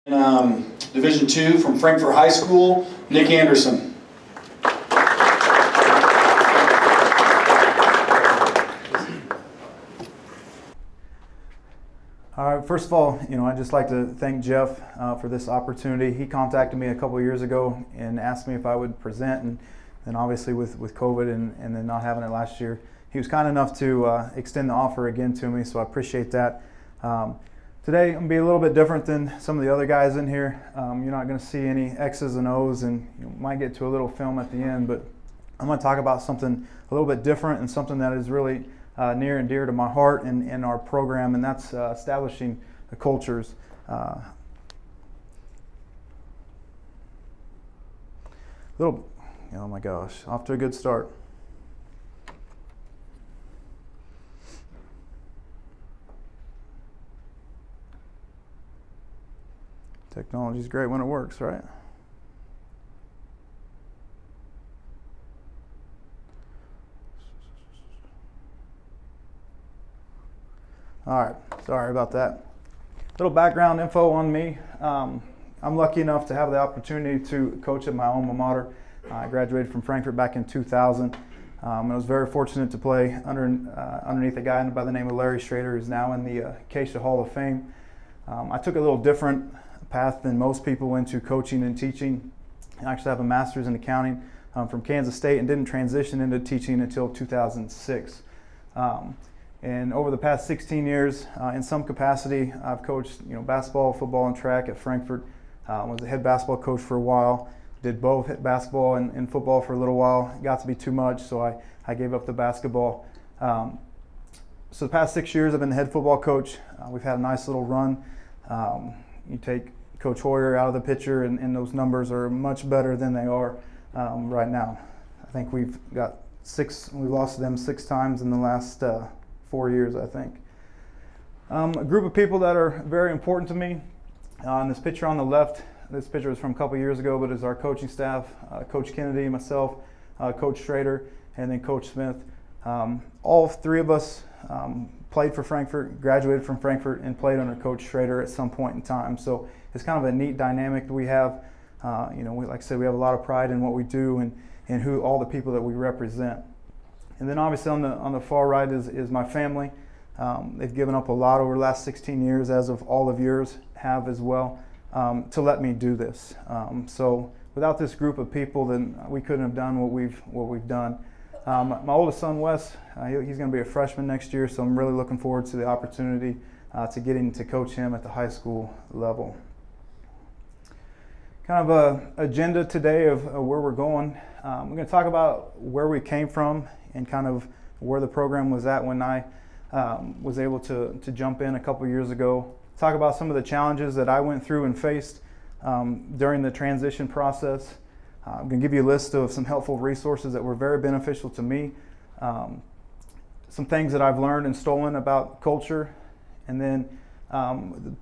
Division II from Frankfort High School, Nick Anderson. All right, first of all, I'd just like to thank Jeff for this opportunity. He contacted me a couple of years ago and asked me if I would present, and then obviously with COVID and then not having it last year, he was kind enough to extend the offer again to me, so I appreciate that. Today, I'm going to be a little bit different than some of the other guys in here. You're not going to see any X's and O's, and you might get to a little film at the end, but I'm going to talk about something a little bit different and something that is really near and dear to my heart and our program, and that's establishing the cultures. Oh my gosh, off to a good start. Technology is great when it works, right? All right, sorry about that. Little background info on me. I'm lucky enough to have the opportunity to coach at my alma mater. I graduated from Frankfort back in 2000. I was very fortunate to play underneath a guy by the name of Larry Schrader, who's now in the Acacia Hall of Fame. I took a little different path than most people into coaching and teaching. I actually have a master's in accounting from Kansas State and didn't transition into teaching until 2006. And over the past 16 years, in some capacity, I've coached basketball, football, and track at Frankfort. Was a head basketball coach for a while. Did both basketball and football for a little while. It got to be too much, so I gave up the basketball. So the past 6 years, I've been the head football coach. We've had a nice little run. You take Coach Hoyer out of the picture, and those numbers are much better than they are right now. I think we've lost them 6 times in the last 4 years, I think. A group of people that are very important to me. In this picture on the left, this picture was from a couple years ago, but it's our coaching staff, Coach Kennedy, myself, Coach Schrader, and then Coach Smith. All 3 of us played for Frankfort, graduated from Frankfort, and played under Coach Schrader at some point in time. So it's kind of a neat dynamic that we have. Like I said, we have a lot of pride in what we do and who all the people that we represent. And then obviously on the far right is my family. They've given up a lot over the last 16 years, as of all of yours have as well, to let me do this. So without this group of people, then we couldn't have done what we've done. My oldest son, Wes, he's going to be a freshman next year, so I'm really looking forward to the opportunity to getting to coach him at the high school level. Kind of a agenda today of where we're going. We're going to talk about where we came from and kind of where the program was at when I was able to jump in a couple years ago. Talk about some of the challenges that I went through and faced during the transition process. I'm going to give you a list of some helpful resources that were very beneficial to me. Some things that I've learned and stolen about culture. And then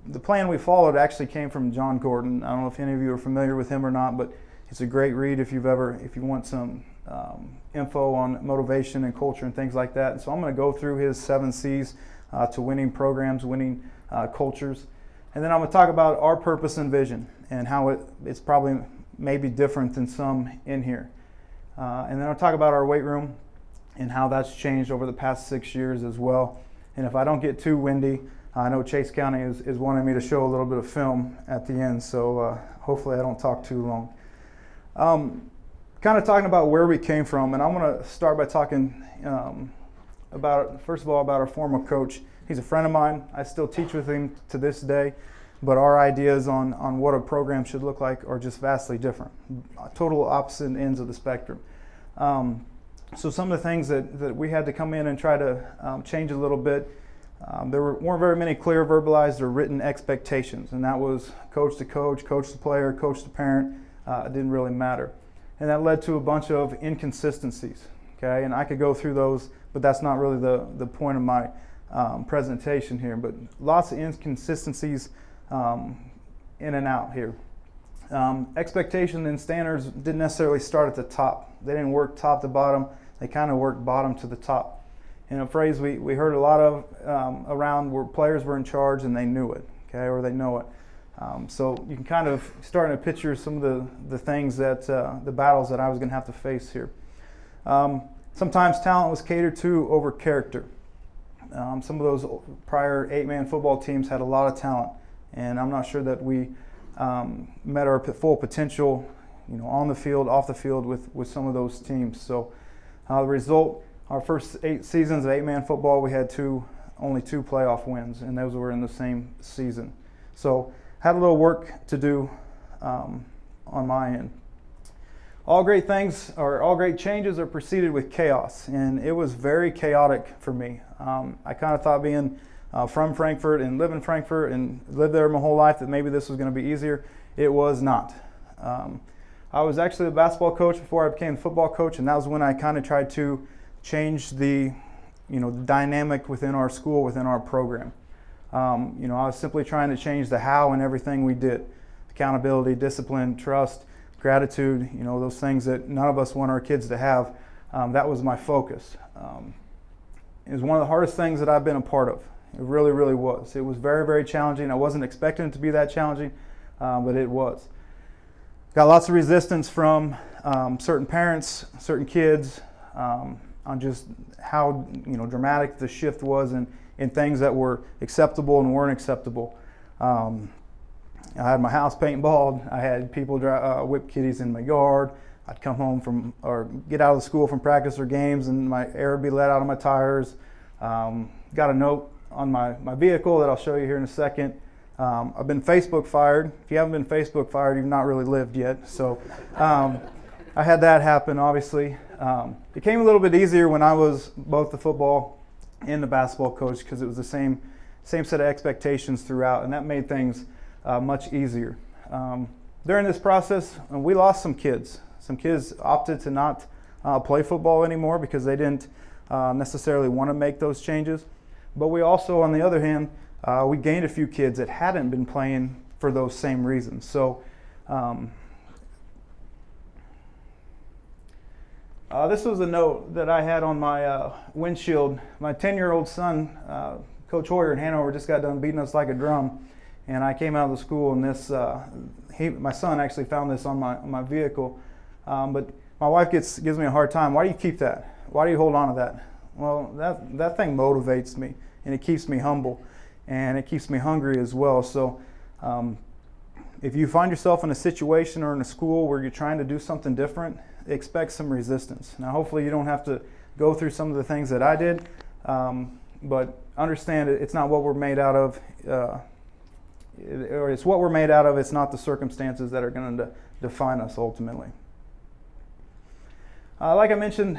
the plan we followed actually came from John Gordon. I don't know if any of you are familiar with him or not, but it's a great read if you want some info on motivation and culture and things like that. And so I'm going to go through his 7 C's to winning programs, winning cultures. And then I'm going to talk about our purpose and vision and how it's probably maybe different than some in here. And then I'll talk about our weight room and how that's changed over the past 6 years as well. And if I don't get too windy, I know Chase County is wanting me to show a little bit of film at the end, so hopefully I don't talk too long. Kind of talking about where we came from, and I'm going to start by talking first of all about our former coach. He's a friend of mine. I still teach with him to this day, but our ideas on what a program should look like are just vastly different, total opposite ends of the spectrum. So some of the things that we had to come in and try to change a little bit, there weren't very many clear verbalized or written expectations, and that was coach to coach, coach to player, coach to parent. It didn't really matter. And that led to a bunch of inconsistencies, okay? And I could go through those, but that's not really the point of my presentation here. But lots of inconsistencies in and out here. Expectation and standards didn't necessarily start at the top. They didn't work top to bottom. They kind of worked bottom to the top. And a phrase we heard a lot of around where players were in charge and they knew it, okay, or they know it. So you can kind of start to picture some of the things that, the battles that I was going to have to face here. Sometimes talent was catered to over character. Some of those prior 8-man football teams had a lot of talent, and I'm not sure that we met our full potential, on the field, off the field with some of those teams. So the result, our first 8 seasons of 8-man football, we had only 2 playoff wins, and those were in the same season. So had a little work to do on my end. All great things, or all great changes, are preceded with chaos, and it was very chaotic for me. I kind of thought, being from Frankfort and live in Frankfort and lived there my whole life, that maybe this was going to be easier. It was not. I was actually a basketball coach before I became a football coach, and that was when I kind of tried to change the dynamic within our school, within our program. I was simply trying to change the how in everything we did. Accountability, discipline, trust, gratitude, those things that none of us want our kids to have. That was my focus. It was one of the hardest things that I've been a part of. It really, really was. It was very, very challenging. I wasn't expecting it to be that challenging, but it was. Got lots of resistance from certain parents, certain kids, on just how dramatic the shift was in things that were acceptable and weren't acceptable. I had my house paintballed. I had people whip kitties in my yard. I'd come home or get out of school from practice or games, and my air would be let out of my tires. Got a note on my vehicle that I'll show you here in a second. I've been Facebook fired. If you haven't been Facebook fired, you've not really lived yet. So I had that happen, obviously. It came a little bit easier when I was both the football and the basketball coach, because it was the same set of expectations throughout, and that made things much easier. During this process, we lost some kids. Some kids opted to not play football anymore because they didn't necessarily want to make those changes. But we also, on the other hand, we gained a few kids that hadn't been playing for those same reasons. So this was a note that I had on my windshield. My 10-year-old son, Coach Hoyer in Hanover, just got done beating us like a drum. And I came out of the school, and this my son actually found this on my vehicle. But my wife gives me a hard time. Why do you keep that? Why do you hold on to that? Well, that thing motivates me, and it keeps me humble, and it keeps me hungry as well. So if you find yourself in a situation or in a school where you're trying to do something different, expect some resistance. Now, hopefully you don't have to go through some of the things that I did, but understand it's not what we're made out of. Or it's what we're made out of. It's not the circumstances that are going to define us ultimately. Like I mentioned,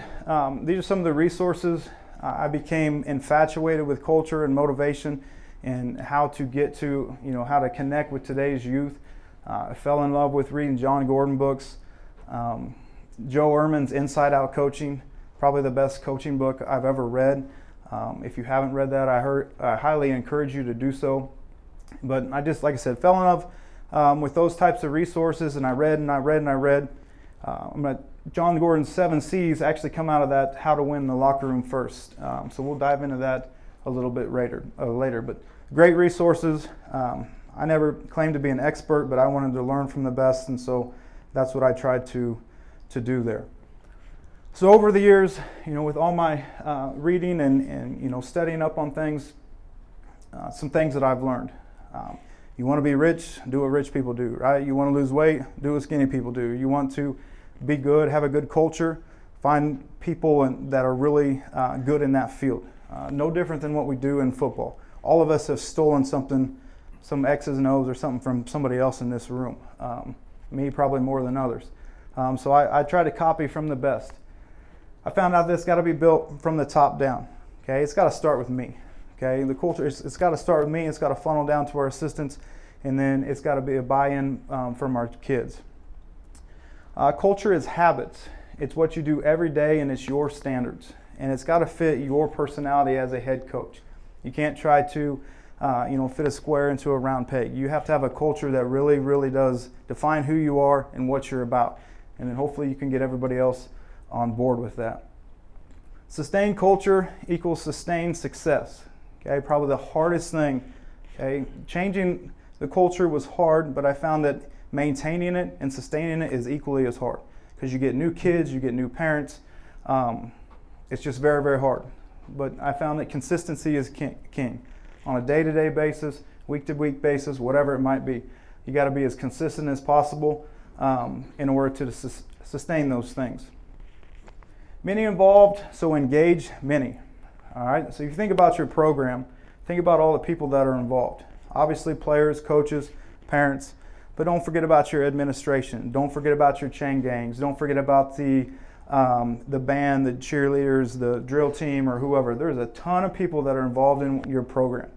these are some of the resources. I became infatuated with culture and motivation, and how to get to, how to connect with today's youth. I fell in love with reading John Gordon books. Joe Ehrmann's Inside Out Coaching, probably the best coaching book I've ever read. If you haven't read that, I highly encourage you to do so. But I just, like I said, fell in love with those types of resources, and I read. John Gordon's 7 C's actually come out of that, How to Win in the Locker Room First. So we'll dive into that a little bit later. But great resources. I never claimed to be an expert, but I wanted to learn from the best, and so that's what I tried to do there. So over the years, with all my reading and studying up on things, some things that I've learned. You want to be rich, do what rich people do, right? You want to lose weight, do what skinny people do. You want to be good, have a good culture, find people that are really good in that field. No different than what we do in football. All of us have stolen something, some X's and O's or something from somebody else in this room. Me probably more than others. So I try to copy from the best. I found out this got to be built from the top down. Okay, it's got to start with me. Okay, the culture, it's got to start with me. It's got to funnel down to our assistants, and then it's got to be a buy-in from our kids. Culture is habits. It's what you do every day, and it's your standards. And it's got to fit your personality as a head coach. You can't try to fit a square into a round peg. You have to have a culture that really, really does define who you are and what you're about. And then hopefully you can get everybody else on board with that. Sustained culture equals sustained success. Okay, probably the hardest thing. Okay, changing The culture was hard, but I found that maintaining it and sustaining it is equally as hard, because you get new kids, you get new parents. It's just very, very hard. But I found that consistency is king. On a day-to-day basis, week-to-week basis, whatever it might be. You got to be as consistent as possible in order to sustain those things. Many involved, so engage many. All right, so if you think about your program, think about all the people that are involved. Obviously players, coaches, parents, but don't forget about your administration. Don't forget about your chain gangs. Don't forget about the band, the cheerleaders, the drill team, or whoever. There's a ton of people that are involved in your program.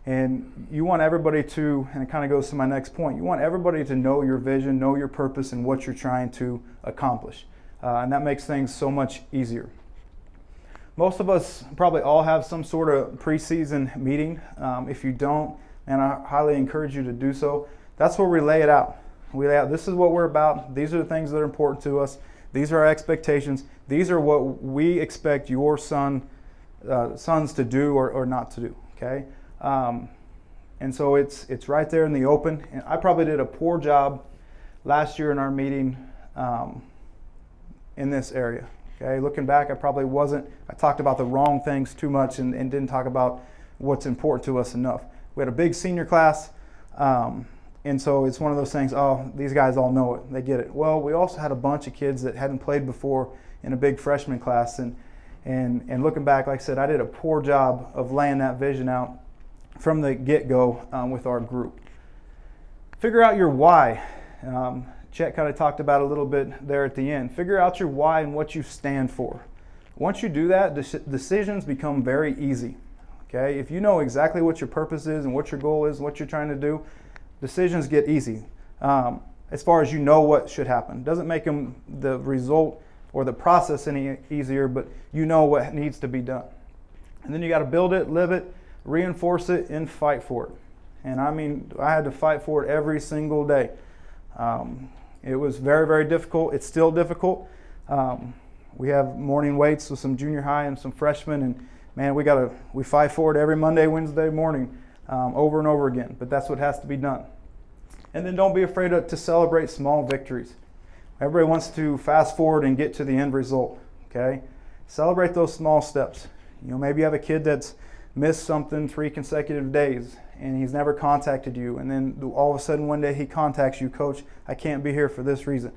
And you want everybody to, and it kind of goes to my next point, you want everybody to know your vision, know your purpose, and what you're trying to accomplish. And that makes things so much easier. Most of us probably all have some sort of preseason meeting. If you don't, and I highly encourage you to do so, that's where we lay it out. We lay out, this is what we're about. These are the things that are important to us. These are our expectations. These are what we expect your sons to do or not to do, okay? And so it's right there in the open. And I probably did a poor job last year in our meeting in this area. Okay, looking back, I talked about the wrong things too much and didn't talk about what's important to us enough. We had a big senior class, and so it's one of those things, oh, these guys all know it, they get it. Well, we also had a bunch of kids that hadn't played before in a big freshman class, and looking back, like I said, I did a poor job of laying that vision out from the get-go with our group. Figure out your why. Chet kind of talked about it a little bit there at the end. Figure out your why and what you stand for. Once you do that, decisions become very easy. Okay? If you know exactly what your purpose is and what your goal is, what you're trying to do, decisions get easy. As far as you know what should happen. Doesn't make them the result or the process any easier, but you know what needs to be done. And then you got to build it, live it, reinforce it, and fight for it. And I mean, I had to fight for it every single day. It was very, very difficult. It's still difficult. We have morning weights with some junior high and some freshmen, and man, we fight for it every Monday, Wednesday morning, over and over again. But that's what has to be done. And then don't be afraid to celebrate small victories. Everybody wants to fast forward and get to the end result. Okay, celebrate those small steps. You know, maybe you have a kid that's missed something 3 consecutive days and he's never contacted you, and then all of a sudden one day he contacts you, Coach, I can't be here for this reason.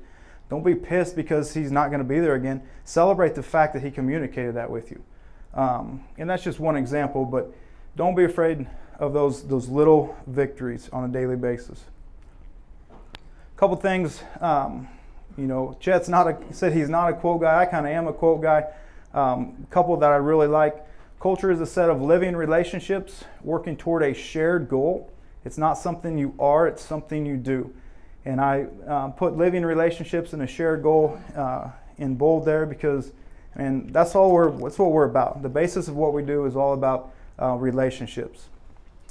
Don't be pissed because he's not going to be there again. Celebrate the fact that he communicated that with you. And that's just one example, but don't be afraid of those little victories on a daily basis. A couple things, you know, Chet's said he's not a quote guy. I kind of am a quote guy. A couple that I really like. Culture is a set of living relationships working toward a shared goal. It's not something you are, it's something you do. And I put living relationships and a shared goal in bold there because, and that's what we're about. The basis of what we do is all about relationships.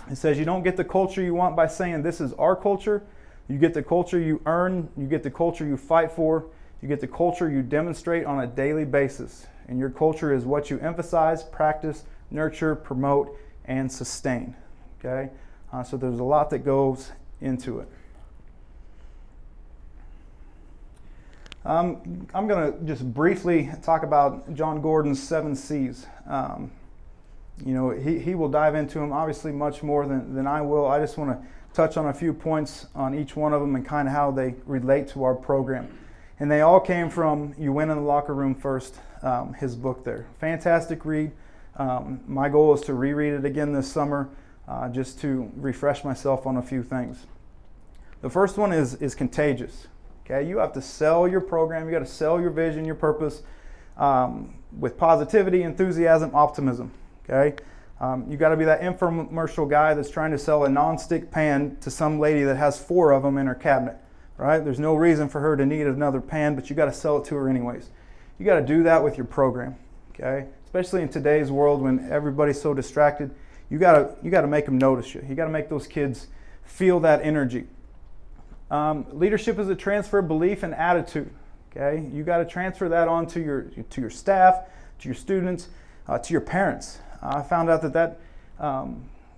It says you don't get the culture you want by saying this is our culture. You get the culture you earn, you get the culture you fight for, you get the culture you demonstrate on a daily basis. And your culture is what you emphasize, practice, nurture, promote, and sustain. Okay? So there's a lot that goes into it. I'm going to just briefly talk about John Gordon's 7 C's. You know, he will dive into them obviously much more than I will. I just want to touch on a few points on each one of them and kind of how they relate to our program. And they all came from You Win in the Locker Room First, his book there. Fantastic read. My goal is to reread it again this summer just to refresh myself on a few things. The first one is contagious. Okay, you have to sell your program. You got to sell your vision, your purpose with positivity, enthusiasm, optimism. Okay, you got to be that infomercial guy that's trying to sell a non-stick pan to some lady that has 4 of them in her cabinet. Right? There's no reason for her to need another pan, but you got to sell it to her anyways. You got to do that with your program. Okay, especially in today's world when everybody's so distracted. You got to make them notice you. You got to make those kids feel that energy. Leadership is a transfer of belief and attitude. Okay, you got to transfer that on to your staff, to your students, to your parents. I found out that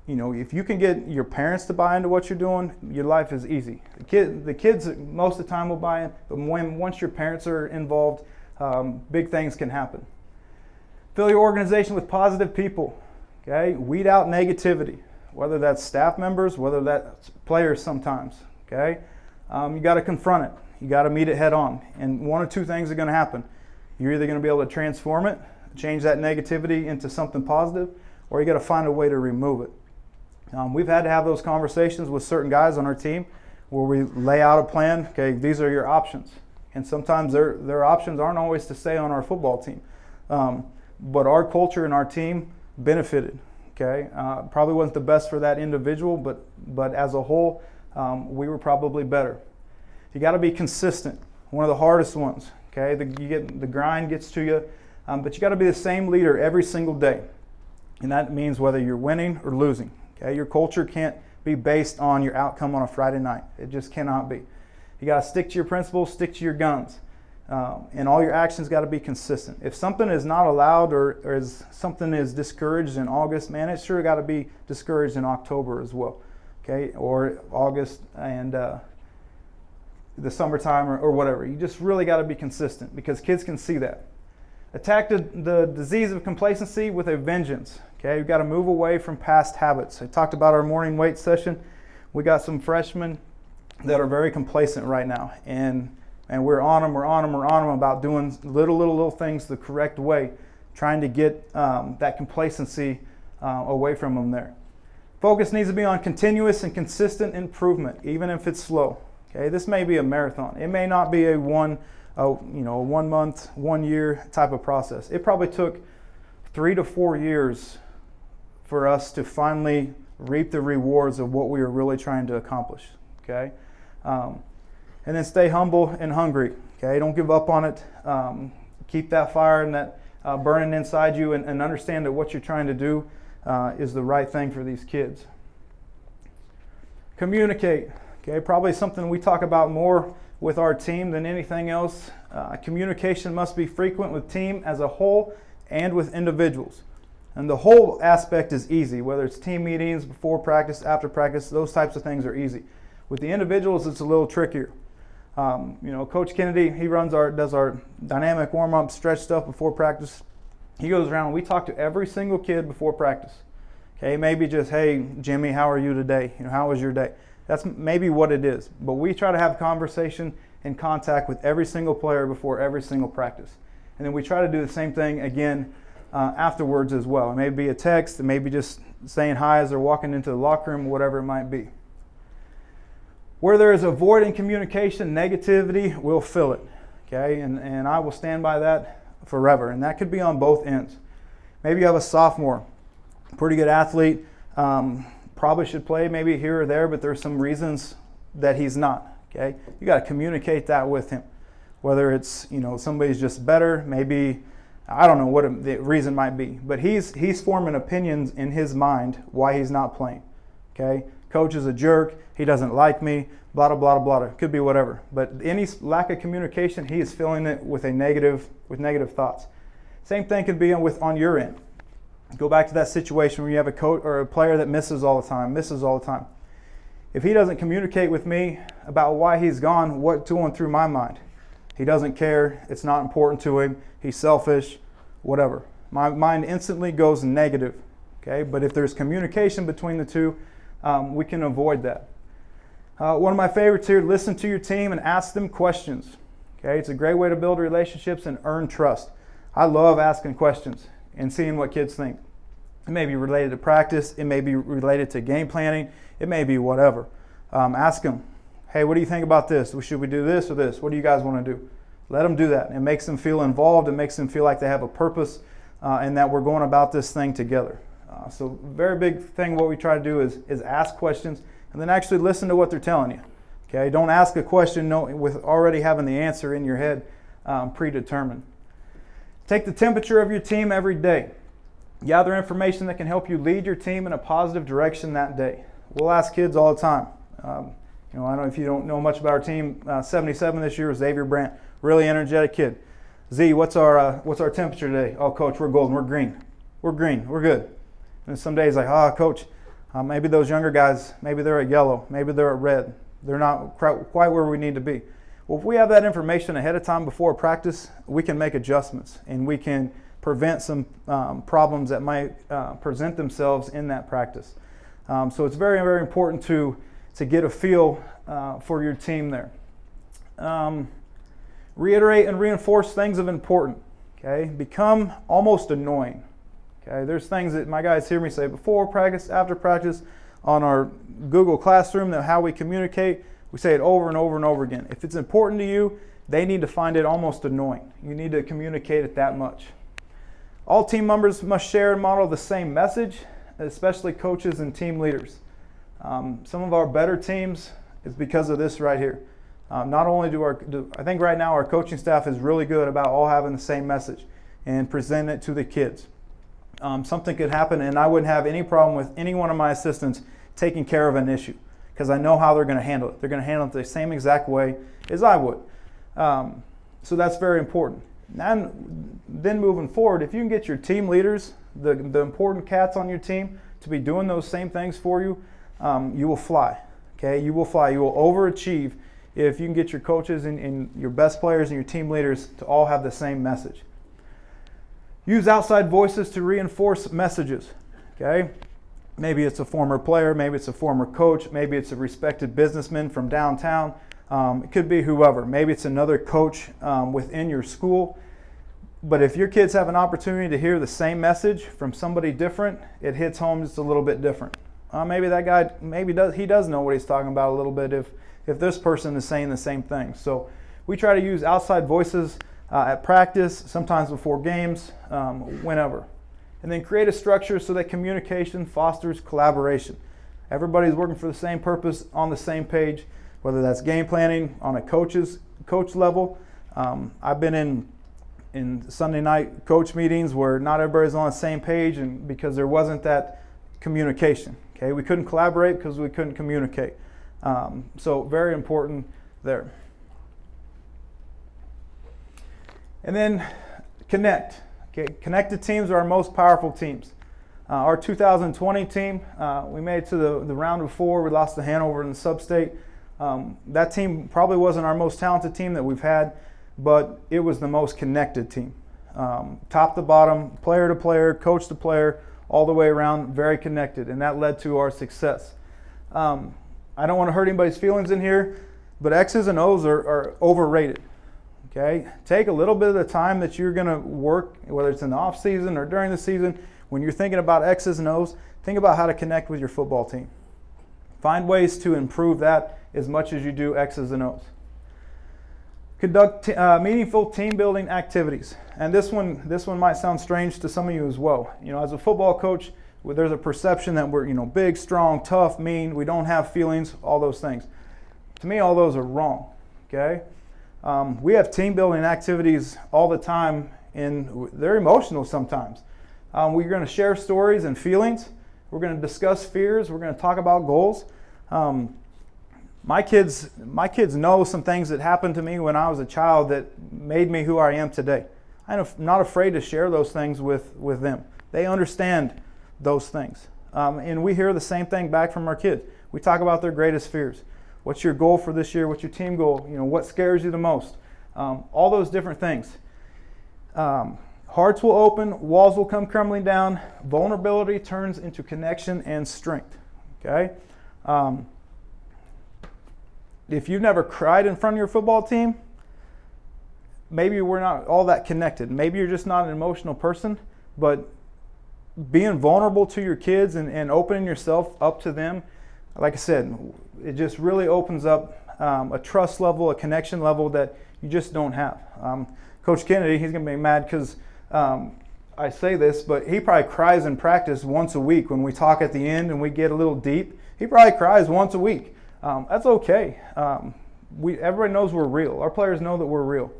if you can get your parents to buy into what you're doing, your life is easy. The kids most of the time will buy in, but once your parents are involved, big things can happen. Fill your organization with positive people. Okay, weed out negativity, whether that's staff members, whether that's players sometimes. Okay, you got to confront it. You got to meet it head on, and one or two things are going to happen. You're either going to be able to transform it, change that negativity into something positive, or you got to find a way to remove it. We've had to have those conversations with certain guys on our team where we lay out a plan. Okay, these are your options, and sometimes their options aren't always to stay on our football team, but our culture and our team benefited. Okay, probably wasn't the best for that individual, but as a whole, we were probably better. You got to be consistent. One of the hardest ones. Okay, the grind gets to you, but you got to be the same leader every single day, and that means whether you're winning or losing. Okay, your culture can't be based on your outcome on a Friday night. It just cannot be. You got to stick to your principles, stick to your guns, and all your actions got to be consistent. If something is not allowed or something is discouraged in August, man, it's sure got to be discouraged in October as well. Okay, or August and the summertime or whatever. You just really got to be consistent because kids can see that. Attack the disease of complacency with a vengeance. Okay, we've got to move away from past habits. I talked about our morning weight session. We got some freshmen that are very complacent right now, and we're on them about doing little things the correct way, trying to get that complacency away from them there. Focus needs to be on continuous and consistent improvement, even if it's slow. Okay, this may be a marathon. It may not be a 1 month, 1 year type of process. It probably took 3 to 4 years for us to finally reap the rewards of what we were really trying to accomplish. Okay, and then stay humble and hungry. Okay, don't give up on it. Keep that fire and that burning inside you, and understand that what you're trying to do is the right thing for these kids. Communicate. Okay, probably something we talk about more with our team than anything else. Communication must be frequent with team as a whole and with individuals. And the whole aspect is easy, whether it's team meetings, before practice, after practice, those types of things are easy. With the individuals, it's a little trickier. Coach Kennedy, he does our dynamic warm-up, stretch stuff before practice. He goes around and we talk to every single kid before practice. Okay, maybe just, hey, Jimmy, how are you today? How was your day? That's maybe what it is. But we try to have conversation and contact with every single player before every single practice. And then we try to do the same thing again afterwards as well. It may be a text, it may be just saying hi as they're walking into the locker room, whatever it might be. Where there is a void in communication, negativity will fill it. Okay, and I will stand by that forever. And that could be on both ends. Maybe you have a sophomore, pretty good athlete, probably should play maybe here or there, but there's some reasons that he's not. Okay, you got to communicate that with him. Whether it's somebody's just better, maybe I don't know what the reason might be, but he's forming opinions in his mind why he's not playing. Okay, coach is a jerk. He doesn't like me. Blah blah blah blah. Could be whatever. But any lack of communication, he is filling it with negative thoughts. Same thing could be on your end. Go back to that situation where you have a coach or a player that misses all the time. If he doesn't communicate with me about why he's gone, what's going through my mind? He doesn't care. It's not important to him. He's selfish, whatever. My mind instantly goes negative. Okay, but if there's communication between the two, we can avoid that. One of my favorites here: listen to your team and ask them questions. Okay, it's a great way to build relationships and earn trust. I love asking questions and seeing what kids think. It may be related to practice. It may be related to game planning. It may be whatever. Ask them, hey, what do you think about this? Should we do this or this? What do you guys want to do? Let them do that. It makes them feel involved. It makes them feel like they have a purpose and that we're going about this thing together. So very big thing what we try to do is ask questions and then actually listen to what they're telling you. Okay, don't ask a question with already having the answer in your head predetermined. Take the temperature of your team every day. Gather information that can help you lead your team in a positive direction that day. We'll ask kids all the time. I don't know if you don't know much about our team. 77 this year, Xavier Brandt, really energetic kid. Z, what's our temperature today? Oh, coach, we're golden. We're green. We're good. And some days like, coach, Maybe those younger guys, maybe they're at yellow, maybe they're at red. They're not quite where we need to be. Well, if we have that information ahead of time before practice, we can make adjustments and we can prevent some problems that might present themselves in that practice. So it's very, very important to get a feel for your team there. Reiterate and reinforce things of importance. Okay, become almost annoying. Okay, there's things that my guys hear me say before practice, after practice, on our Google Classroom, that how we communicate, we say it over and over and over again. If it's important to you, they need to find it almost annoying. You need to communicate it that much. All team members must share and model the same message, especially coaches and team leaders. Some of our better teams is because of this right here. Not only I think right now our coaching staff is really good about all having the same message and present it to the kids. Something could happen and I wouldn't have any problem with any one of my assistants taking care of an issue because I know how they're going to handle it. They're going to handle it the same exact way as I would. So that's very important. And then moving forward, if you can get your team leaders, the important cats on your team, to be doing those same things for you, you will fly. Okay, you will fly. You will overachieve if you can get your coaches and your best players and your team leaders to all have the same message. Use outside voices to reinforce messages. Okay, maybe it's a former player, maybe it's a former coach, maybe it's a respected businessman from downtown. It could be whoever. Maybe it's another coach within your school. But if your kids have an opportunity to hear the same message from somebody different, it hits home just a little bit different. Maybe that guy, he does know what he's talking about a little bit if this person is saying the same thing. So we try to use outside voices at practice, sometimes before games, whenever. And then create a structure so that communication fosters collaboration. Everybody's working for the same purpose, on the same page, whether that's game planning on a coach level. I've been in Sunday night coach meetings where not everybody's on the same page, and because there wasn't that communication. Okay, we couldn't collaborate because we couldn't communicate. So very important there. And then connect. Okay, connected teams are our most powerful teams. Our 2020 team, we made it to the round of 4. We lost to Hanover in the sub-state. That team probably wasn't our most talented team that we've had, but it was the most connected team. Top to bottom, player to player, coach to player, all the way around, very connected, and that led to our success. I don't want to hurt anybody's feelings in here, but X's and O's are overrated. Okay, take a little bit of the time that you're going to work, whether it's in the off season or during the season, when you're thinking about X's and O's, think about how to connect with your football team. Find ways to improve that as much as you do X's and O's. Conduct meaningful team building activities. And this one might sound strange to some of you as well. You know, as a football coach, there's a perception that we're, big, strong, tough, mean, we don't have feelings, all those things. To me, all those are wrong. Okay? We have team building activities all the time, and they're emotional sometimes. We're going to share stories and feelings. We're going to discuss fears. We're going to talk about goals. My kids know some things that happened to me when I was a child that made me who I am today. I'm not afraid to share those things with them. They understand those things. And we hear the same thing back from our kids. We talk about their greatest fears. What's your goal for this year? What's your team goal? What scares you the most? All those different things. Hearts will open, walls will come crumbling down. Vulnerability turns into connection and strength. Okay? If you've never cried in front of your football team, maybe we're not all that connected. Maybe you're just not an emotional person, but being vulnerable to your kids and opening yourself up to them, like I said, it just really opens up a trust level, a connection level that you just don't have. Coach Kennedy, he's going to be mad because I say this, but he probably cries in practice once a week when we talk at the end and we get a little deep. He probably cries once a week. That's okay. Everybody knows we're real. Our players know that we're real.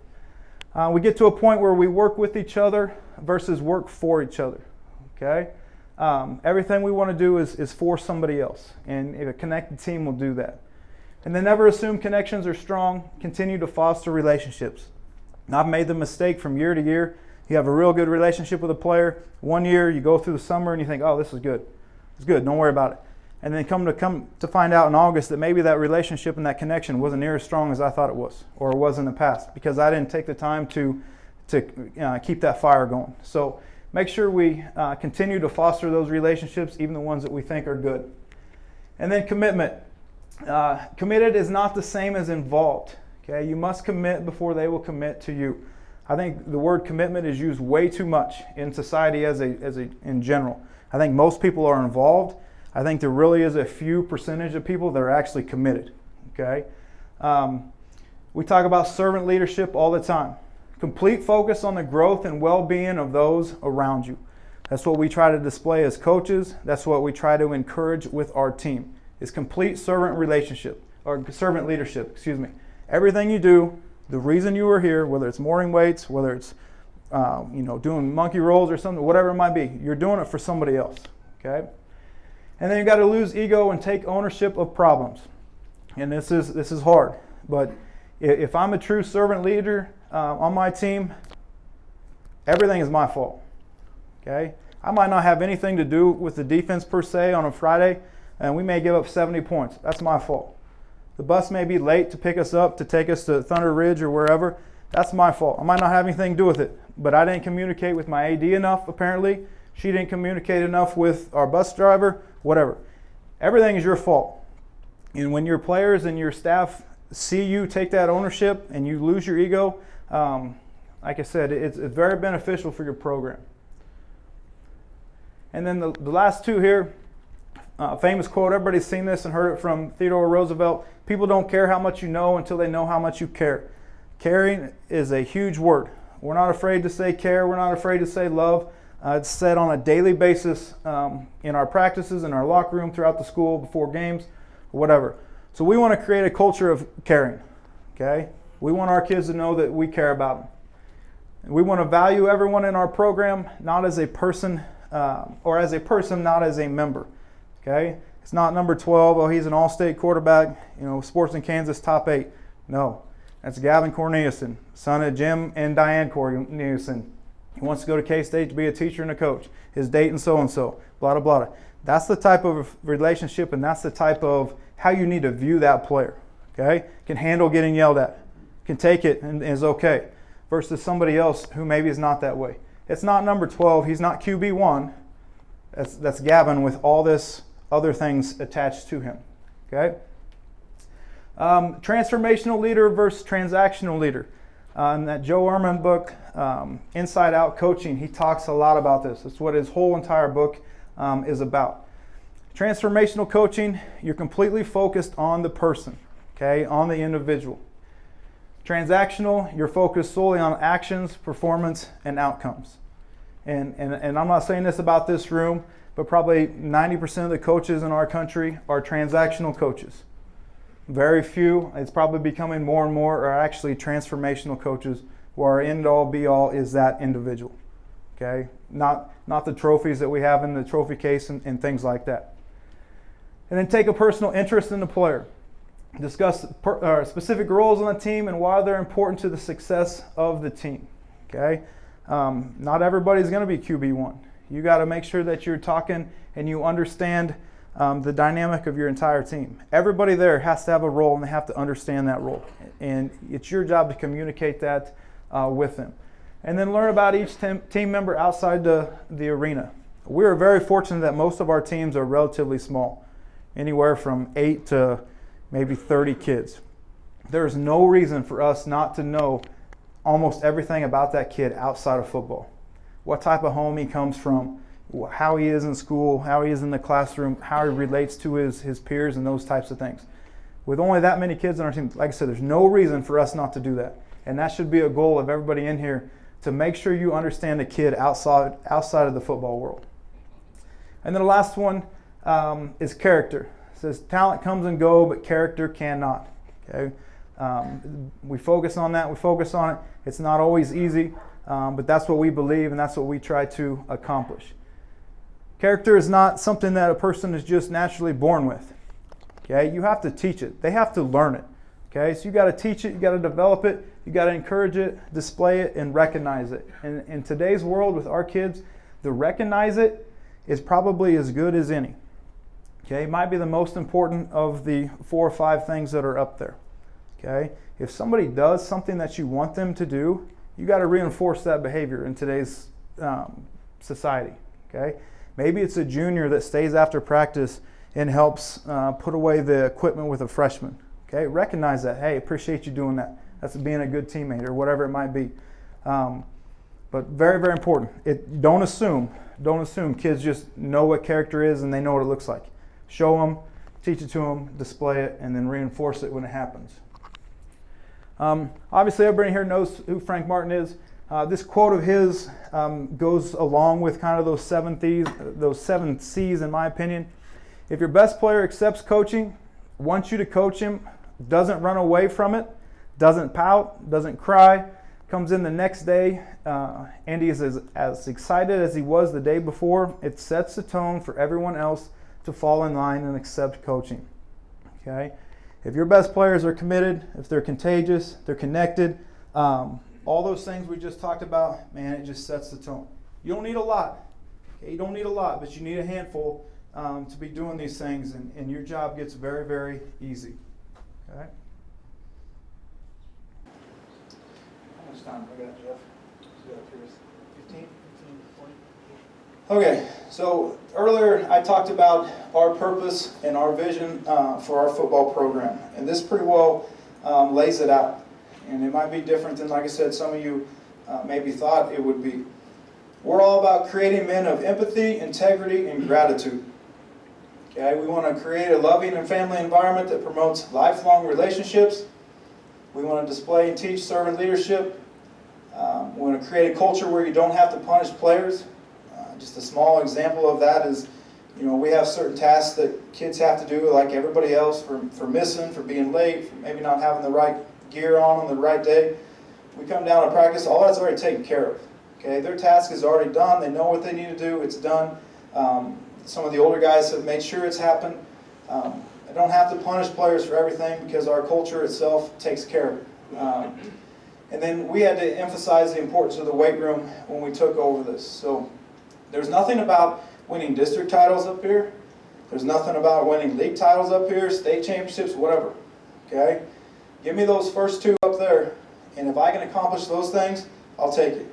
We get to a point where we work with each other versus work for each other. Okay? Everything we want to do is for somebody else, and a connected team will do that. And then never assume connections are strong. Continue to foster relationships. I've made the mistake from year to year. You have a real good relationship with a player. One year you go through the summer and you think, oh, this is good. It's good. Don't worry about it. And then come to find out in August that maybe that relationship and that connection wasn't near as strong as I thought it was, or was in the past, because I didn't take the time to keep that fire going. So make sure we continue to foster those relationships, even the ones that we think are good. And then commitment. Committed is not the same as involved. Okay, you must commit before they will commit to you. I think the word commitment is used way too much in society in general. I think most people are involved. I think there really is a few percentage of people that are actually committed. Okay, we talk about servant leadership all the time. Complete focus on the growth and well-being of those around you. That's what we try to display as coaches. That's what we try to encourage with our team. Is complete servant relationship, or servant leadership, excuse me. Everything you do, the reason you are here, whether it's morning weights, whether it's doing monkey rolls or something, whatever it might be, you're doing it for somebody else. Okay? And then you got to lose ego and take ownership of problems. And this is hard, but if I'm a true servant leader on my team, everything is my fault. Okay? I might not have anything to do with the defense per se on a Friday, and we may give up 70 points. That's my fault. The bus may be late to pick us up to take us to Thunder Ridge or wherever. That's my fault. I might not have anything to do with it, but I didn't communicate with my AD enough, apparently. She didn't communicate enough with our bus driver, whatever. Everything is your fault. And when your players and your staff see you take that ownership and you lose your ego, like I said, it's very beneficial for your program. And then the last two here, famous quote, everybody's seen this and heard it from Theodore Roosevelt: people don't care how much you know until they know how much you care. Caring is a huge word. We're not afraid to say care. We're not afraid to say love. It's said on a daily basis in our practices, in our locker room, throughout the school, before games, whatever. So we want to create a culture of caring. Okay? We want our kids to know that we care about them. We want to value everyone in our program, not as a person, or as a person, not as a member. Okay? It's not number 12, oh, he's an all-state quarterback, Sports in Kansas, top 8. No. That's Gavin Corneliuson, son of Jim and Diane Corneliuson. He wants to go to K-State to be a teacher and a coach. His date and so-and-so, blah, blah, blah. That's the type of relationship, and that's the type of how you need to view that player. Okay? Can handle getting yelled at. Can take it and is okay. Versus somebody else who maybe is not that way. It's not number 12. He's not QB1. That's Gavin with all this other things attached to him. Okay? Transformational leader versus transactional leader. In that Joe Ehrmann book, Inside Out Coaching, he talks a lot about this. That's what his whole entire book is about. Transformational coaching, you're completely focused on the person, okay, on the individual. Transactional, you're focused solely on actions, performance, and outcomes. And I'm not saying this about this room, but probably 90% of the coaches in our country are transactional coaches. Very few, it's probably becoming more and more, are actually transformational coaches where our end-all be-all is that individual. Okay? Not the trophies that we have in the trophy case and things like that. And then take a personal interest in the player. Discuss specific roles on the team and why they're important to the success of the team. Okay? Not everybody's going to be QB1. You got to make sure that you're talking and you understand the dynamic of your entire team. Everybody there has to have a role and they have to understand that role. And it's your job to communicate that with them. And then learn about each team member outside the arena. We are very fortunate that most of our teams are relatively small. Anywhere from 8 to maybe 30 kids. There's no reason for us not to know almost everything about that kid outside of football. What type of home he comes from, how he is in school, how he is in the classroom, how he relates to his peers and those types of things. With only that many kids on our team, like I said, there's no reason for us not to do that. And that should be a goal of everybody in here, to make sure you understand the kid outside of the football world. And then the last one is character. It says talent comes and go, but character cannot. Okay? We focus on that, we focus on it. It's not always easy, but that's what we believe and that's what we try to accomplish. Character is not something that a person is just naturally born with. Okay? You have to teach it. They have to learn it. Okay? So you got to teach it, you got to develop it, you got to encourage it, display it, and recognize it. And in today's world with our kids, the recognize it is probably as good as any. Okay, it might be the most important of the 4 or 5 things that are up there. Okay, if somebody does something that you want them to do, you got to reinforce that behavior in today's society. Okay, maybe it's a junior that stays after practice and helps put away the equipment with a freshman. Okay, recognize that. Hey, appreciate you doing that. That's being a good teammate or whatever it might be. But very, very important. Don't assume kids just know what character is and they know what it looks like. Show them, teach it to them, display it, and then reinforce it when it happens. Obviously, everybody here knows who Frank Martin is. This quote of his goes along with kind of those 7 C's, in my opinion. If your best player accepts coaching, wants you to coach him, doesn't run away from it, doesn't pout, doesn't cry, comes in the next day, and he is as excited as he was the day before, it sets the tone for everyone else to fall in line and accept coaching. Okay? If your best players are committed, if they're contagious, they're connected, all those things we just talked about, man, it just sets the tone. You don't need a lot. Okay? You don't need a lot, but you need a handful to be doing these things, and your job gets very, very easy. Okay? How much time we got, Jeff? 15? 20? Okay, so earlier I talked about our purpose and our vision for our football program, and this pretty well lays it out. And it might be different than, like I said, some of you maybe thought it would be. We're all about creating men of empathy, integrity, and gratitude. Okay, we want to create a loving and family environment that promotes lifelong relationships. We want to display and teach servant leadership. We want to create a culture where you don't have to punish players. Just a small example of that is, we have certain tasks that kids have to do like everybody else for missing, for being late, for maybe not having the right gear on the right day. We come down to practice, all that's already taken care of. Okay, their task is already done. They know what they need to do. It's done. Some of the older guys have made sure it's happened. I don't have to punish players for everything because our culture itself takes care of it. And then we had to emphasize the importance of the weight room when we took over this. So there's nothing about winning district titles up here. There's nothing about winning league titles up here, state championships, whatever. Okay? Give me those first 2 up there, and if I can accomplish those things, I'll take it.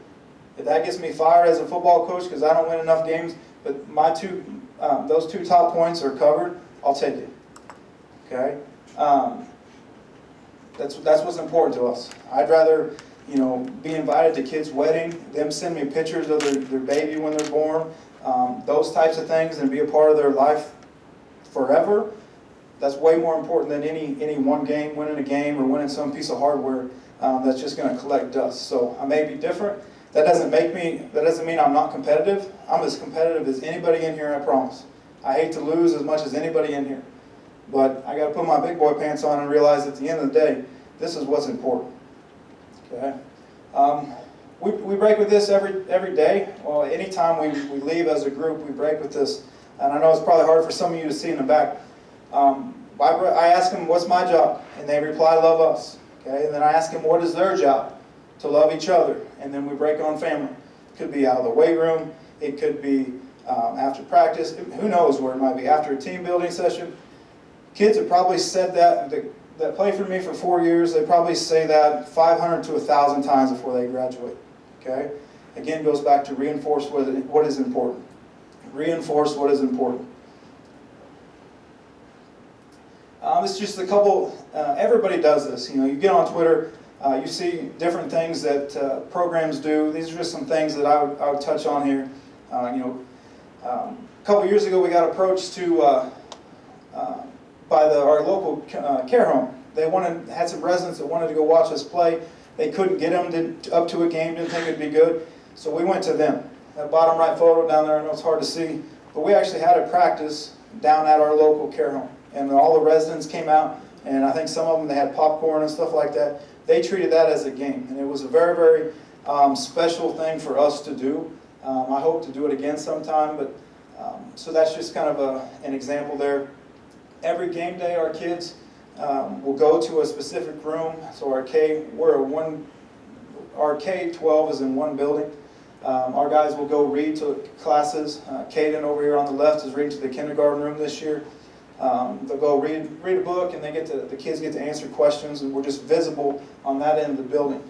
If that gets me fired as a football coach because I don't win enough games, but those 2 top points are covered, I'll take it. Okay? That's what's important to us. I'd rather, be invited to kids' wedding, them send me pictures of their baby when they're born, those types of things, and be a part of their life forever. That's way more important than any one game, winning a game or winning some piece of hardware that's just going to collect dust. So I may be different. That doesn't mean I'm not competitive. I'm as competitive as anybody in here, I promise. I hate to lose as much as anybody in here. But I got to put my big boy pants on and realize at the end of the day, this is what's important. Okay? We break with this every day. Well, anytime we leave as a group, we break with this. And I know it's probably hard for some of you to see in the back. I ask them, what's my job? And they reply, love us. Okay? And then I ask them, what is their job? To love each other. And then we break on family. It could be out of the weight room. It could be after practice. Who knows where it might be. After a team building session. Kids have probably said that play for me for 4 years, they probably say that 500 to 1,000 times before they graduate. Okay? Again, goes back to reinforce what is important. Reinforce what is important. It's just a couple, everybody does this. You get on Twitter, you see different things that programs do. These are just some things that I would touch on here. A couple years ago we got approached by our local care home. They had some residents that wanted to go watch us play. They couldn't get them up to a game, didn't think it'd be good. So we went to them. That bottom right photo down there, I know it's hard to see, but we actually had a practice down at our local care home. And all the residents came out, and I think some of them, they had popcorn and stuff like that. They treated that as a game, and it was a very, very special thing for us to do. I hope to do it again sometime, but so that's just kind of an example there. Every game day, our kids will go to a specific room. So our K-12 is in one building. Our guys will go read to classes. Caden over here on the left is reading to the kindergarten room this year. They'll go read a book, and the kids get to answer questions, and we're just visible on that end of the building.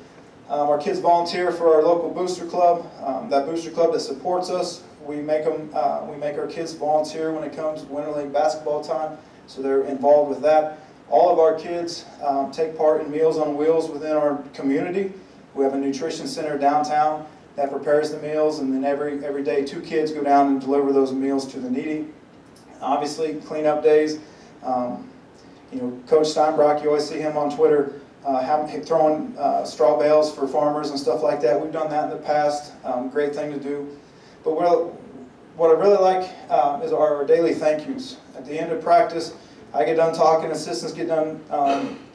Our kids volunteer for our local booster club. That booster club that supports us, we make our kids volunteer when it comes to Winter League basketball time, so they're involved with that. All of our kids take part in Meals on Wheels within our community. We have a nutrition center downtown that prepares the meals, and then every day 2 kids go down and deliver those meals to the needy. Obviously, cleanup days. Coach Steinbrock, you always see him on Twitter throwing straw bales for farmers and stuff like that. We've done that in the past. Great thing to do. But what I really like is our daily thank yous. At the end of practice, I get done talking, assistants get done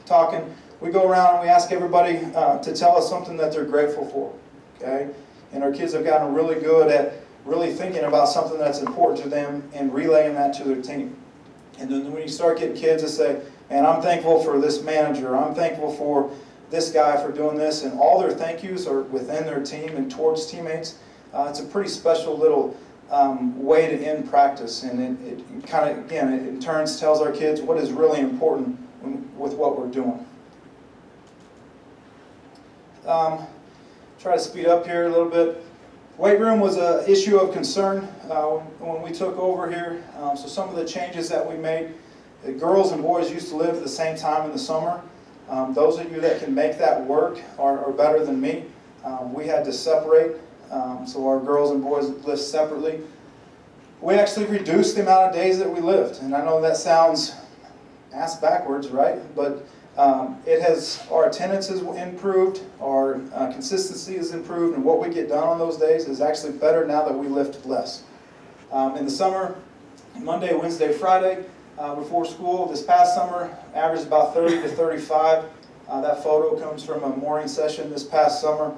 talking. We go around and we ask everybody to tell us something that they're grateful for. Okay? And our kids have gotten really good at really thinking about something that's important to them and relaying that to their team. And then when you start getting kids to say, man, I'm thankful for this manager, I'm thankful for this guy for doing this, and all their thank yous are within their team and towards teammates, it's a pretty special little way to end practice. And it kind of, again, it in turns tells our kids what is really important with what we're doing. Try to speed up here a little bit. Weight room was an issue of concern when we took over here. So some of the changes that we made, the girls and boys used to live at the same time in the summer. Those of you that can make that work are better than me. We had to separate, so our girls and boys lived separately. We actually reduced the amount of days that we lived, and I know that sounds ass backwards, right? But our attendance has improved, our consistency has improved, and what we get done on those days is actually better now that we lift less. In the summer, Monday, Wednesday, Friday, before school, this past summer, averaged about 30 to 35. That photo comes from a morning session this past summer.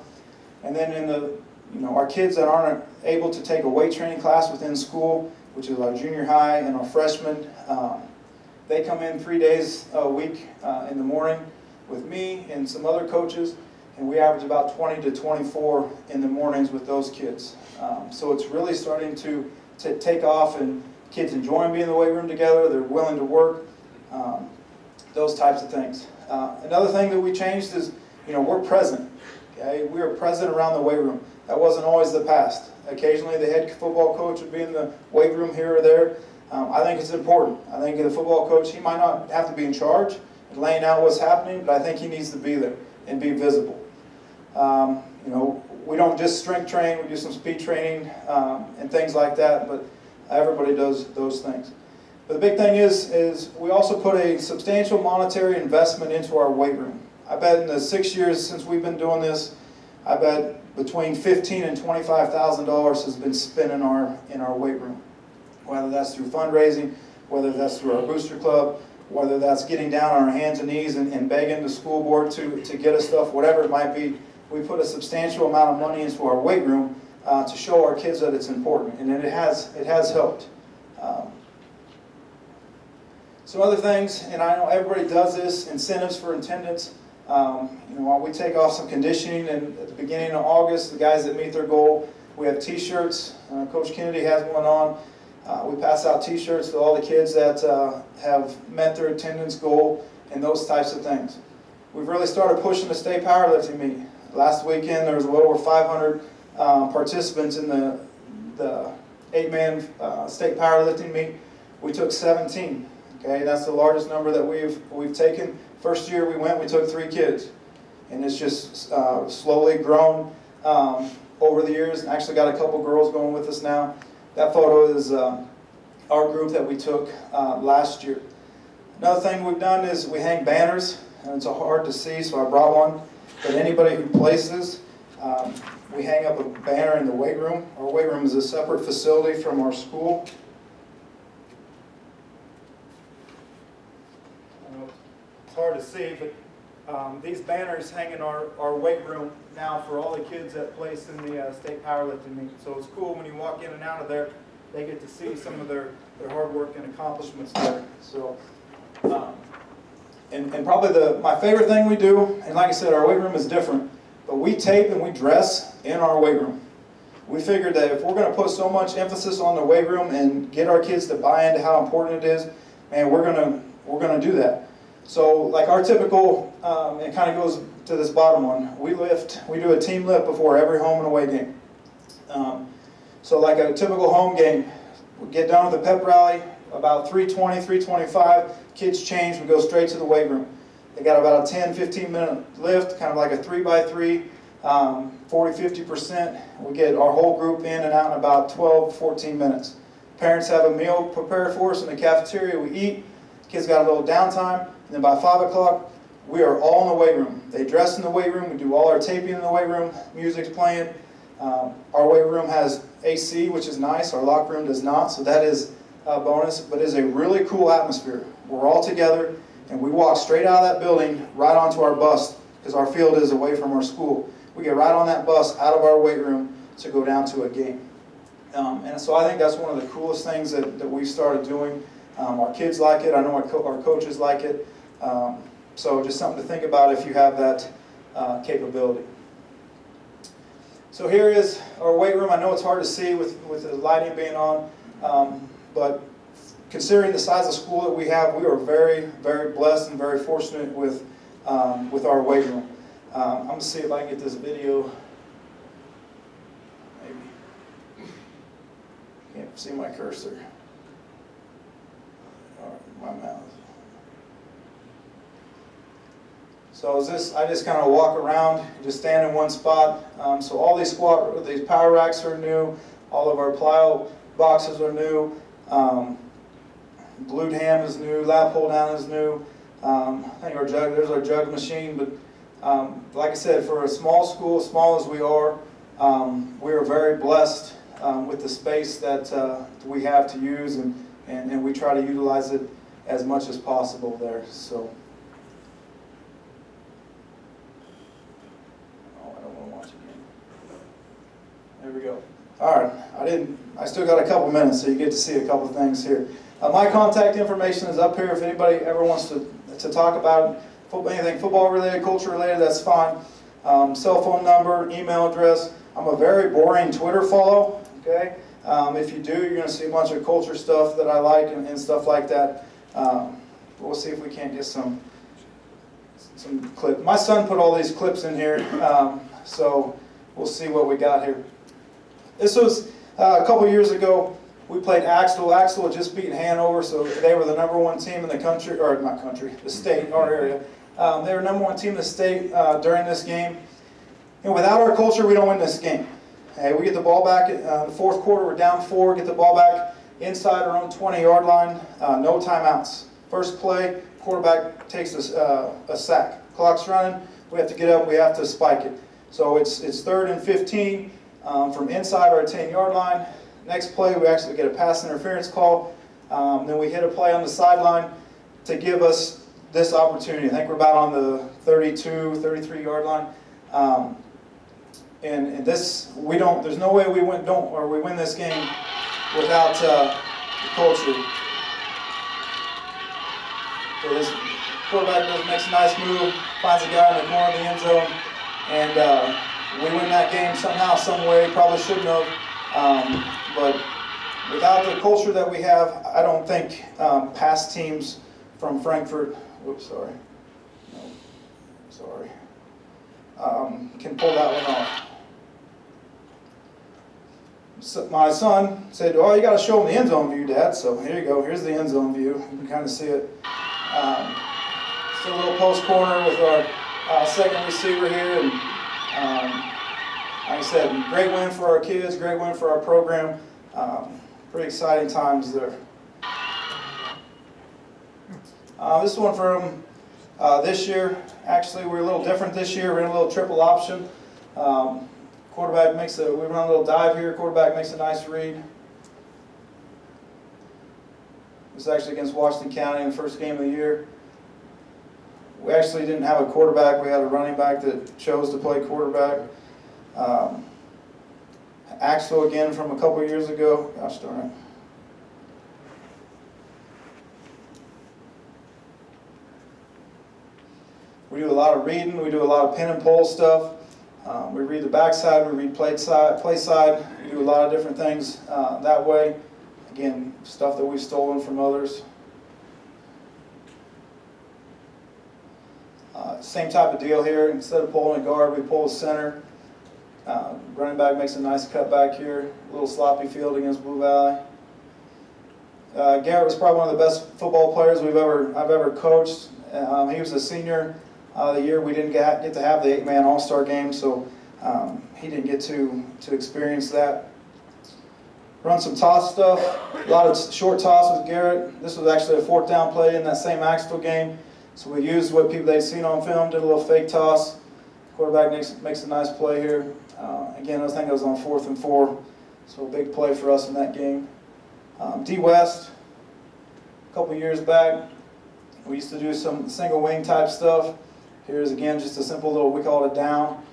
And then our kids that aren't able to take a weight training class within school, which is our junior high and our freshmen, they come in 3 days a week in the morning with me and some other coaches, and we average about 20 to 24 in the mornings with those kids. So it's really starting to take off, and kids enjoying being in the weight room together. They're willing to work, those types of things. Another thing that we changed is, we're present. Okay? We are present around the weight room. That wasn't always the past. Occasionally the head football coach would be in the weight room here or there. I think it's important. I think the football coach, he might not have to be in charge and laying out what's happening, but I think he needs to be there and be visible. We don't just strength train, we do some speed training and things like that, but everybody does those things. But the big thing is we also put a substantial monetary investment into our weight room. I bet in the 6 years since we've been doing this, I bet between $15,000 and $25,000 has been spent in our weight room. Whether that's through fundraising, whether that's through our booster club, whether that's getting down on our hands and knees and begging the school board to get us stuff, whatever it might be, we put a substantial amount of money into our weight room to show our kids that it's important, and it has helped. Some other things, and I know everybody does this, incentives for attendance. We take off some conditioning, and at the beginning of August, the guys that meet their goal, we have t-shirts. Coach Kennedy has one on. We pass out t-shirts to all the kids that have met their attendance goal and those types of things. We've really started pushing the state powerlifting meet. Last weekend there was well over 500 participants in the 8-man state powerlifting meet. We took 17. Okay, that's the largest number that we've taken. First year we went, we took 3 kids, and it's just slowly grown over the years. And actually got a couple girls going with us now. That photo is our group that we took last year. Another thing we've done is we hang banners, and it's hard to see, so I brought one. But anybody who places, we hang up a banner in the weight room. Our weight room is a separate facility from our school. It's hard to see, but these banners hang in our weight room now for all the kids that place in the state powerlifting meet. So it's cool when you walk in and out of there, they get to see some of their hard work and accomplishments there. So, and probably my favorite thing we do, and like I said, our weight room is different, but we tape and we dress in our weight room. We figured that if we're going to put so much emphasis on the weight room and get our kids to buy into how important it is, man, we're gonna do that. So like our typical, it kind of goes to this bottom one. We do a team lift before every home and away game. So like a typical home game, we get done with the pep rally, about 3:20, 3:25, kids change, we go straight to the weight room. They got about a 10, 15-minute lift, kind of like a 3x3, 40-50%. We get our whole group in and out in about 12, 14 minutes. Parents have a meal prepared for us in the cafeteria, we eat, kids got a little downtime, and then by 5 o'clock, we are all in the weight room. They dress in the weight room, we do all our taping in the weight room, music's playing. Our weight room has AC, which is nice, our locker room does not, so that is a bonus, but it's a really cool atmosphere. We're all together, and we walk straight out of that building, right onto our bus, because our field is away from our school. We get right on that bus, out of our weight room, to go down to a game. And so I think that's one of the coolest things that we started doing. Our kids like it, I know our coaches like it. So just something to think about if you have that capability. So here is our weight room. I know it's hard to see with the lighting being on, but considering the size of school that we have, we are very, very blessed and very fortunate with our weight room. I'm going to see if I can get this video. Maybe. Can't see my cursor. Or my mouse. So I just kind of walk around, just stand in one spot. So all these power racks are new. All of our plyo boxes are new. Glued ham is new. Lap pull down is new. I think there's our jug machine. But like I said, for a small school, small as we are very blessed with the space that we have to use, and we try to utilize it as much as possible there. So. There we go. All right, I still got a couple minutes, so you get to see a couple things here. My contact information is up here. If anybody ever wants to talk about anything football related, culture related, that's fine. Cell phone number, email address. I'm a very boring Twitter follow. Okay, if you do, you're going to see a bunch of culture stuff that I like and stuff like that. We'll see if we can't get some clip. My son put all these clips in here, so we'll see what we got here. This was a couple years ago. We played Axtell. Axtell had just beaten Hanover, so they were the #1 team in the country, or not country, the state, our area. They were #1 team in the state during this game. And without our culture, we don't win this game. Hey, we get the ball back in the fourth quarter. We're down 4. Get the ball back inside our own 20-yard line. No timeouts. First play, quarterback takes a sack. Clock's running. We have to get up. We have to spike it. So it's 3rd and 15 from inside our 10-yard line. Next play, we actually get a pass interference call. Then we hit a play on the sideline to give us this opportunity. I think we're about on the 32, 33-yard line. And this, there's no way we win this game without the culture. So this quarterback makes a nice move, finds a guy in the corner of the end zone, and we win that game somehow, some way. Probably shouldn't have, but without the culture that we have, I don't think past teams from Frankfurt, can pull that one off. So my son said, "Oh, you got to show him the end zone view, Dad." So here you go. Here's the end zone view. You can kind of see it. Still a little post corner with our second receiver here, and like I said, great win for our kids, great win for our program. Pretty exciting times there. This one from this year. Actually, we're a little different this year. We're in a little triple option. Quarterback we run a little dive here. Quarterback makes a nice read. This is actually against Washington County in the first game of the year. We actually didn't have a quarterback. We had a running back that chose to play quarterback. Axel again from a couple years ago. Gosh darn it. We do a lot of reading. We do a lot of pin and pull stuff. We read the backside. We read play side. We do a lot of different things that way. Again, stuff that we've stolen from others. Same type of deal here. Instead of pulling a guard, we pull a center. Running back makes a nice cut back here. A little sloppy field against Blue Valley. Garrett was probably one of the best football players I've ever coached. He was a senior the year we didn't get to have the 8-man All-Star game, so he didn't get to experience that. Run some toss stuff, a lot of short toss with Garrett. This was actually a 4th down play in that same Axville game. So we used what people they'd seen on film, did a little fake toss. Quarterback makes a nice play here. Again, I think it was on 4th and 4, so a big play for us in that game. D West, a couple years back, we used to do some single wing type stuff. Here's again just a simple little, we call it a down.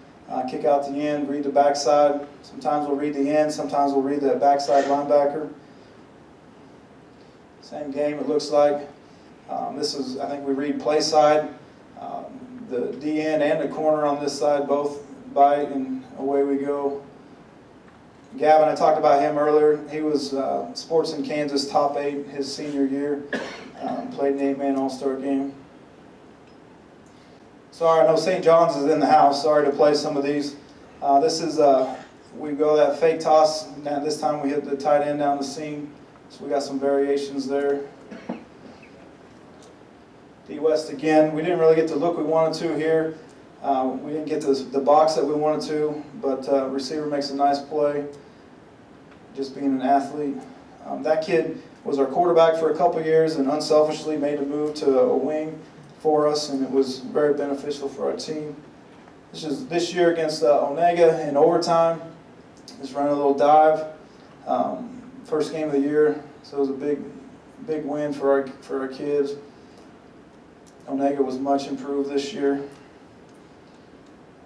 Kick out the end, read the backside. Sometimes we'll read the end, sometimes we'll read the backside linebacker. Same game it looks like. This is, I think we read play side. The D end and the corner on this side both bite and away we go. Gavin, I talked about him earlier. He was Sports in Kansas top 8 his senior year. Played an 8-man All-Star game. Sorry, I know St. John's is in the house. Sorry to play some of these. This is, we go that fake toss. Now this time we hit the tight end down the seam. So we got some variations there. D West again. We didn't really get the look we wanted to here. We didn't get the box that we wanted to, but receiver makes a nice play. Just being an athlete. That kid was our quarterback for a couple years and unselfishly made a move to a wing for us, and it was very beneficial for our team. This year against Onega in overtime. Just running a little dive. First game of the year, so it was a big win for our kids. Onega was much improved this year.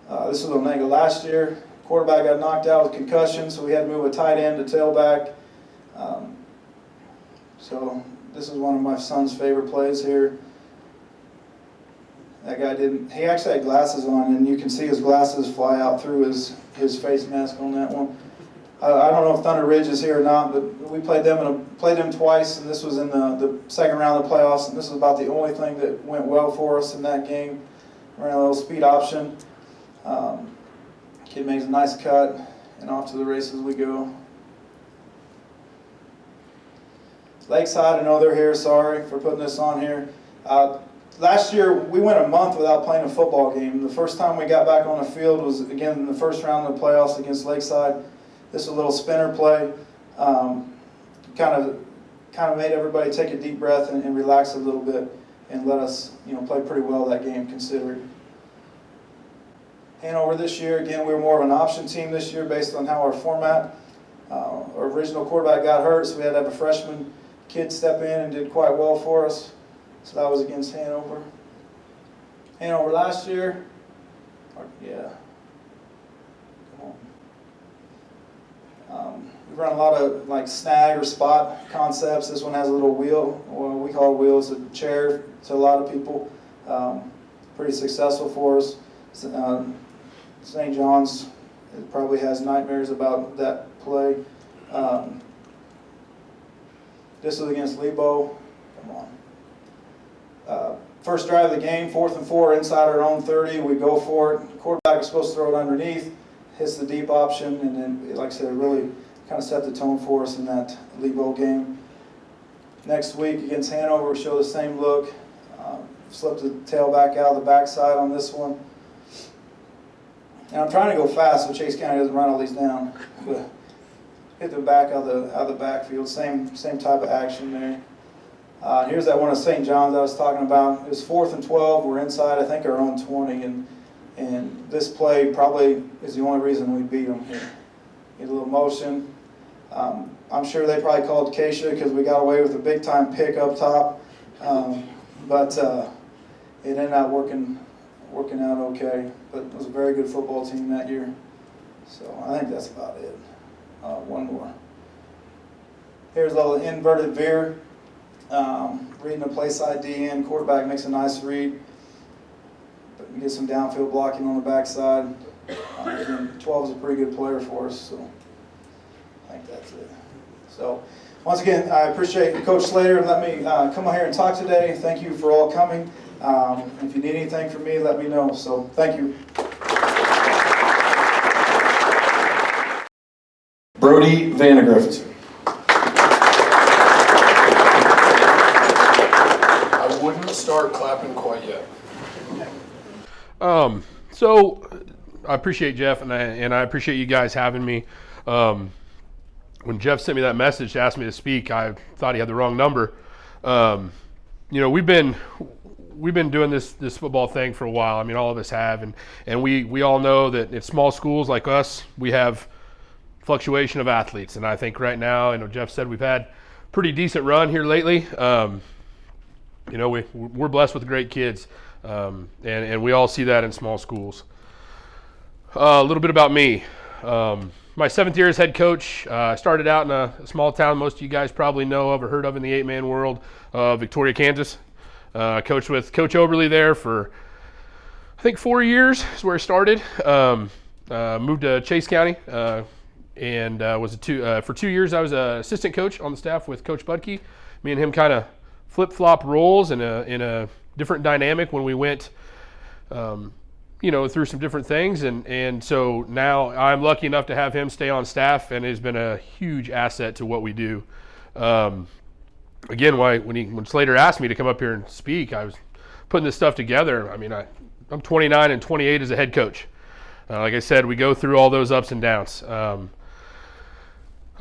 This was Onega last year. Quarterback got knocked out with concussion, so we had to move a tight end to tailback. So this is one of my son's favorite plays here. That guy he actually had glasses on, and you can see his glasses fly out through his face mask on that one. I don't know if Thunder Ridge is here or not, but we played them twice, and this was in the second round of the playoffs, and this is about the only thing that went well for us in that game. Ran a little speed option. Kid makes a nice cut, and off to the races we go. Lakeside, I know they're here. Sorry for putting this on here. Last year, we went a month without playing a football game. The first time we got back on the field was, again, in the first round of the playoffs against Lakeside. This is a little spinner play. Kind of made everybody take a deep breath and relax a little bit and let us, play pretty well that game considered. Hanover this year, again, we were more of an option team this year based on how our format. Our original quarterback got hurt, so we had to have a freshman kid step in and did quite well for us. So that was against Hanover. Hanover last year, yeah. Come on. We run a lot of like snag or spot concepts. This one has a little wheel. Well, we call it wheel. It's a chair to a lot of people. Pretty successful for us. St. John's probably has nightmares about that play. This was against Lebo. Come on. First drive of the game, 4th and 4 inside our own 30. We go for it. The quarterback is supposed to throw it underneath. Hits the deep option, and then, like I said, it really kind of set the tone for us in that Lebo game. Next week against Hanover, we show the same look. Slip the tailback out of the backside on this one. And I'm trying to go fast so Chase County doesn't run all these down. But hit the back out of the backfield. Same type of action there. Here's that one of St. John's I was talking about. It was 4th and 12. We're inside, I think, our own 20. And this play probably is the only reason we beat them here. Get a little motion. I'm sure they probably called Keisha because we got away with a big-time pick up top. But it ended up working out okay. But it was a very good football team that year. So I think that's about it. One more. Here's a little inverted veer. Reading the play side D in. Quarterback makes a nice read. But we get some downfield blocking on the backside. Again, 12 is a pretty good player for us. So I think that's it. So once again, I appreciate Coach Slater and let me come on here and talk today. Thank you for all coming. If you need anything from me, let me know. So thank you. Brody Vandegrift. I wouldn't start clapping quite yet. So I appreciate Jeff, and I appreciate you guys having me. When Jeff sent me that message to ask me to speak, I thought he had the wrong number. We've been doing this football thing for a while. I mean, all of us have, and we all know that in small schools like us, we have fluctuation of athletes. And I think right now, I know Jeff said we've had pretty decent run here lately. We're blessed with great kids, and we all see that in small schools. A little bit about me. My 7th year as head coach. I started out in a small town most of you guys probably know of or heard of in the 8-man world, Victoria, Kansas. Coached with Coach Oberly there for, I think, 4 years is where I started. Moved to Chase County, and for 2 years I was an assistant coach on the staff with Coach Budke. Me and him kind of flip-flop roles in a different dynamic when we went through some different things, and so now I'm lucky enough to have him stay on staff, and has been a huge asset to what we do. Again, when Slater asked me to come up here and speak, I was putting this stuff together. I mean, I'm 29 and 28 as a head coach. Like I said, we go through all those ups and downs. I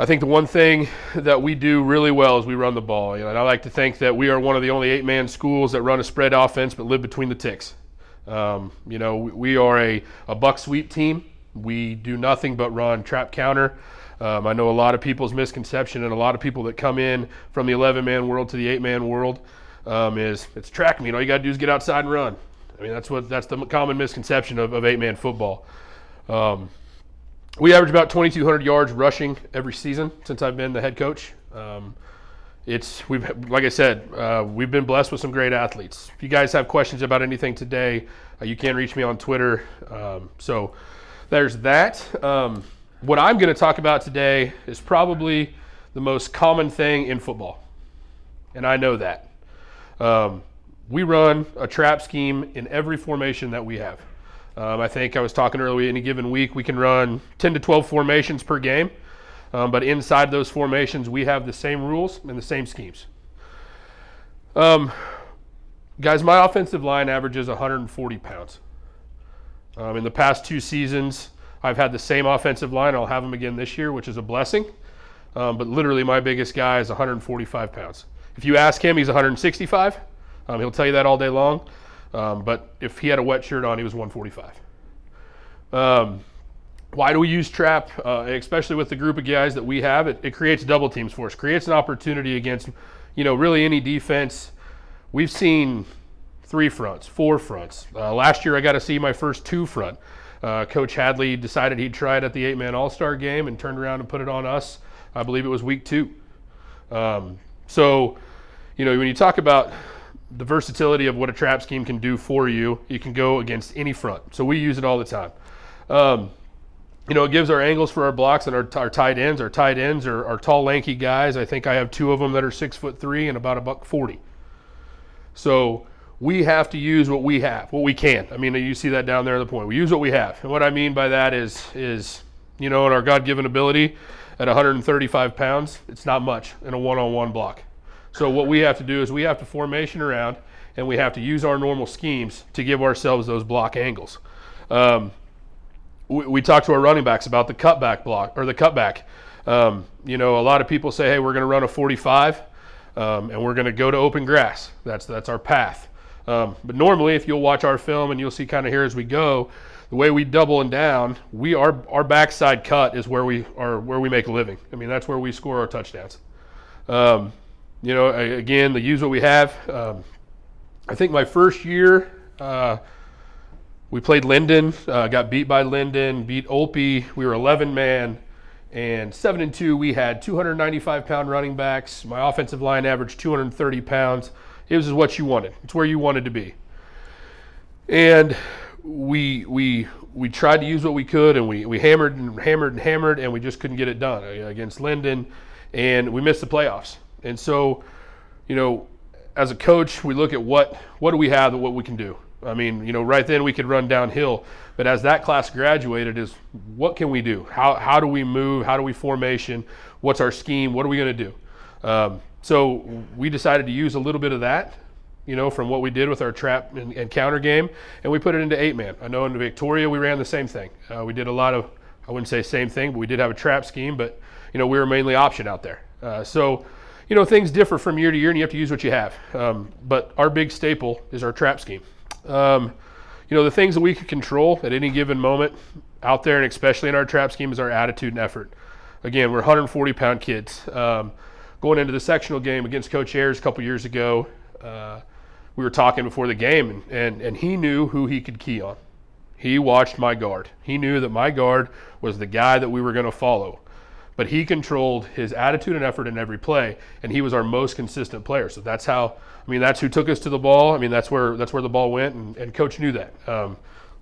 think the one thing that we do really well is we run the ball. And I like to think that we are one of the only 8-man schools that run a spread offense but live between the ticks. We are a buck sweep team. We do nothing but run trap counter. I know a lot of people's misconception, and a lot of people that come in from the 11-man world to the 8-man world is it's track meet. All you got to do is get outside and run. I mean, that's the common misconception of 8-man football. We average about 2,200 yards rushing every season since I've been the head coach. Like I said, we've been blessed with some great athletes. If you guys have questions about anything today, you can reach me on Twitter. So there's that. What I'm going to talk about today is probably the most common thing in football, and I know that. We run a trap scheme in every formation that we have. I think I was talking earlier, any given week we can run 10 to 12 formations per game. But inside those formations, we have the same rules and the same schemes. Guys, my offensive line averages 140 pounds. In the past 2 seasons, I've had the same offensive line. I'll have them again this year, which is a blessing. But literally, my biggest guy is 145 pounds. If you ask him, he's 165. He'll tell you that all day long. But if he had a wet shirt on, he was 145. Why do we use trap, especially with the group of guys that we have? It creates double teams for us, creates an opportunity against, really any defense. We've seen 3 fronts, 4 fronts. Last year I got to see my first 2 front. Coach Hadley decided he'd try it at the 8-man All-Star game and turned around and put it on us. I believe it was week 2. When you talk about the versatility of what a trap scheme can do for you, you can go against any front. So we use it all the time. It gives our angles for our blocks and our tight ends. Our tight ends are tall, lanky guys. I think I have 2 of them that are 6'3" and about $140. So we have to use what we have, what we can. I mean, you see that down there in the point. We use what we have. And what I mean by that is in our God-given ability at 135 pounds, it's not much in a one-on-one block. So what we have to do is we have to formation around, and we have to use our normal schemes to give ourselves those block angles. We talk to our running backs about the cutback block or the cutback. A lot of people say, hey, we're going to run a 45 and we're going to go to open grass. That's our path. But normally, if you'll watch our film and you'll see kind of here as we go, the way we double and down, our backside cut is where we make a living. I mean, that's where we score our touchdowns. Again, the use what we have. I think my first year, we played Linden, got beat by Linden, beat Olpe. We were 11-man, and 7-2. We had 295-pound running backs. My offensive line averaged 230 pounds. It was what you wanted. It's where you wanted to be. And we tried to use what we could, and we hammered and hammered and hammered, and we just couldn't get it done against Linden, and we missed the playoffs. And so, as a coach, we look at what do we have that what we can do. I mean, right then we could run downhill, but as that class graduated is what can we do? How do we move? How do we formation? What's our scheme? What are we going to do? So we decided to use a little bit of that, from what we did with our trap and counter game, and we put it into 8-man. I know in Victoria we ran the same thing. We did a lot of, I wouldn't say same thing, but we did have a trap scheme, but we were mainly option out there. So things differ from year to year, and you have to use what you have. But our big staple is our trap scheme. The things that we can control at any given moment out there, and especially in our trap scheme, is our attitude and effort. Again, we're 140-pound kids. Going into the sectional game against Coach Ayers a couple years ago, we were talking before the game, and he knew who he could key on. He watched my guard. He knew that my guard was the guy that we were going to follow. But he controlled his attitude and effort in every play, and he was our most consistent player. So that's who took us to the ball. That's where the ball went, and Coach knew that.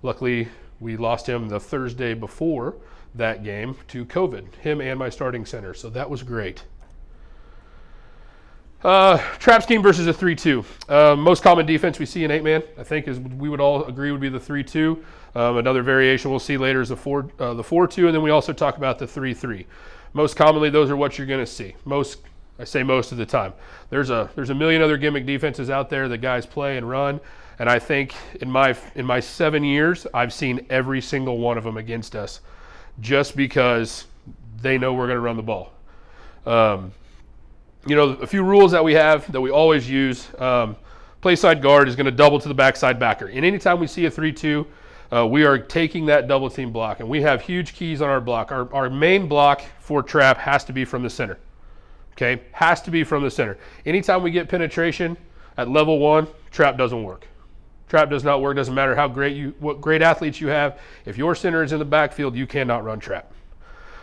Luckily, we lost him the Thursday before that game to COVID, him and my starting center. So that was great. Trap scheme versus a 3-2. Most common defense we see in 8-man, I think, is we would all agree would be the 3-2. Another variation we'll see later is the 4-2, and then we also talk about the 3-3. Most commonly, those are what you're going to see. I say most of the time. There's a million other gimmick defenses out there that guys play and run, and I think in my 7 years, I've seen every single one of them against us, just because they know we're going to run the ball. A few rules that we have that we always use. Play side guard is going to double to the backside backer. And anytime we see a 3-2, we are taking that double team block. And we have huge keys on our block. Our main block for trap has to be from the center. Okay? Has to be from the center. Anytime we get penetration at level 1, trap doesn't work. Trap does not work. Doesn't matter what great athletes you have. If your center is in the backfield, you cannot run trap.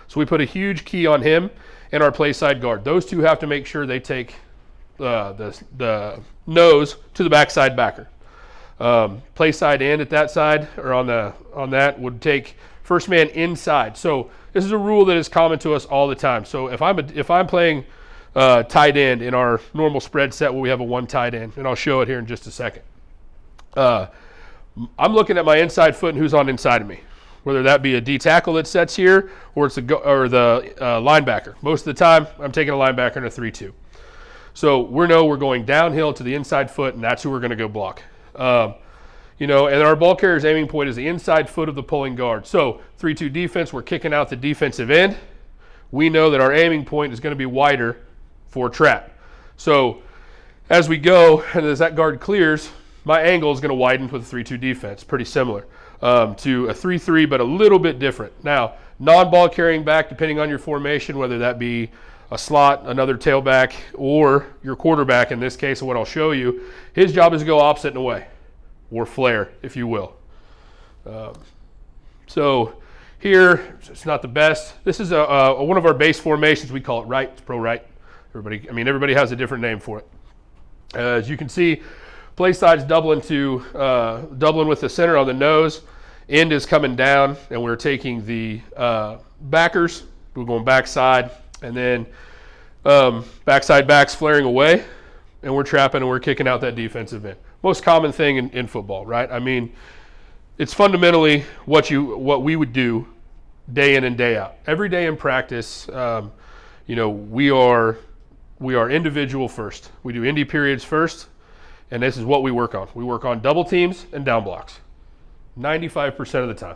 So we put a huge key on him and our play side guard. Those two have to make sure they take the nose to the backside backer. Play side end at that side, or on that, would take first man inside. So this is a rule that is common to us all the time. So if I'm playing tight end in our normal spread set where we have a 1 tight end, and I'll show it here in just a second. I'm looking at my inside foot and who's on inside of me, whether that be a D tackle that sets here or it's the linebacker. Most of the time, I'm taking a linebacker in a 3-2. So we're going downhill to the inside foot, and that's who we're going to go block. And our ball carrier's aiming point is the inside foot of the pulling guard. So 3-2 defense, we're kicking out the defensive end. We know that our aiming point is going to be wider for trap. So as we go, and as that guard clears, my angle is going to widen with a 3-2 defense, pretty similar to a 3-3, but a little bit different. Now, non-ball carrying back, depending on your formation, whether that be a slot, another tailback, or your quarterback in this case, and what I'll show you, his job is to go opposite and away, or flare, if you will. So here, it's not the best. This is one of our base formations. We call it right. It's pro right. Everybody has a different name for it. As you can see, play side's doubling with the center on the nose. End is coming down, and we're taking the backers. We're going backside, and then backside backs flaring away, and we're trapping and we're kicking out that defensive end. Most common thing in football, right? It's fundamentally what we would do day in and day out. Every day in practice, we are individual first. We do indie periods first, and this is what we work on. We work on double teams and down blocks 95% of the time.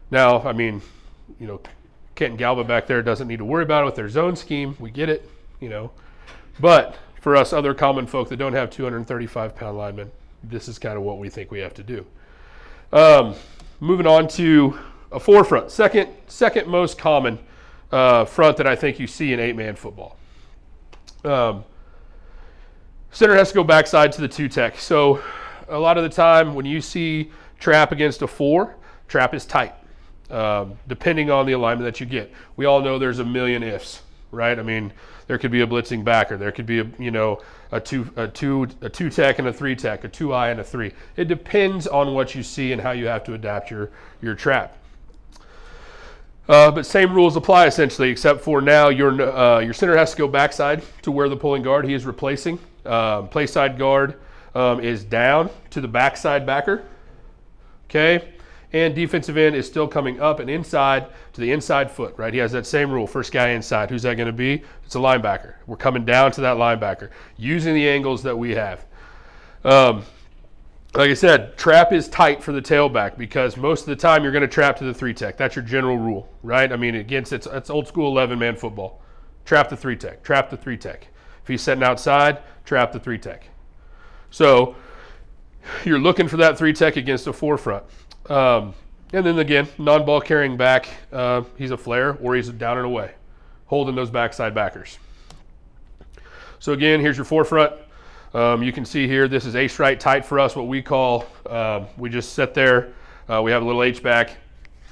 Now, Kent and Galba back there doesn't need to worry about it with their zone scheme. We get it, But for us other common folk that don't have 235-pound linemen, this is kind of what we think we have to do. Moving on to a forefront, second most common front that I think you see in 8-man football. Center has to go backside to the 2-tech. So a lot of the time when you see trap against a 4, trap is tight, depending on the alignment that you get. We all know there's a million ifs, right? There could be a blitzing backer. There could be a 2-tech and a 3-tech, a 2-eye and a 3. It depends on what you see and how you have to adapt your trap. But same rules apply essentially, except for now your center has to go backside to where the pulling guard he is replacing. play side guard is down to the backside backer, okay? And defensive end is still coming up and inside to the inside foot, right? He has that same rule, first guy inside. Who's that going to be? It's a linebacker. We're coming down to that linebacker using the angles that we have. Like I said, trap is tight for the tailback because most of the time you're going to trap to the 3-tech. That's your general rule, right? I mean, against it's old school 11-man football. Trap the 3-tech, trap the 3-tech. If he's setting outside, trap the 3-tech. So you're looking for that 3-tech against the forefront. And then again, non-ball carrying back, he's a flare or he's down and away, holding those backside backers. So again, here's your forefront. You can see here, this is ace right tight for us, what we call, we just sit there, we have a little H-back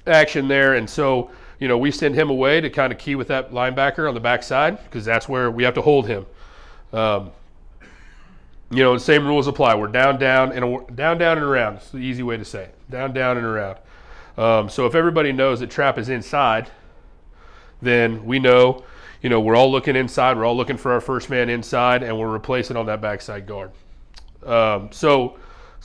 action there, and so, you know, we send him away to kind of key with that linebacker on the backside because that's where we have to hold him. You know, the same rules apply. We're down, down, and around. It's the easy way to say it. Down, down, and around. So if everybody knows that trap is inside, then we know, you know, we're all looking inside. We're all looking for our first man inside, and we're replacing on that backside guard. So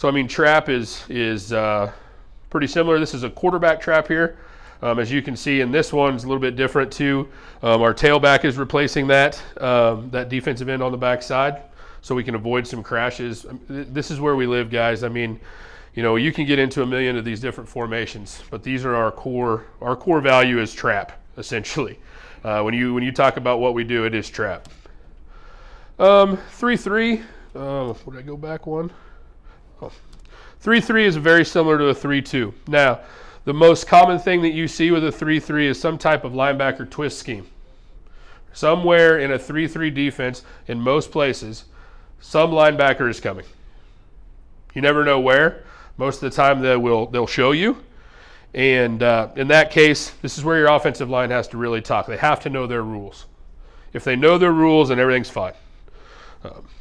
I mean, trap is pretty similar. This is a quarterback trap here. As you can see, and this one's a little bit different too. Our tailback is replacing that defensive end on the backside, so we can avoid some crashes. This is where we live, guys. I mean, you know, you can get into a million of these different formations, but these are our core. Our core value is trap, essentially. When you talk about what we do, it is trap. 3-3. Would I go back one? 3-3 is very similar to a 3-2. Now, the most common thing that you see with a 3-3 is some type of linebacker twist scheme. Somewhere in a 3-3 defense, in most places, some linebacker is coming. You never know where. Most of the time they'll show you. And in that case, this is where your offensive line has to really talk. They have to know their rules. If they know their rules, then everything's fine.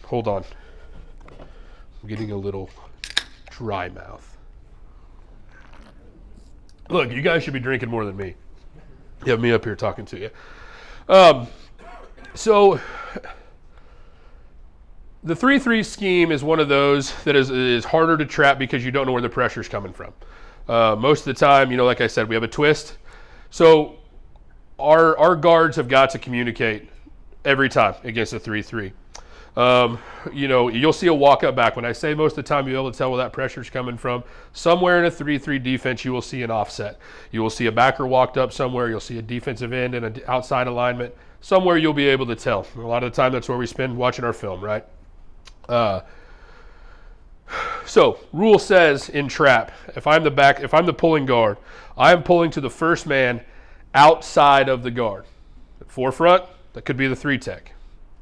Hold on. I'm getting a little dry mouth. Look, you guys should be drinking more than me. You have me up here talking to you. So the 3-3 scheme is one of those that is harder to trap because you don't know where the pressure is coming from. Most of the time, you know, like I said, we have a twist. So our guards have got to communicate every time against a 3-3. You know, you'll see a walk-up back. When I say most of the time, you'll be able to tell where that pressure is coming from. Somewhere in a 3-3 defense, you will see an offset. You will see a backer walked up somewhere. You'll see a defensive end in an outside alignment. Somewhere you'll be able to tell. A lot of the time, that's where we spend watching our film, right? So rule says in trap, if I'm the pulling guard, I am pulling to the first man outside of the guard. Forefront, that could be the 3-tech.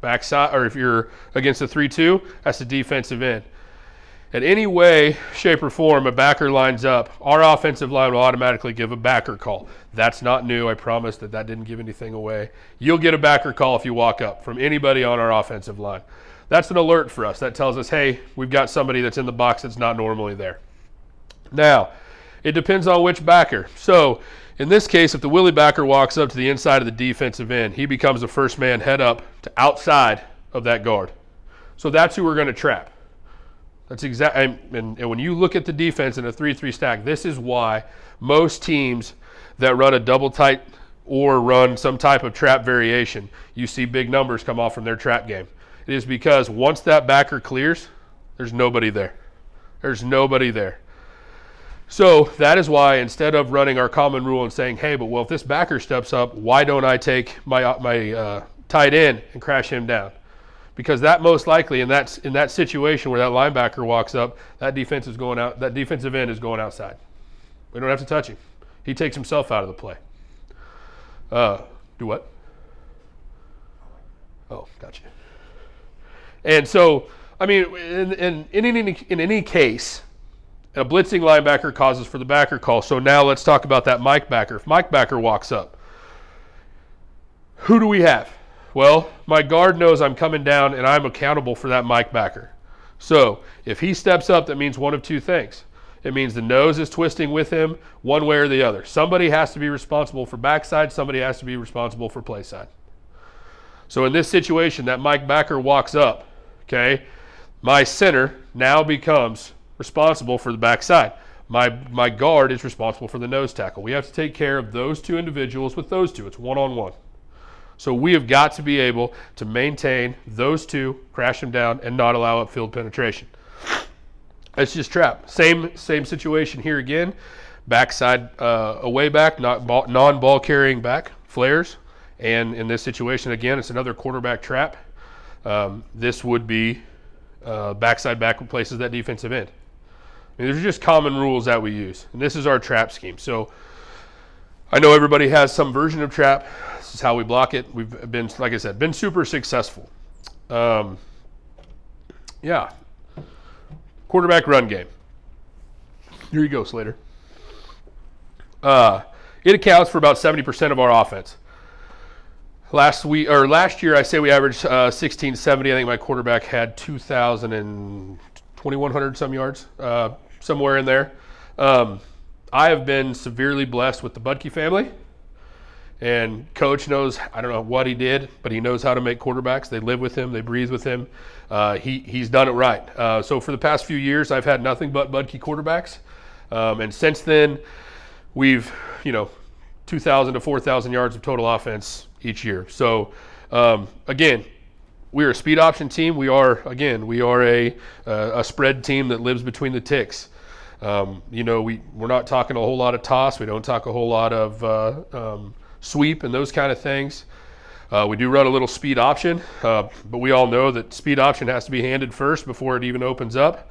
Backside, or if you're against the 3-2, that's the defensive end. In any way, shape, or form, a backer lines up, our offensive line will automatically give a backer call. That's not new. I promise that didn't give anything away. You'll get a backer call if you walk up from anybody on our offensive line. That's an alert for us. That tells us, hey, we've got somebody that's in the box that's not normally there. Now, it depends on which backer. So, in this case, if the Willie backer walks up to the inside of the defensive end, he becomes the first man head up to outside of that guard. So that's who we're going to trap. That's exactly, and when you look at the defense in a 3-3 stack, this is why most teams that run a double tight or run some type of trap variation, you see big numbers come off from their trap game. It is because once that backer clears, there's nobody there. There's nobody there. So that is why instead of running our common rule and saying, hey, but well, if this backer steps up, why don't I take my tight end and crash him down? Because that most likely in that situation where that linebacker walks up, that defensive end is going outside. We don't have to touch him. He takes himself out of the play. Do what? Oh, gotcha. And so, I mean, in any case, a blitzing linebacker causes for the backer call. So now let's talk about that Mike backer. If Mike backer walks up, who do we have? Well, my guard knows I'm coming down and I'm accountable for that Mike backer. So if he steps up, that means one of two things. It means the nose is twisting with him one way or the other. Somebody has to be responsible for backside. Somebody has to be responsible for play side. So in this situation, that Mike backer walks up. okay? My center now becomes responsible for the backside. My guard is responsible for the nose tackle. We have to take care of those two individuals with those two. It's one-on-one. So we have got to be able to maintain those two, crash them down, and not allow upfield penetration. It's just trap. Same situation here again. Backside away back, non-ball carrying back, flares. And in this situation, again, it's another quarterback trap. This would be backside back replaces that defensive end. I mean, these are just common rules that we use. And this is our trap scheme. So I know everybody has some version of trap. This is how we block it. We've been, like I said, been super successful. Yeah. Quarterback run game. Here you go, Slater. It accounts for about 70% of our offense. Last year, I say we averaged 1670. I think my quarterback had 2,100 some yards, somewhere in there. I have been severely blessed with the Budke family. And Coach knows, I don't know what he did, but he knows how to make quarterbacks. They live with him. They breathe with him. He's done it right. So for the past few years, I've had nothing but Budke quarterbacks. And since then, we've, 2,000 to 4,000 yards of total offense each year. So, again, we're a speed option team. We are a spread team that lives between the ticks. We're not talking a whole lot of toss. We don't talk a whole lot of sweep and those kind of things. We do run a little speed option, but we all know that speed option has to be handed first before it even opens up.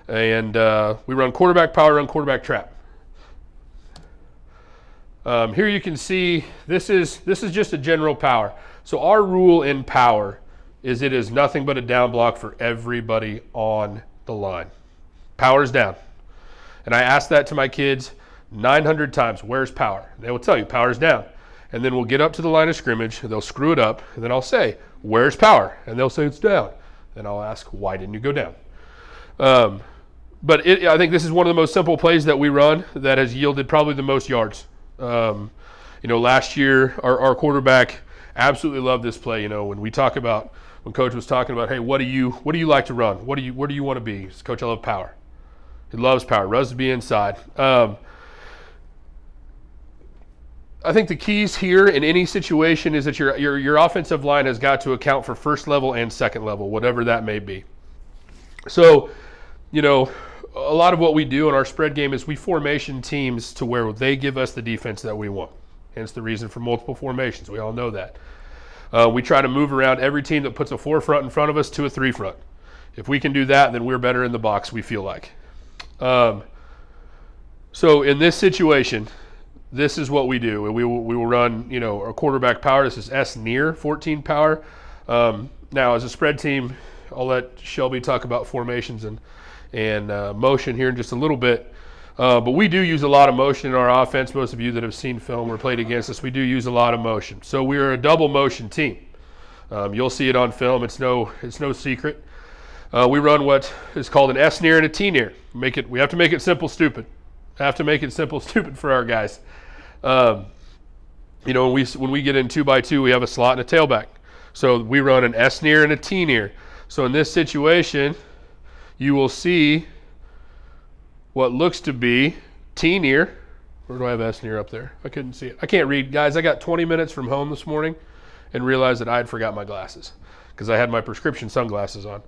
And we run quarterback power, run quarterback trap. Here you can see this is just a general power. So our rule in power is it is nothing but a down block for everybody on the line. Power's down. And I ask that to my kids 900 times, where's power? They will tell you power's down. And then we'll get up to the line of scrimmage, they'll screw it up, and then I'll say, where's power? And they'll say it's down. Then I'll ask, why didn't you go down? But I think this is one of the most simple plays that we run that has yielded probably the most yards. Last year, our quarterback absolutely loved this play. When Coach was talking about, hey, what do you like to run? Where do you want to be? He says, Coach, I love power. He loves power. Loves to be inside. I think the keys here in any situation is that your offensive line has got to account for first level and second level, whatever that may be. So, a lot of what we do in our spread game is we formation teams to where they give us the defense that we want. Hence the reason for multiple formations. We all know that. We try to move around every team that puts a 4 front in front of us to a 3 front. If we can do that, then we're better in the box, we feel like. So in this situation, this is what we do. We will run, our quarterback power. This is S near 14 power. Now, as a spread team, I'll let Shelby talk about formations and motion here in just a little bit. But we do use a lot of motion in our offense. Most of you that have seen film or played against us, we do use a lot of motion. So we are a double motion team. You'll see it on film. It's no secret. We run what is called an S near and a T near. We have to make it simple, stupid. Have to make it simple, stupid for our guys. When we get in 2x2, we have a slot and a tailback. So we run an S near and a T near. So in this situation, you will see what looks to be T near. Where do I have S near up there? I couldn't see it. I can't read. Guys, I got 20 minutes from home this morning and realized that I had forgot my glasses because I had my prescription sunglasses on.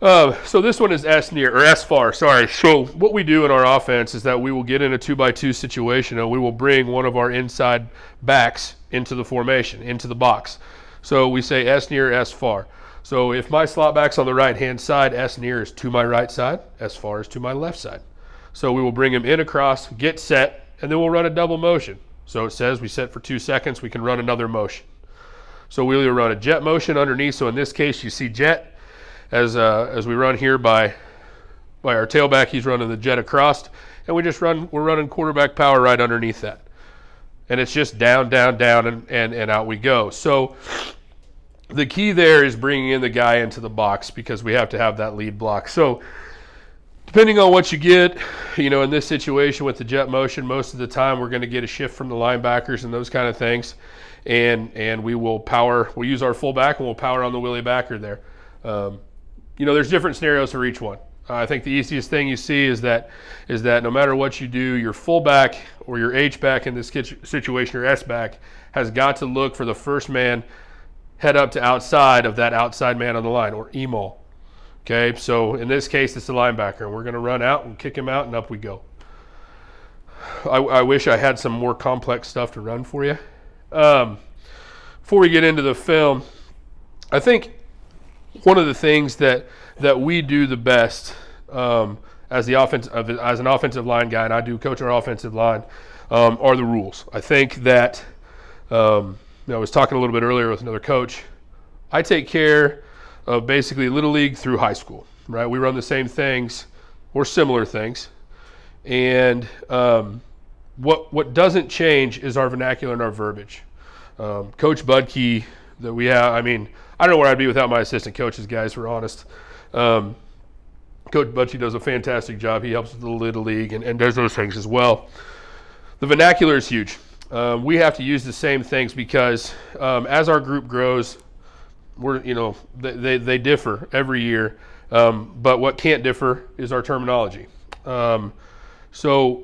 So this one is S near, or S far, sorry. So what we do in our offense is that we will get in a 2x2 situation and we will bring one of our inside backs into the formation, into the box. So we say S near, S far. So if my slot back's on the right-hand side, S near is to my right side, S far is to my left side. So we will bring him in across, get set, and then we'll run a double motion. So it says we set for 2 seconds, we can run another motion. So we'll either run a jet motion underneath. So in this case, you see jet. As we run here by our tailback, he's running the jet across, and we're running quarterback power right underneath that. And it's just down, down, down, and out we go. So the key there is bringing in the guy into the box because we have to have that lead block. So depending on what you get, in this situation with the jet motion, most of the time we're going to get a shift from the linebackers and those kind of things. And we'll use our fullback and we'll power on the Willie backer there. there's different scenarios for each one. I think the easiest thing you see is that no matter what you do, your fullback or your H-back in this situation, or S-back, has got to look for the first man head up to outside of that outside man on the line, or EMAL. Okay, so in this case, it's the linebacker, and we're going to run out and kick him out, and up we go. I wish I had some more complex stuff to run for you. Before we get into the film, I think one of the things that we do the best as an offensive line guy, and I do coach our offensive line, are the rules. I think that I was talking a little bit earlier with another coach. I take care of basically Little League through high school, right? We run the same things or similar things. And what doesn't change is our vernacular and our verbiage. Coach Budke that we have, I don't know where I'd be without my assistant coaches, guys, we're honest. Coach Budke does a fantastic job. He helps with the Little League and does those things as well. The vernacular is huge. We have to use the same things because as our group grows, they differ every year. But what can't differ is our terminology. So,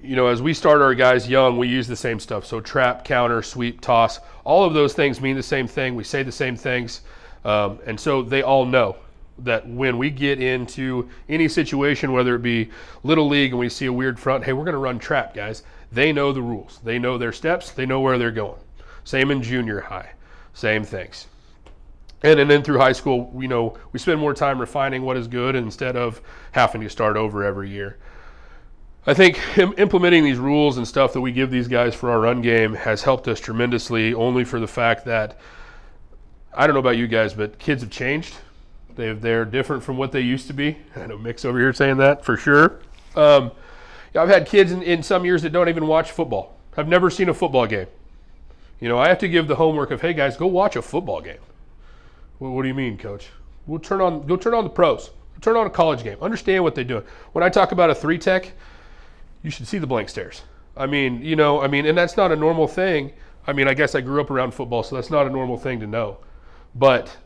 as we start our guys young, we use the same stuff. So trap, counter, sweep, toss, all of those things mean the same thing. We say the same things. And so they all know that when we get into any situation, whether it be Little League and we see a weird front, hey, we're going to run trap, guys. They know the rules. They know their steps. They know where they're going. Same in junior high. Same things. And then through high school, we spend more time refining what is good instead of having to start over every year. I think implementing these rules and stuff that we give these guys for our run game has helped us tremendously, only for the fact that, I don't know about you guys, but kids have changed. They're different from what they used to be. I know Mick's over here saying that for sure. I've had kids in some years that don't even watch football. I've never seen a football game. I have to give the homework of, hey guys, go watch a football game. Well, what do you mean, Coach? Go turn on the pros. Turn on a college game. Understand what they're doing. When I talk about a 3-tech, you should see the blank stares. And that's not a normal thing. I guess I grew up around football, so that's not a normal thing to know. But,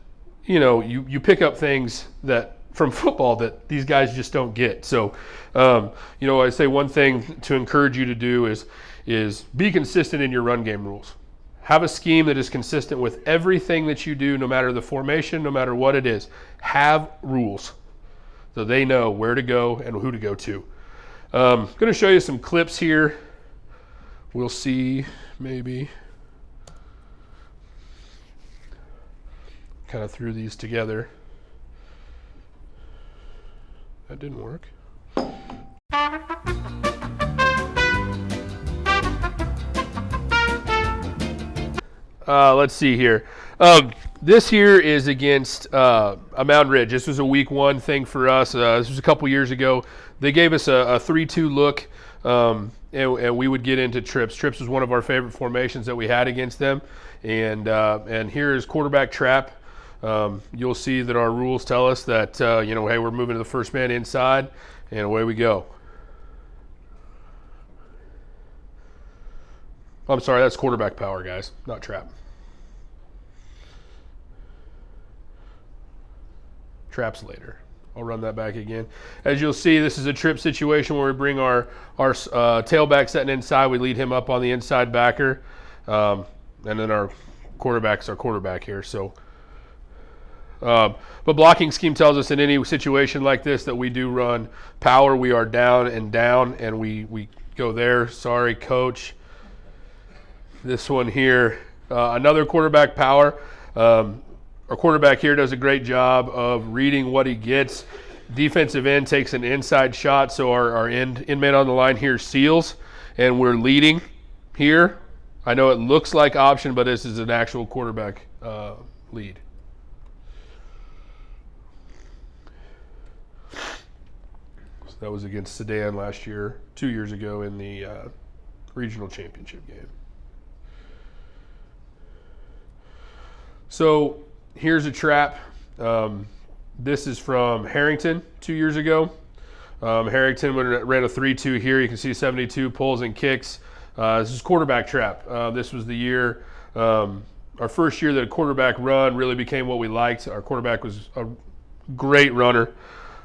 you pick up things that from football that these guys just don't get. So, I say one thing to encourage you to do is be consistent in your run game rules. Have a scheme that is consistent with everything that you do, no matter the formation, no matter what it is. Have rules so they know where to go and who to go to. I'm going to show you some clips here. We'll see maybe. Kind of threw these together. That didn't work. Let's see here. This here is against a Mound Ridge. This was a week 1 thing for us. This was a couple years ago. They gave us a 3-2 look, and we would get into trips. Trips was one of our favorite formations that we had against them. And here is quarterback trap. You'll see that our rules tell us that, hey, we're moving to the first man inside, and away we go. I'm sorry, that's quarterback power, guys, not trap. Traps later. I'll run that back again. As you'll see, this is a trip situation where we bring our tailback setting inside. We lead him up on the inside backer. And then our quarterback's our quarterback here. So, but blocking scheme tells us in any situation like this that we do run power. We are down, and we go there. Sorry, coach. This one here, another quarterback power. Our quarterback here does a great job of reading what he gets. Defensive end takes an inside shot, so our inmate on the line here seals, and we're leading here. I know it looks like option, but this is an actual quarterback lead. So that was against Sedan last year, 2 years ago in the regional championship game. So here's a trap. This is from Harrington 2 years ago. Harrington ran a 3-2 here. You can see 72 pulls and kicks. This is quarterback trap. This was the year, our first year that a quarterback run really became what we liked. Our quarterback was great runner.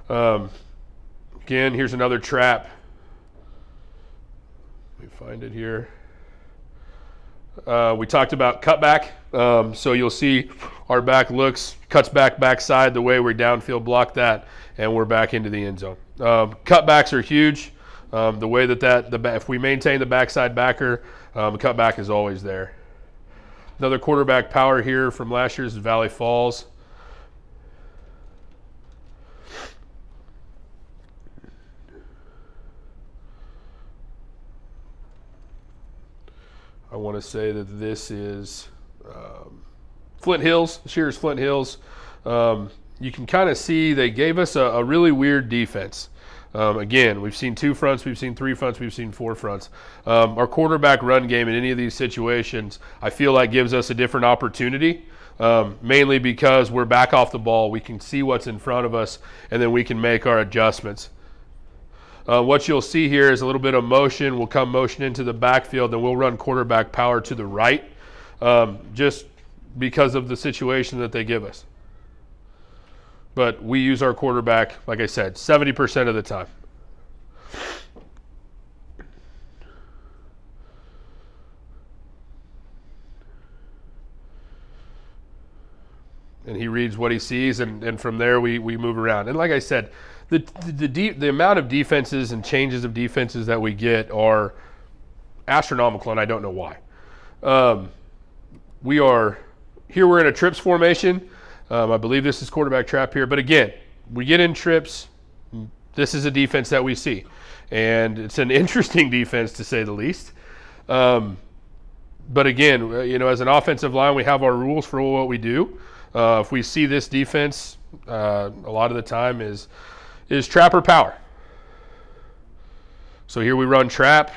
Again, here's another trap. Let me find it here. We talked about cutback. So you'll see our back cuts back backside the way we downfield block that, and we're back into the end zone. Cutbacks are huge. The way if we maintain the backside backer, the cutback is always there. Another quarterback power here from last year's Valley Falls. I want to say that this is Flint Hills. This year's Flint Hills. You can kind of see they gave us a really weird defense. Again, we've seen 2 fronts, we've seen 3 fronts, we've seen 4 fronts. Our quarterback run game in any of these situations, I feel like gives us a different opportunity, mainly because we're back off the ball. We can see what's in front of us, and then we can make our adjustments. What you'll see here is a little bit of motion. We'll come motion into the backfield, and we'll run quarterback power to the right, just because of the situation that they give us. But we use our quarterback, like I said, 70% of the time. And he reads what he sees, and from there we move around. And like I said, the amount of defenses and changes of defenses that we get are astronomical, and I don't know why. We're in a trips formation. I believe this is quarterback trap here. But again, we get in trips. This is a defense that we see. And it's an interesting defense, to say the least. But again, as an offensive line, we have our rules for what we do. If we see this defense, a lot of the time is trap or power. So here we run trap,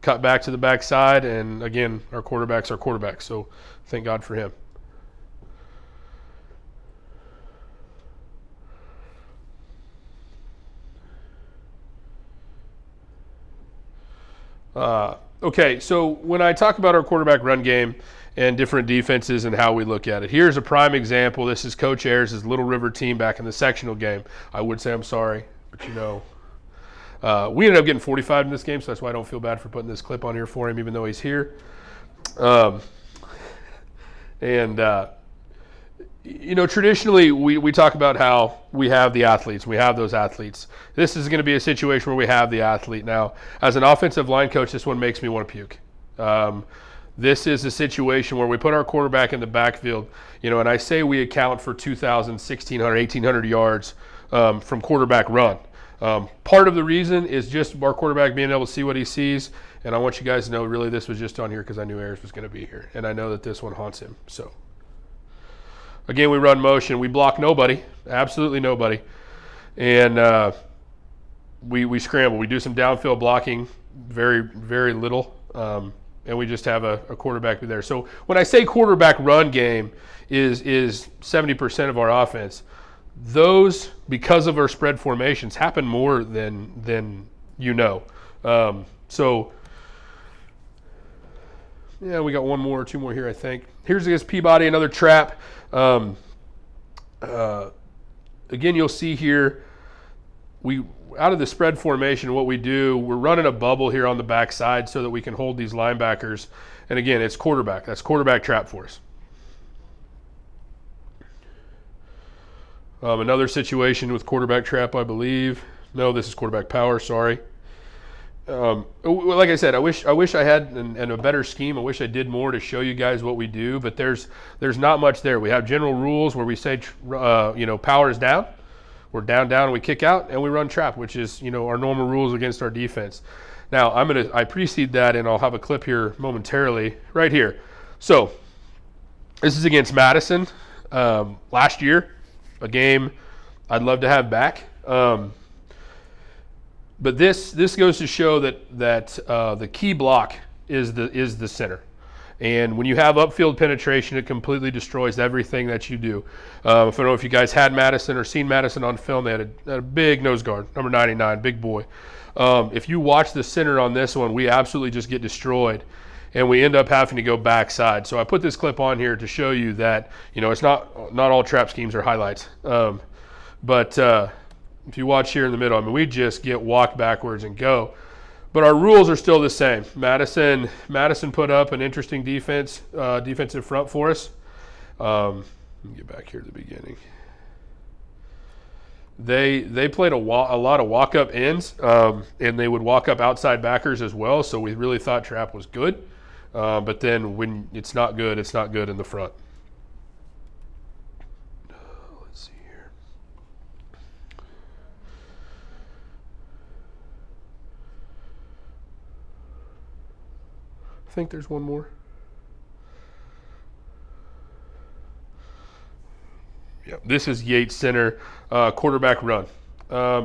cut back to the backside, and again, our quarterback's our quarterback. So thank God for him. Okay, so when I talk about our quarterback run game and different defenses and how we look at it, here's a prime example. This is Coach Ayers' Little River team back in the sectional game. I would say I'm sorry, but we ended up getting 45 in this game, so that's why I don't feel bad for putting this clip on here for him, even though he's here. Traditionally we talk about how we have the athletes. We have those athletes. This is going to be a situation where we have the athlete. Now, as an offensive line coach, this one makes me want to puke. This is a situation where we put our quarterback in the backfield, and I say we account for 2,000, 1,600, 1,800 yards from quarterback run. Part of the reason is just our quarterback being able to see what he sees, and I want you guys to know really this was just on here because I knew Ayers was going to be here, and I know that this one haunts him. So again, we run motion. We block nobody, absolutely nobody, and we scramble. We do some downfield blocking, very, very little, and we just have a quarterback there. So when I say quarterback run game is 70% of our offense, those, because of our spread formations, happen more than So yeah, we got 2 more here, I think. Here's against Peabody, another trap. Again, you'll see here, out of the spread formation, what we do, we're running a bubble here on the backside so that we can hold these linebackers. And again, it's quarterback. That's quarterback trap for us. Another situation with quarterback trap, I believe. No, this is quarterback power, sorry. Like I said, I wish I had and a better scheme. I wish I did more to show you guys what we do, but there's not much there. We have general rules where we say, power is down. We're down, and we kick out, and we run trap, which is, our normal rules against our defense. Now, I precede that, and I'll have a clip here momentarily right here. So this is against Madison last year, a game I'd love to have back. But this goes to show that the key block is the center. And when you have upfield penetration, it completely destroys everything that you do. I don't know if you guys had Madison or seen Madison on film. They had a big nose guard, number 99, big boy. If you watch the center on this one, we absolutely just get destroyed, and we end up having to go backside. So I put this clip on here to show you that it's not all trap schemes are highlights. But if you watch here in the middle, I mean, we just get walked backwards and go. But our rules are still the same. Madison put up an interesting defensive front for us. Let me get back here to the beginning. They played a lot of walk-up ends, and they would walk up outside backers as well, so we really thought trap was good. But then when it's not good in the front. Let's see here. I think there's one more. Yeah, this is Yates Center quarterback run.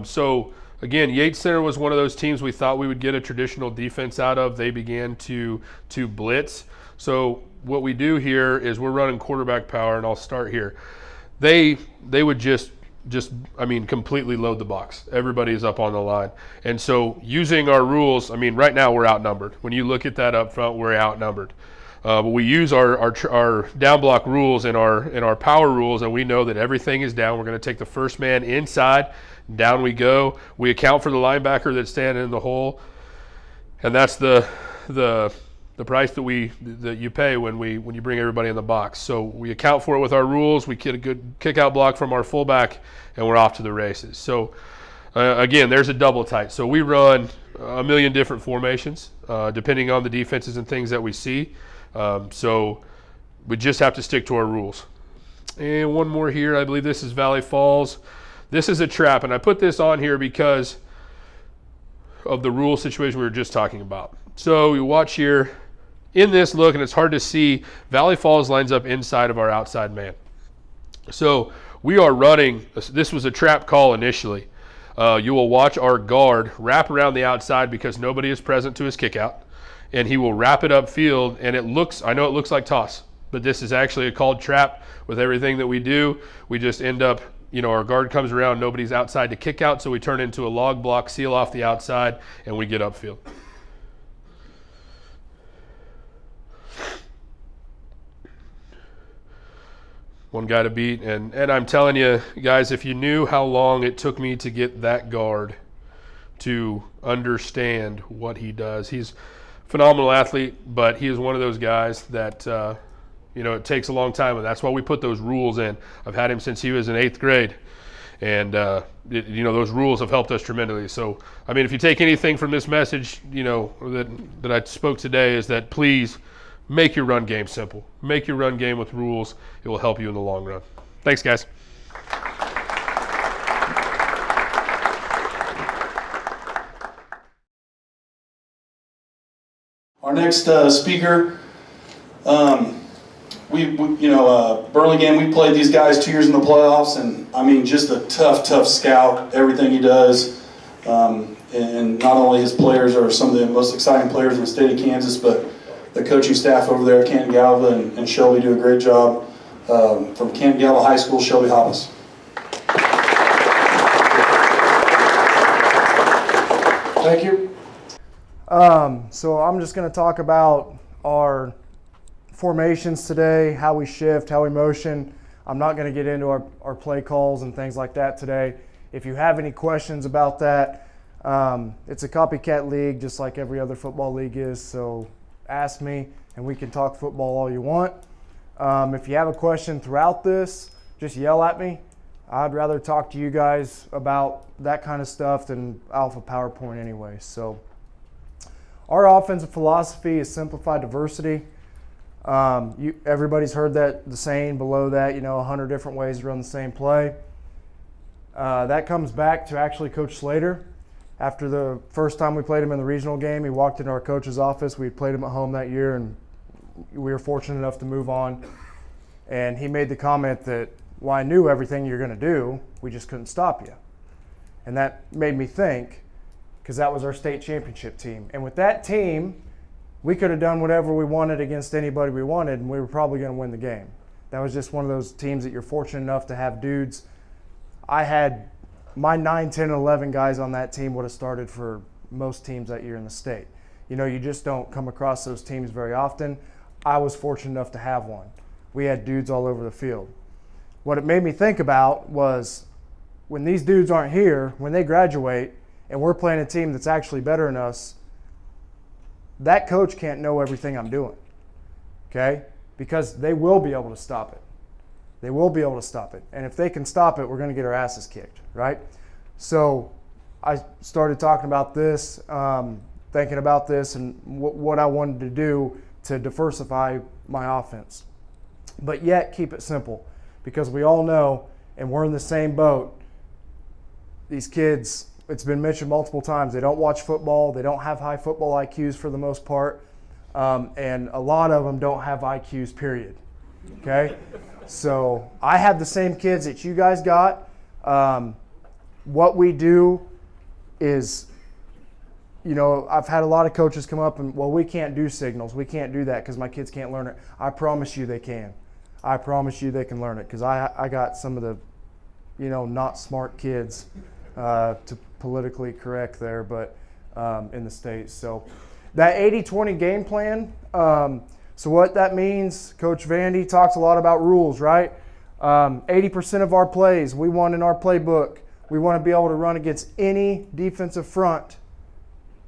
So again, Yates Center was one of those teams we thought we would get a traditional defense out of. They began to blitz. So what we do here is we're running quarterback power, and I'll start here. They would just completely load the box. Everybody is up on the line. And so using our rules, I mean, right now we're outnumbered. When you look at that up front, we're outnumbered. But we use our down block rules and our power rules, and we know that everything is down. We're going to take the first man inside. Down we go. We account for the linebacker that's standing in the hole, and that's the price that you pay when you bring everybody in the box. So we account for it with our rules. We get a good kick out block from our fullback, and we're off to the races. So again, there's a double tight. So we run a million different formations depending on the defenses and things that we see. So we just have to stick to our rules. And one more here. I believe this is Valley Falls. This is a trap, and I put this on here because of the rule situation we were just talking about. So you watch here in this look, and it's hard to see, Valley Falls lines up inside of our outside man. So we are running, this was a trap call initially. You will watch our guard wrap around the outside because nobody is present to his kick out, and he will wrap it upfield, and I know it looks like toss, but this is actually a called trap. With everything that we do, we just end up, our guard comes around, nobody's outside to kick out, so we turn into a log block, seal off the outside, and we get upfield. One guy to beat, and I'm telling you, guys, if you knew how long it took me to get that guard to understand what he does. He's a phenomenal athlete, but he is one of those guys that it takes a long time, and that's why we put those rules in. I've had him since he was in 8th grade, and those rules have helped us tremendously. So, I mean, if you take anything from this message, that I spoke today, is that please make your run game simple. Make your run game with rules. It will help you in the long run. Thanks, guys. Our next speaker, Burlingame, we played these guys 2 years in the playoffs, and I mean, just a tough scout, everything he does. And not only his players are some of the most exciting players in the state of Kansas, but the coaching staff over there at Canton Galva and Shelby do a great job. From Canton Galva High School, Shelby Hoppus. Thank you. So I'm just going to talk about our formations today, how we shift, how we motion. I'm not going to get into our play calls and things like that today. If you have any questions about that, it's a copycat league just like every other football league is, so ask me and we can talk football all you want. If you have a question throughout this, just yell at me. I'd rather talk to you guys about that kind of stuff than alpha PowerPoint anyway. So our offensive philosophy is simplified diversity. Everybody's heard the saying below that, 100 different ways to run the same play. That comes back to actually Coach Slater. After the first time we played him in the regional game, he walked into our coach's office. We had played him at home that year, and we were fortunate enough to move on. And he made the comment that, well, I knew everything you're going to do, we just couldn't stop you. And that made me think, because that was our state championship team. And with that team, we could have done whatever we wanted against anybody we wanted, and we were probably going to win the game. That was just one of those teams that you're fortunate enough to have dudes. I had my 9, 10, and 11 guys on that team would have started for most teams that year in the state. You just don't come across those teams very often. I was fortunate enough to have one. We had dudes all over the field. What it made me think about was when these dudes aren't here, when they graduate and we're playing a team that's actually better than us, that coach can't know everything I'm doing, okay? Because they will be able to stop it. They will be able to stop it. And if they can stop it, we're going to get our asses kicked, right? So I started talking about this, thinking about this and what I wanted to do to diversify my offense. But yet keep it simple, because we all know, and we're in the same boat, these kids, it's been mentioned multiple times, they don't watch football, they don't have high football IQs for the most part, and a lot of them don't have IQs, period, okay? So I have the same kids that you guys got. What we do is, you know, I've had a lot of coaches come up and, well, we can't do signals. We can't do that because my kids can't learn it. I promise you they can. I promise you they can learn it, because I got some of the, you know, not smart kids, to politically correct there, but in the States. So that 80-20 game plan, so what that means, Coach Vandy talks a lot about rules, right? 80% of our plays, we want in our playbook, we want to be able to run against any defensive front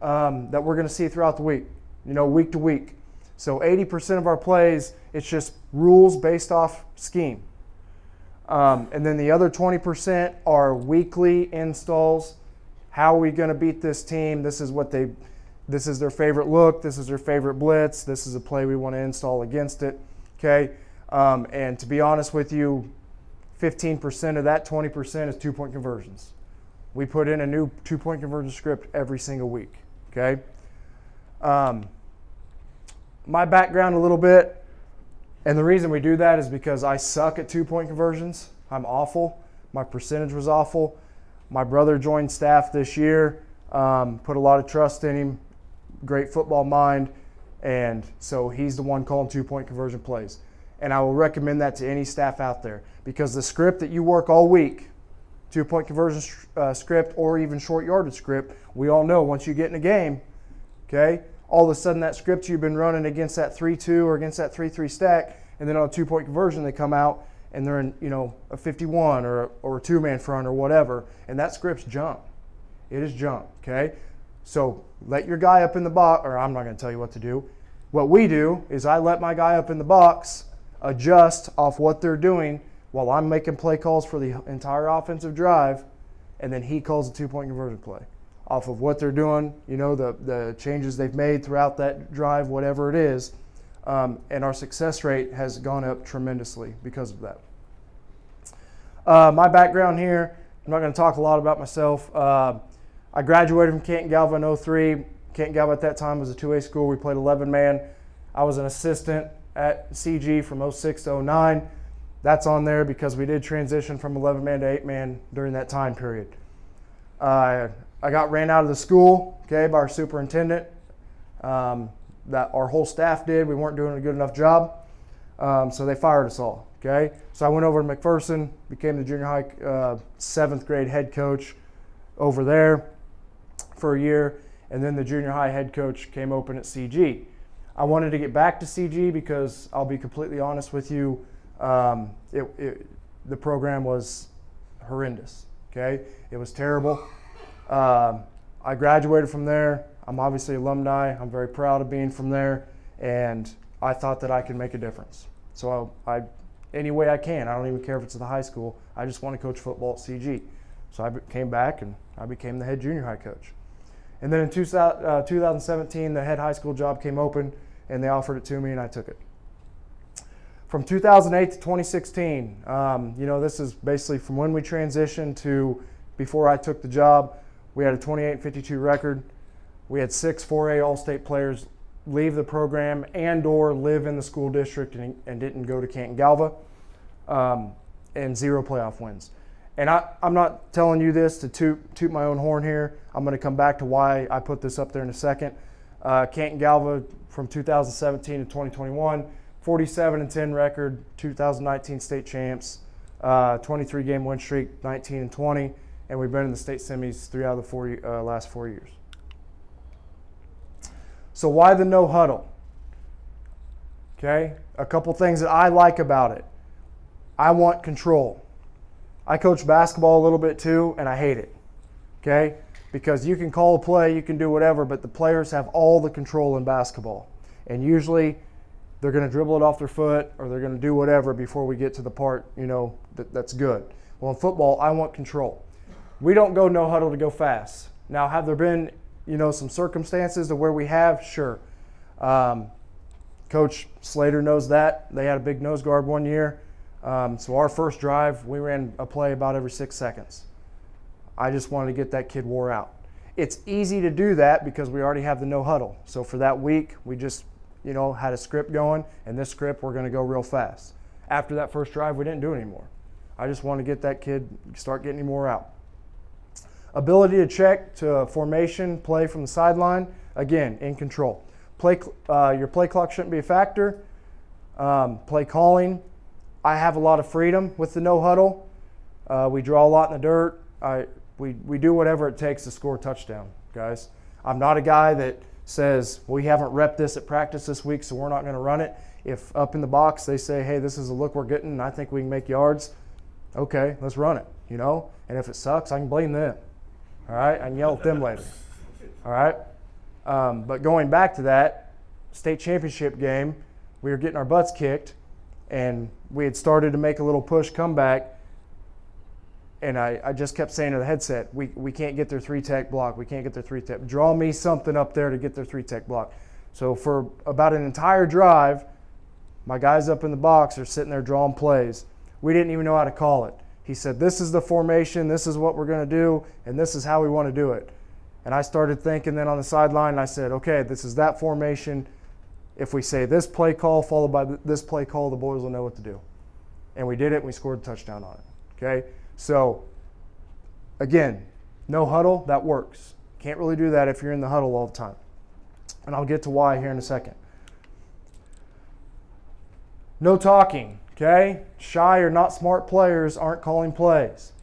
that we're going to see throughout the week, you know, week to week. So 80% of our plays, it's just rules based off scheme. And then the other 20% are weekly installs. How are we going to beat this team? This is their favorite look. This is their favorite blitz. This is a play we want to install against it. Okay. And to be honest with you, 15% of that 20% is 2-point conversions. We put in a new 2-point conversion script every single week. Okay. My background a little bit, and the reason we do that is because I suck at 2-point conversions. I'm awful. My percentage was awful. My brother joined staff this year, put a lot of trust in him, great football mind, and so he's the one calling 2-point conversion plays. And I will recommend that to any staff out there, because the script that you work all week, 2-point conversion script or even short yardage script, we all know once you get in a game, okay, all of a sudden that script you've been running against that 3-2 or against that 3-3 stack, and then on a 2-point conversion they come out and they're in, you know, a 51 or a 2-man front or whatever, and that script's junk. It is junk, okay? So let your guy up in the box, or I'm not going to tell you what to do. What we do is I let my guy up in the box adjust off what they're doing while I'm making play calls for the entire offensive drive, and then he calls a 2-point conversion play off of what they're doing, you know, the changes they've made throughout that drive, whatever it is. And our success rate has gone up tremendously because of that. My background here, I'm not going to talk a lot about myself. I graduated from Canton Galva in 03. Canton Galva at that time was a 2A school. We played 11-man. I was an assistant at CG from 06 to 09. That's on there because we did transition from 11-man to 8-man during that time period. I got ran out of the school, okay, by our superintendent. That our whole staff did. We weren't doing a good enough job, so they fired us all, okay? So I went over to McPherson, became the junior high 7th grade head coach over there for a year, and then the junior high head coach came open at CG. I wanted to get back to CG because I'll be completely honest with you, the program was horrendous, okay? It was terrible. I graduated from there. I'm obviously alumni. I'm very proud of being from there, and I thought that I could make a difference. So I any way I can. I don't even care if it's at the high school. I just want to coach football at CG. So I came back and I became the head junior high coach. And then in 2017, the head high school job came open, and they offered it to me, and I took it. From 2008 to 2016, you know, this is basically from when we transitioned to before I took the job. We had a 28-52 record. We had 6 4A All-State players leave the program and or live in the school district and didn't go to Canton Galva, and 0 playoff wins. And I'm not telling you this to toot my own horn here. I'm going to come back to why I put this up there in a second. Canton Galva from 2017 to 2021, 47-10 record, 2019 state champs, 23-game win streak, 19-20, and we've been in the state semis 3 out of the last 4 years. So why the no huddle? Okay, a couple things that I like about it. I want control. I coach basketball a little bit too, and I hate it, okay? Because you can call a play, you can do whatever, but the players have all the control in basketball. And usually they're going to dribble it off their foot or they're going to do whatever before we get to the part, that's good. Well, in football, I want control. We don't go no huddle to go fast. Now, have there been, some circumstances to where we have? Sure. Coach Slater knows that. They had a big nose guard one year. So our first drive, we ran a play about every 6 seconds. I just wanted to get that kid wore out. It's easy to do that because we already have the no huddle. So for that week, we just, had a script going, and this script, we're going to go real fast. After that first drive, we didn't do it anymore. I just wanted to get that kid, start getting him wore out. Ability to check to formation, play from the sideline, again, in control. Your play clock shouldn't be a factor. Play calling, I have a lot of freedom with the no huddle. We draw a lot in the dirt. We do whatever it takes to score a touchdown, guys. I'm not a guy that says, we haven't repped this at practice this week, so we're not going to run it. If up in the box they say, hey, this is a look we're getting, and I think we can make yards, okay, let's run it, And if it sucks, I can blame them, all right? I can yell at them later, all right? But going back to that state championship game, we were getting our butts kicked, and we had started to make a little push comeback, and I just kept saying to the headset, we can't get their 3-tech block. We can't get their 3-tech. Draw me something up there to get their 3-tech block. So for about an entire drive, my guys up in the box are sitting there drawing plays. We didn't even know how to call it. He said, this is the formation, this is what we're going to do, and this is how we want to do it. And I started thinking then on the sideline, and I said, okay, this is that formation. If we say this play call followed by this play call, the boys will know what to do. And we did it, and we scored a touchdown on it, okay? So, again, no huddle, that works. Can't really do that if you're in the huddle all the time. And I'll get to why here in a second. No talking, okay? Shy or not smart players aren't calling plays.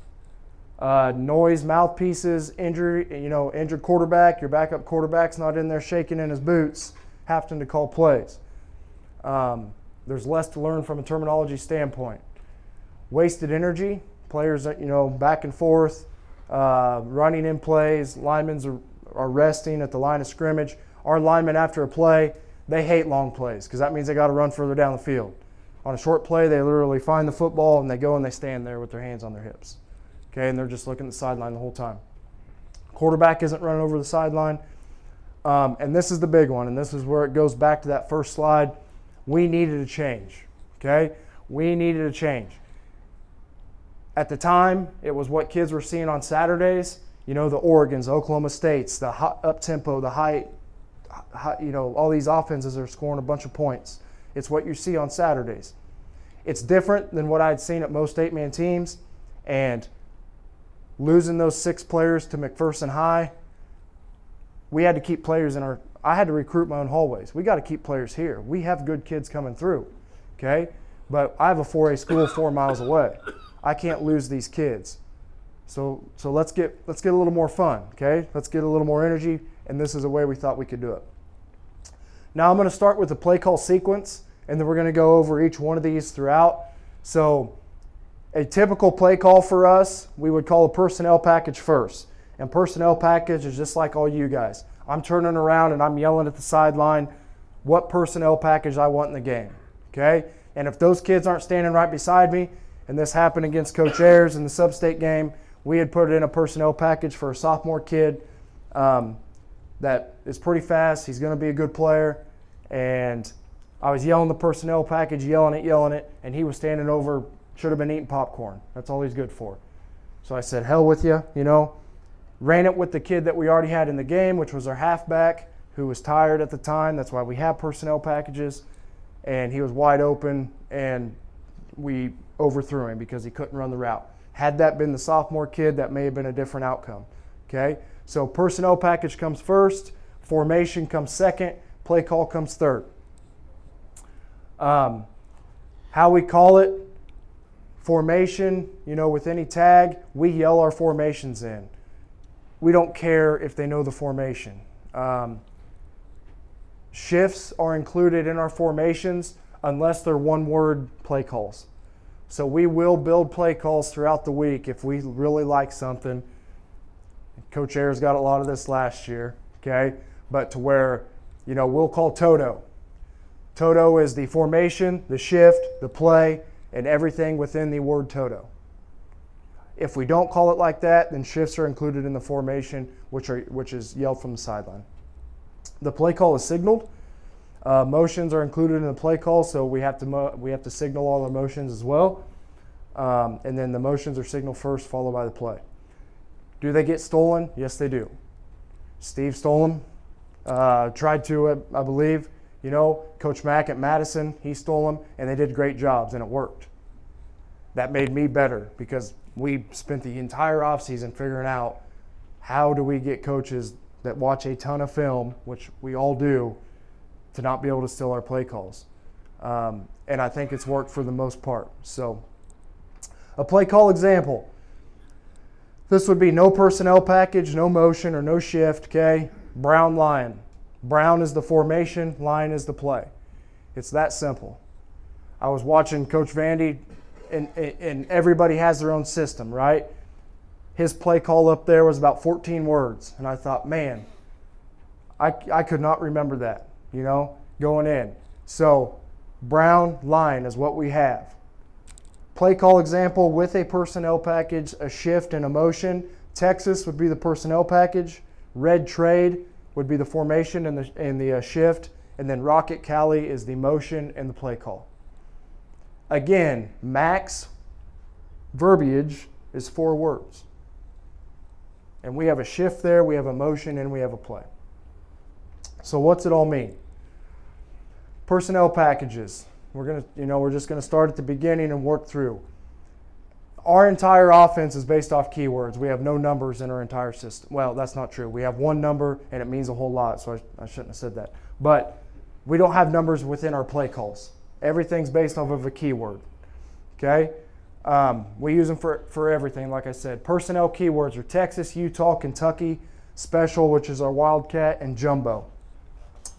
Noise, mouthpieces, injured quarterback, your backup quarterback's not in there shaking in his boots, having to call plays. There's less to learn from a terminology standpoint. Wasted energy, players, back and forth, running in plays, linemen are resting at the line of scrimmage. Our linemen, after a play, they hate long plays because that means they got to run further down the field. On a short play, they literally find the football and they go and they stand there with their hands on their hips. Okay, and they're just looking at the sideline the whole time. Quarterback isn't running over the sideline. And this is the big one, and this is where it goes back to that first slide. We needed a change, okay? We needed a change. At the time, it was what kids were seeing on Saturdays, the Oregons, the Oklahoma States, the up-tempo, the high, all these offenses are scoring a bunch of points. It's what you see on Saturdays. It's different than what I'd seen at most 8-man teams, and losing those 6 players to McPherson High, we had to keep players I had to recruit my own hallways. We got to keep players here. We have good kids coming through, okay? But I have a 4A school 4 miles away. I can't lose these kids. So let's get a little more fun, okay? Let's get a little more energy, and this is a way we thought we could do it. Now I'm going to start with the play call sequence, and then we're going to go over each one of these throughout. So a typical play call for us, we would call a personnel package first. And personnel package is just like all you guys. I'm turning around and I'm yelling at the sideline what personnel package I want in the game, okay? And if those kids aren't standing right beside me, and this happened against Coach Ayers in the sub-state game, we had put in a personnel package for a sophomore kid that is pretty fast. He's going to be a good player. And I was yelling the personnel package, yelling it, and he was standing over, should have been eating popcorn. That's all he's good for. So I said, hell with you, Ran it with the kid that we already had in the game, which was our halfback, who was tired at the time. That's why we have personnel packages. And he was wide open, and we overthrew him because he couldn't run the route. Had that been the sophomore kid, that may have been a different outcome. Okay? So personnel package comes first, formation comes second, play call comes third. How we call it, formation, with any tag, we yell our formations in. We don't care if they know the formation. Shifts are included in our formations unless they're one-word play calls. So we will build play calls throughout the week if we really like something. Coach Ayers got a lot of this last year, okay? But to where, we'll call Toto. Toto is the formation, the shift, the play, and everything within the word Toto. If we don't call it like that, then shifts are included in the formation, which is yelled from the sideline. The play call is signaled. Motions are included in the play call, so we have to signal all our motions as well. And then the motions are signaled first, followed by the play. Do they get stolen? Yes, they do. Steve stole them. Tried to, I believe. Coach Mack at Madison, he stole them, and they did great jobs, and it worked. That made me better because we spent the entire offseason figuring out how do we get coaches that watch a ton of film, which we all do, to not be able to steal our play calls. And I think it's worked for the most part. So a play call example. This would be no personnel package, no motion, or no shift, okay? Brown line. Brown is the formation, line is the play. It's that simple. I was watching Coach Vandy, and everybody has their own system, right? His play call up there was about 14 words. And I thought, man, I could not remember that, going in. So brown line is what we have. Play call example with a personnel package, a shift, and a motion. Texas would be the personnel package. Red trade would be the formation and the shift. And then Rocket Cali is the motion and the play call. Again, max verbiage is 4 words. And we have a shift there, we have a motion, and we have a play. So what's it all mean? Personnel packages. We're just gonna start at the beginning and work through. Our entire offense is based off keywords. We have no numbers in our entire system. Well, that's not true. We have one number, and it means a whole lot, so I shouldn't have said that. But we don't have numbers within our play calls. Everything's based off of a keyword, okay? We use them for everything, like I said. Personnel keywords are Texas, Utah, Kentucky, Special, which is our Wildcat, and Jumbo.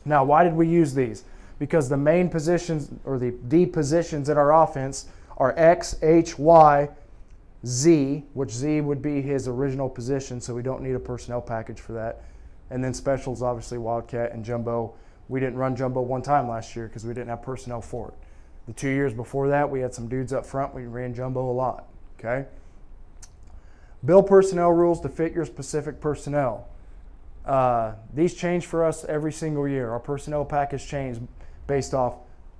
Now, why did we use these? Because the main positions, or the positions in our offense are X, H, Y, Z, which Z would be his original position, so we don't need a personnel package for that. And then Special is obviously Wildcat, and Jumbo. We didn't run Jumbo one time last year because we didn't have personnel for it. The 2 years before that, we had some dudes up front. We ran Jumbo a lot, okay? Build personnel rules to fit your specific personnel. These change for us every single year. Our personnel package changes based off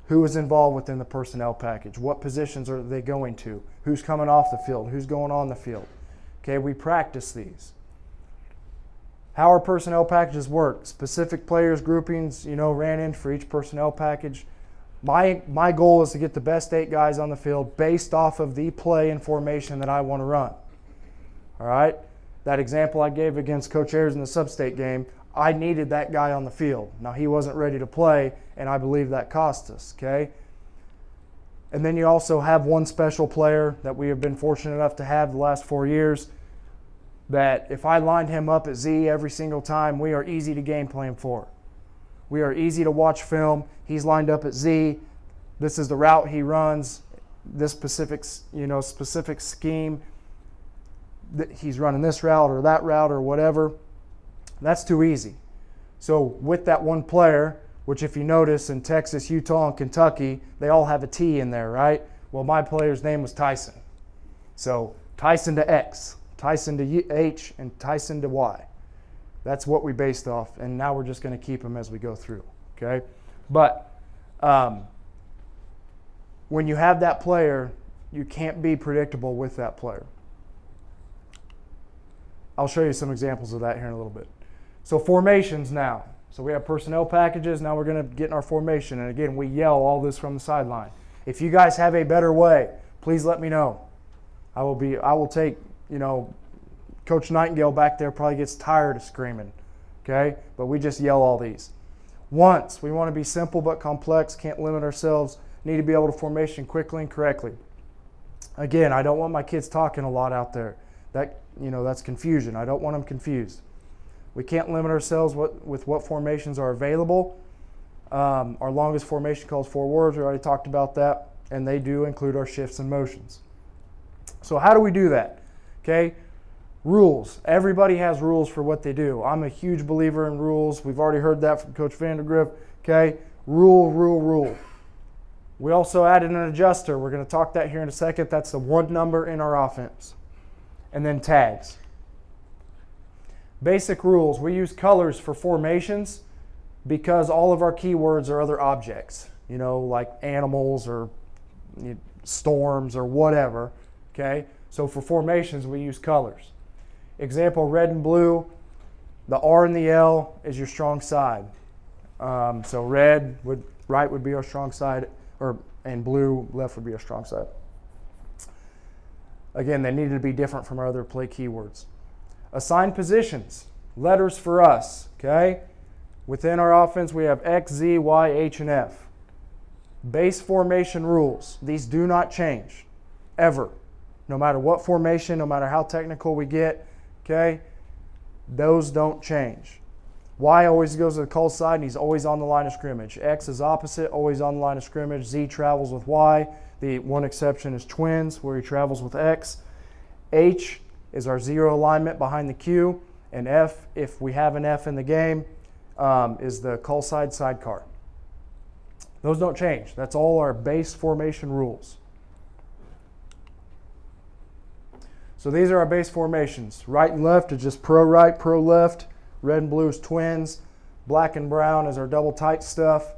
who is involved within the personnel package, what positions are they going to, who's coming off the field, who's going on the field. Okay, we practice these. How our personnel packages work, specific players, groupings, ran in for each personnel package. My goal is to get the best 8 guys on the field based off of the play and formation that I want to run. All right? That example I gave against Coach Ayers in the sub-state game, I needed that guy on the field. Now, he wasn't ready to play, and I believe that cost us, okay? And then you also have one special player that we have been fortunate enough to have the last 4 years, that if I lined him up at Z every single time, we are easy to game plan for. We are easy to watch film. He's lined up at Z. This is the route he runs. This specific scheme. He's running this route or that route or whatever. That's too easy. So with that one player, which if you notice in Texas, Utah, and Kentucky, they all have a T in there, right? Well, my player's name was Tyson. So Tyson to X, Tyson to H, and Tyson to Y. That's what we based off, and now we're just going to keep them as we go through, okay? But when you have that player, you can't be predictable with that player. I'll show you some examples of that here in a little bit. So formations now. So we have personnel packages. Now we're going to get in our formation. And again, we yell all this from the sideline. If you guys have a better way, please let me know. I will take, Coach Nightingale back there probably gets tired of screaming. Okay? But we just yell all these. Once, we want to be simple but complex, can't limit ourselves, need to be able to formation quickly and correctly. Again, I don't want my kids talking a lot out there. That's confusion. I don't want them confused. We can't limit ourselves with what formations are available. Our longest formation calls 4 words. We already talked about that. and they do include our shifts and motions. So how do we do that? Okay, rules. Everybody has rules for what they do. I'm a huge believer in rules. We've already heard that from Coach Vandergriff. Okay, rule. We also added an adjuster. We're going to talk that here in a second. That's the one number in our offense. And then tags. Basic rules. We use colors for formations because all of our keywords are other objects, you know, like animals or storms or whatever. Okay, so for formations we use colors. Example, red and blue. The R and the L is your strong side. So red would be our strong side, and blue left would be our strong side. Again, they needed to be different from our other play keywords. Assigned positions, letters for us, okay? Within our offense, we have X, Z, Y, H, and F. Base formation rules. These do not change, ever. No matter what formation, no matter how technical we get, okay? Those don't change. Y always goes to the call side, and he's always on the line of scrimmage. X is opposite, always on the line of scrimmage. Z travels with Y. The one exception is twins, where he travels with X. H is our zero alignment behind the Q. And F, if we have an F in the game, is the call side sidecar. Those don't change. That's all our base formation rules. So these are our base formations. Right and left is just pro right, pro left. Red and blue is twins. Black and brown is our double tight stuff.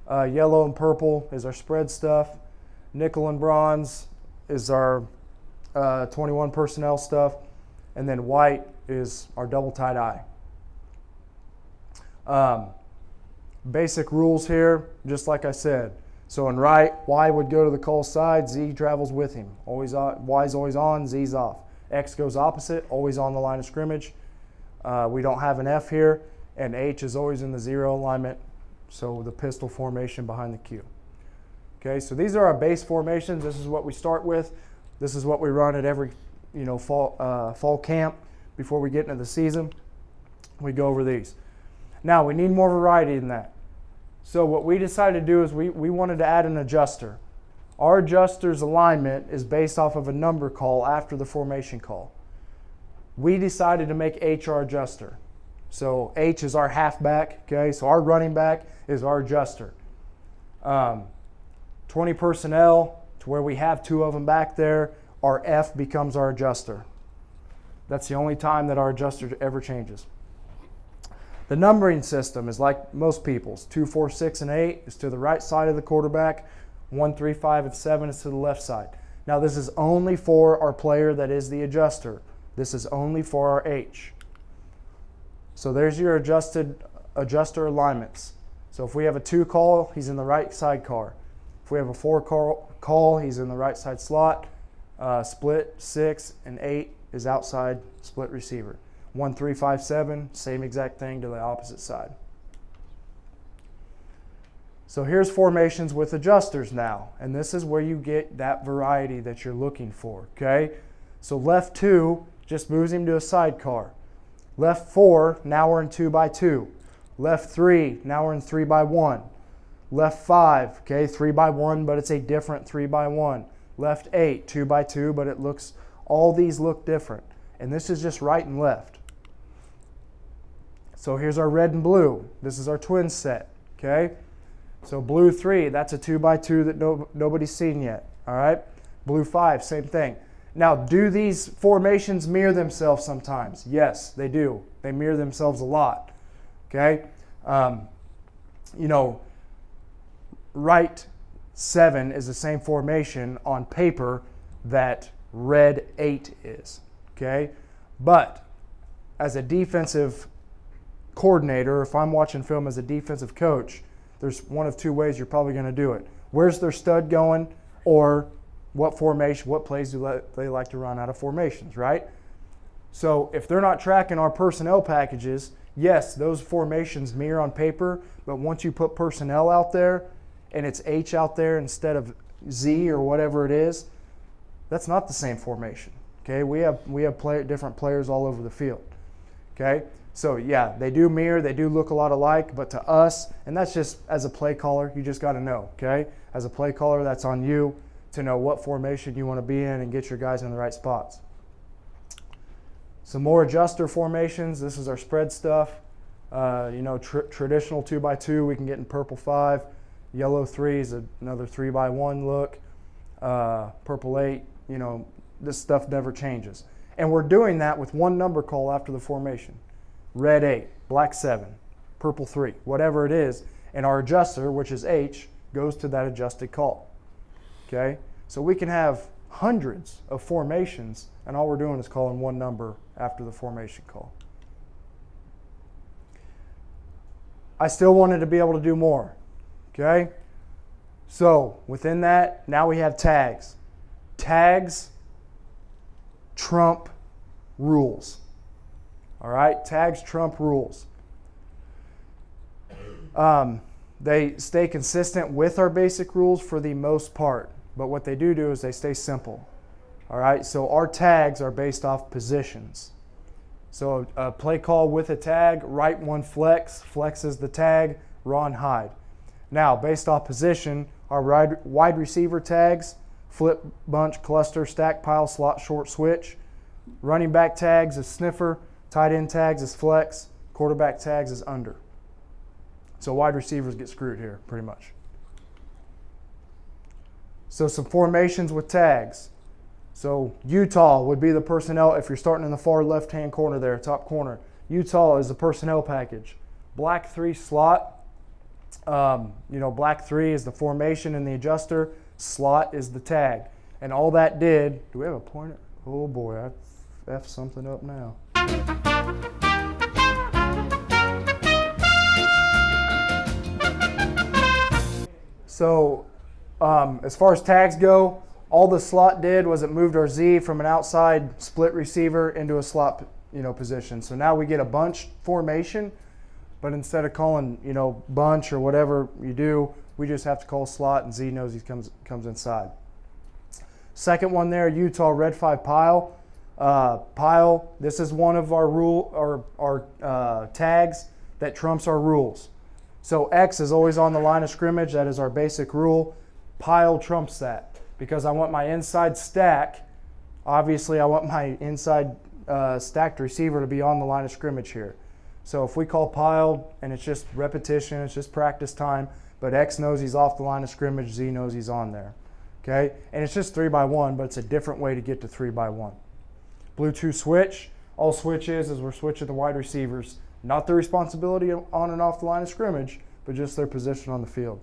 Yellow and purple is our spread stuff. Nickel and bronze is our 21 personnel stuff. And then white is our double tight eye. Basic rules here, just like I said. So in right, Y would go to the call side, Z travels with him. Always Y's always on, Z's off. X goes opposite, always on the line of scrimmage. We don't have an F here, and H is always in the zero alignment, so the pistol formation behind the Q. Okay, so these are our base formations. This is what we start with. This is what we run at every fall camp before we get into the season. We go over these. Now, we need more variety than that. So what we decided to do is we wanted to add an adjuster. Our adjuster's alignment is based off of a number call after the formation call. We decided to make H our adjuster. So H is our halfback, okay? So our running back is our adjuster. 20 personnel to where we have two of them back there, our F becomes our adjuster. That's the only time that our adjuster ever changes. The numbering system is like most people's. 2, 4, 6, and 8 is to the right side of the quarterback. 1, 3, 5, and 7 is to the left side. Now this is only for our player that is the adjuster. This is only for our H. So there's your adjuster alignments. So if we have a 2 call, he's in the right side car. If we have a 4 call, he's in the right side slot. Split 6 and 8 is outside split receiver. 1, 3, 5, 7, same exact thing to the opposite side. So here's formations with adjusters now, and this is where you get that variety that you're looking for, okay? So left 2 just moves him to a sidecar. Left 4, now we're in 2x2. Left 3, now we're in 3x1. Left 5, okay, 3x1, but it's a different 3x1. Left 8, 2x2, but all these look different. And this is just right and left. So here's our red and blue. This is our twin set, okay? So blue 3, that's a 2x2 that nobody's seen yet, all right? Blue 5, same thing. Now, do these formations mirror themselves sometimes? Yes, they do. They mirror themselves a lot, okay? Right 7 is the same formation on paper that red 8 is, okay? But as a defensive coordinator, if I'm watching film as a defensive coach, there's one of 2 ways you're probably going to do it. Where's their stud going, or what formation, what plays do they like to run out of formations, right? So if they're not tracking our personnel packages, yes, those formations mirror on paper, but once you put personnel out there and it's H out there instead of Z or whatever it is, that's not the same formation, okay? We have different players all over the field, okay? So yeah, they do mirror, they do look a lot alike, but to us, and that's just as a play caller, you just got to know, okay? As a play caller, that's on you to know what formation you want to be in and get your guys in the right spots. Some more adjuster formations. This is our spread stuff. Traditional 2x2, we can get in purple 5. Yellow 3 is another 3x1 look. Purple 8, this stuff never changes. And we're doing that with one number call after the formation. Red 8, black 7, purple 3, whatever it is. And our adjuster, which is H, goes to that adjusted call. Okay? So we can have hundreds of formations, and all we're doing is calling one number after the formation call. I still wanted to be able to do more. Okay? So within that, now we have tags. Tags trump rules. All right? Tags trump rules. They stay consistent with our basic rules for the most part, but what they do is they stay simple. All right? So our tags are based off positions. So a play call with a tag, right one flex, flex is the tag, run hide. Now, based off position, our wide receiver tags, flip, bunch, cluster, stack, pile, slot, short, switch. Running back tags is sniffer, tight end tags is flex, quarterback tags is under. So wide receivers get screwed here, pretty much. So some formations with tags. So Utah would be the personnel, if you're starting in the far left-hand corner there, top corner. Utah is the personnel package. Black 3 slot. Black 3 is the formation and the adjuster. Slot is the tag. And all that did, do we have a pointer? Oh boy, I F something up now. So as far as tags go, all the slot did was it moved our Z from an outside split receiver into a slot position. So now we get a bunch formation, but instead of calling bunch or whatever you do, we just have to call slot, and Z knows he comes inside. Second one there, Utah red 5 pile. Pile, this is one of our tags that trumps our rules. So X is always on the line of scrimmage. That is our basic rule. Pile trumps that because I want my inside stack. Obviously, I want my inside stacked receiver to be on the line of scrimmage here. So if we call pile and it's just repetition, it's just practice time, but X knows he's off the line of scrimmage, Z knows he's on there. Okay? And it's just 3x1, but it's a different way to get to 3x1. Blue 2 switch. All switch is we're switching the wide receivers. Not their responsibility on and off the line of scrimmage, but just their position on the field.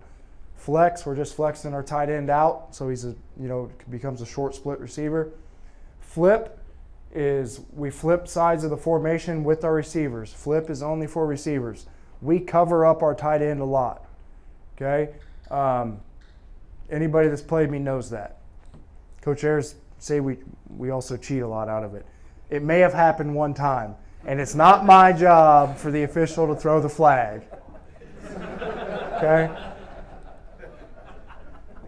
Flex, we're just flexing our tight end out, so he's becomes a short split receiver. Flip is we flip sides of the formation with our receivers. Flip is only for receivers. We cover up our tight end a lot. Okay? Anybody that's played me knows that. Coach Ayers say we also cheat a lot out of it. It may have happened one time, and it's not my job for the official to throw the flag. Okay?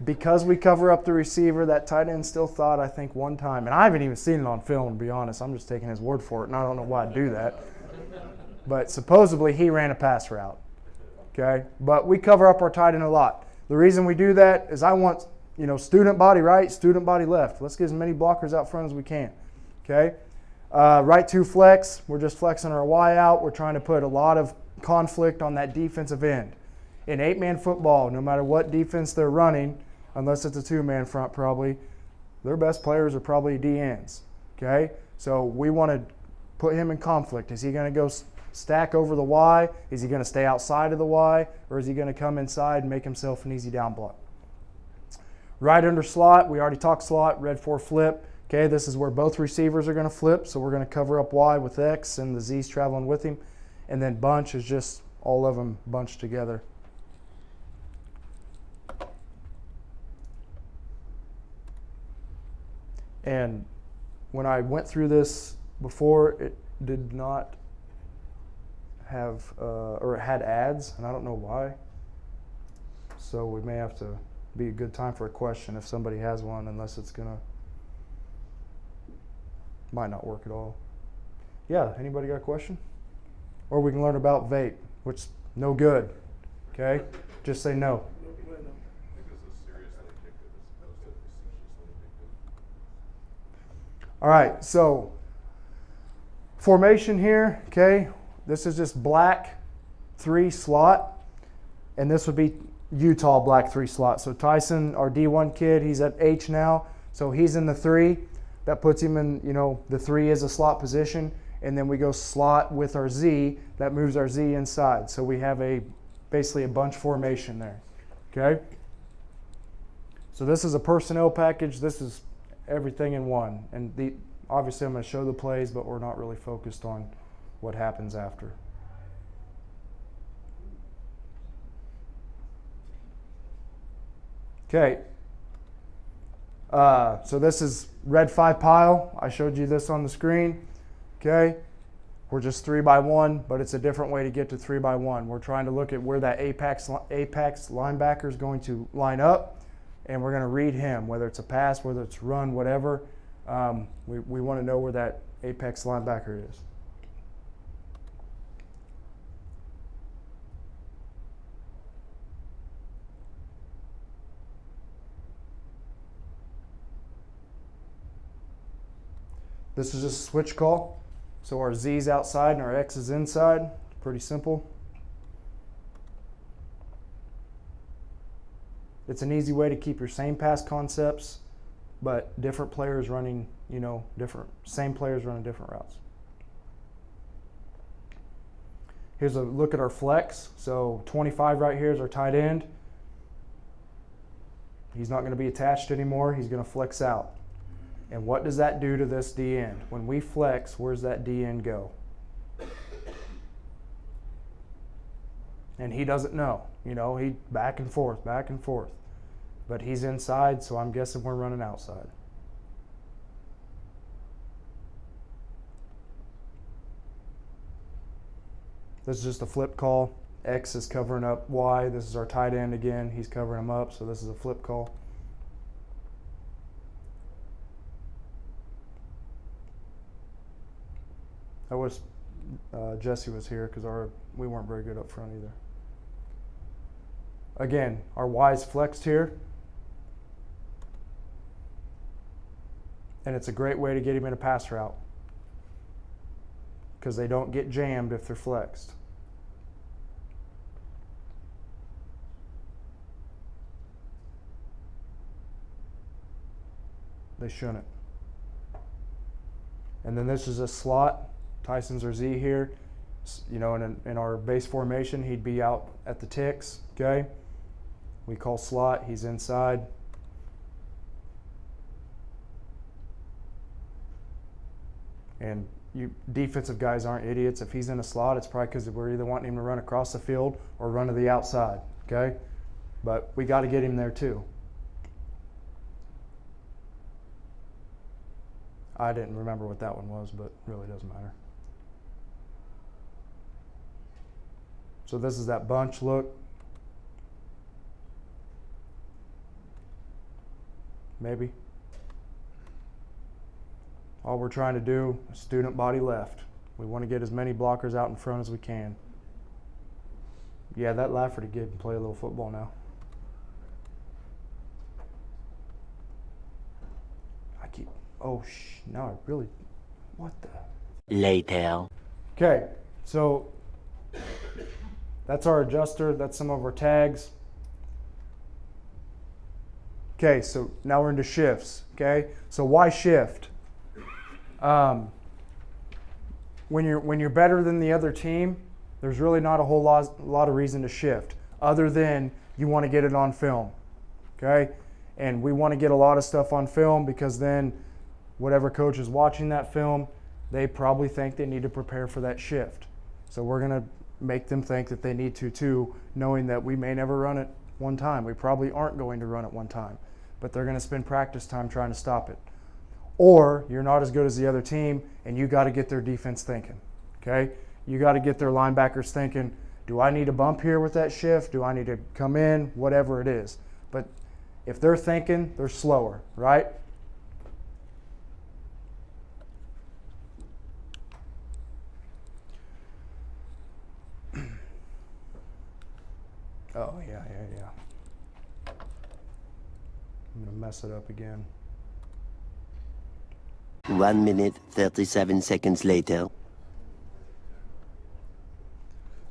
Because we cover up the receiver, that tight end still thought, I think, one time, and I haven't even seen it on film, to be honest. I'm just taking his word for it, and I don't know why I do that. But supposedly he ran a pass route. Okay? But we cover up our tight end a lot. The reason we do that is I want, student body right, student body left. Let's get as many blockers out front as we can. Okay? Right 2 flex, we're just flexing our Y out. We're trying to put a lot of conflict on that defensive end. In 8-man football, no matter what defense they're running, unless it's a 2-man front probably, their best players are probably DNs. Okay? So we want to put him in conflict. Is he going to go stack over the Y? Is he going to stay outside of the Y? Or is he going to come inside and make himself an easy down block? Right under slot, we already talked slot, red 4 flip. Okay, this is where both receivers are going to flip, so we're going to cover up Y with X and the Z's traveling with him. And then bunch is just all of them bunched together. And when I went through this before, it did not have, or it had ads, and I don't know why. So we may have to be a good time for a question if somebody has one, unless it's gonna, might not work at all. Yeah, anybody got a question? or we can learn about vape, which is no good. Okay? Just say no. All right, so formation here, okay? This is just black 3 slot, and this would be Utah black 3 slot. So Tyson, our D1 kid, he's at H now, so he's in the 3. That puts him in, the 3 is a slot position, and then we go slot with our Z. That moves our Z inside. So we have basically a bunch formation there, okay? So this is a personnel package. This is everything in one. And obviously I'm going to show the plays, but we're not really focused on what happens after. Okay. So this is red 5 pile. I showed you this on the screen. Okay. We're just 3x1, but it's a different way to get to 3x1. We're trying to look at where that apex linebacker is going to line up, and we're going to read him, whether it's a pass, whether it's run, whatever. We want to know where that apex linebacker is. This is just a switch call. So our Z's outside and our X is inside. Pretty simple. It's an easy way to keep your same pass concepts, but different players running, same players running different routes. Here's a look at our flex. So 25 right here is our tight end. He's not going to be attached anymore. He's going to flex out. And what does that do to this D end? When we flex, where's that D end go? And he doesn't know. He back and forth. But he's inside, so I'm guessing we're running outside. This is just a flip call. X is covering up Y. This is our tight end again. He's covering him up, so this is a flip call. I wish Jesse was here because we weren't very good up front either. Again, our Y's flexed here. And it's a great way to get him in a pass route because they don't get jammed if they're flexed. They shouldn't. And then this is a slot. Tyson's our Z here. In our base formation, he'd be out at the ticks, okay? We call slot, he's inside. And you defensive guys aren't idiots. If he's in a slot, it's probably because we're either wanting him to run across the field or run to the outside, okay? But we got to get him there too. I didn't remember what that one was, but really doesn't matter. So this is that bunch look. Maybe. All we're trying to do is student body left. We want to get as many blockers out in front as we can. Yeah, that Lafferty kid can play a little football now. Now I really, what the? Later. Okay, so that's our adjuster. That's some of our tags. Okay, so now we're into shifts. Okay, so why shift? When you're better than the other team, there's really not a whole lot of reason to shift, other than you want to get it on film. Okay, and we want to get a lot of stuff on film because then whatever coach is watching that film, they probably think they need to prepare for that shift. So we're going to make them think that they need to too, knowing that we may never run it one time. We probably aren't going to run it one time, but they're going to spend practice time trying to stop it. Or you're not as good as the other team and you got to get their defense thinking, okay? You got to get their linebackers thinking, do I need a bump here with that shift? Do I need to come in? Whatever it is. But if they're thinking, they're slower, right? I'm going to mess it up again. 1 minute, 37 seconds later.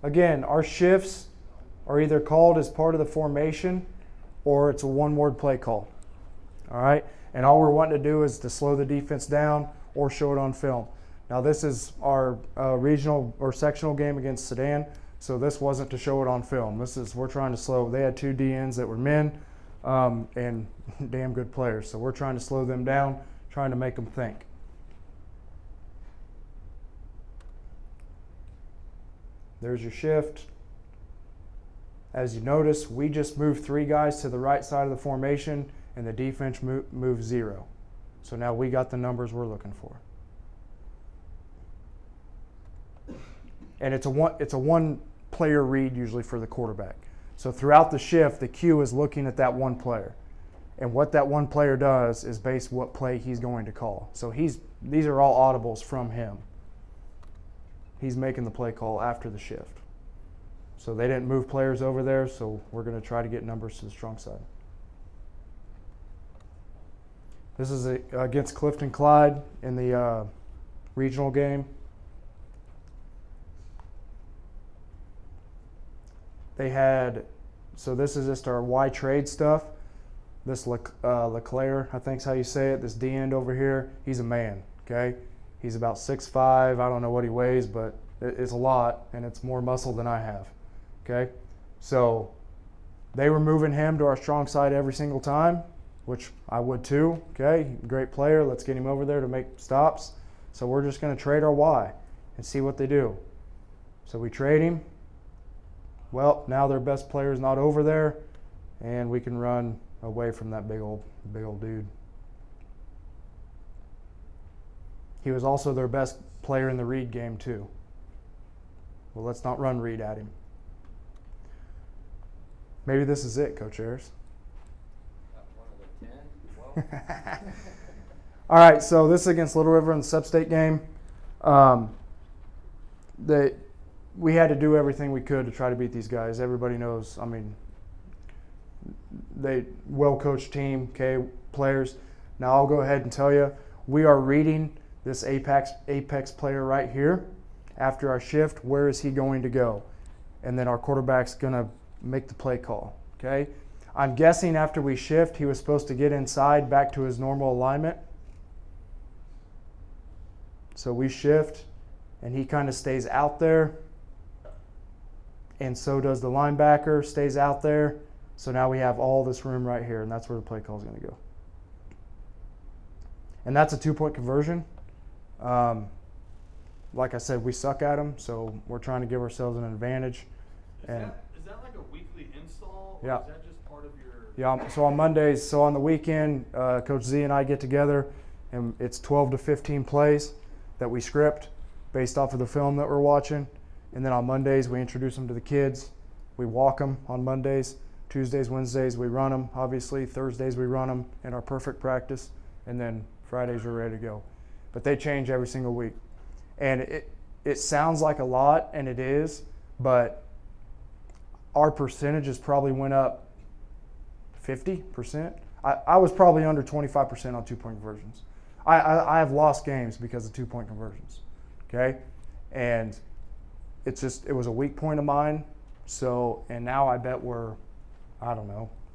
Again, our shifts are either called as part of the formation or it's a one-word play call. All right? And all we're wanting to do is to slow the defense down or show it on film. Now, this is our regional or sectional game against Sedan, so this wasn't to show it on film. We're trying to slow. They had 2 DNs that were men and damn good players, so we're trying to slow them down, trying to make them think. There's your shift. As you notice, we just moved 3 guys to the right side of the formation, and the defense moved 0. So now we got the numbers we're looking for. And it's a one player read usually for the quarterback. So throughout the shift, the Q is looking at that one player. And what that one player does is base what play he's going to call. So these are all audibles from him. He's making the play call after the shift. So they didn't move players over there, so we're going to try to get numbers to the strong side. This is against Clifton Clyde in the regional game. They had, so this is just our Y trade stuff. This Leclerc, I think is how you say it, this D end over here, he's a man, okay? He's about 6'5", I don't know what he weighs, but it's a lot, and it's more muscle than I have, okay? So they were moving him to our strong side every single time, which I would too, okay? Great player, let's get him over there to make stops. So we're just gonna trade our Y and see what they do. So we trade him. Well, now their best player is not over there, and we can run away from that big old dude. He was also their best player in the read game too. Well, let's not run read at him. Maybe this is it, Coach Ayers. All right, so this is against Little River in the sub-state game. We had to do everything we could to try to beat these guys. Everybody knows, I mean, they well-coached team, okay, players. Now I'll go ahead and tell you, we are reading this apex player right here. After our shift, where is he going to go? And then our quarterback's gonna make the play call, okay? I'm guessing after we shift, he was supposed to get inside back to his normal alignment. So we shift, and he kind of stays out there. And so does the linebacker, stays out there. So now we have all this room right here, and that's where the play call is going to go. And that's a 2-point conversion. Like I said, we suck at them, so we're trying to give ourselves an advantage. Is that like a weekly install, or Yeah. is that just part of your... Yeah, so on Mondays, so on the weekend, Coach Z and I get together, and it's 12 to 15 plays that we script based off of the film that we're watching. And then on Mondays, we introduce them to the kids. We walk them on Mondays. Tuesdays, Wednesdays, we run them, obviously. Thursdays, we run them in our perfect practice. And then Fridays, we're ready to go. But they change every single week. And it sounds like a lot, and it is, but our percentages probably went up 50%. I was probably under 25% on 2-point conversions. I have lost games because of 2-point conversions, okay? And it was a weak point of mine. So, and now I bet we're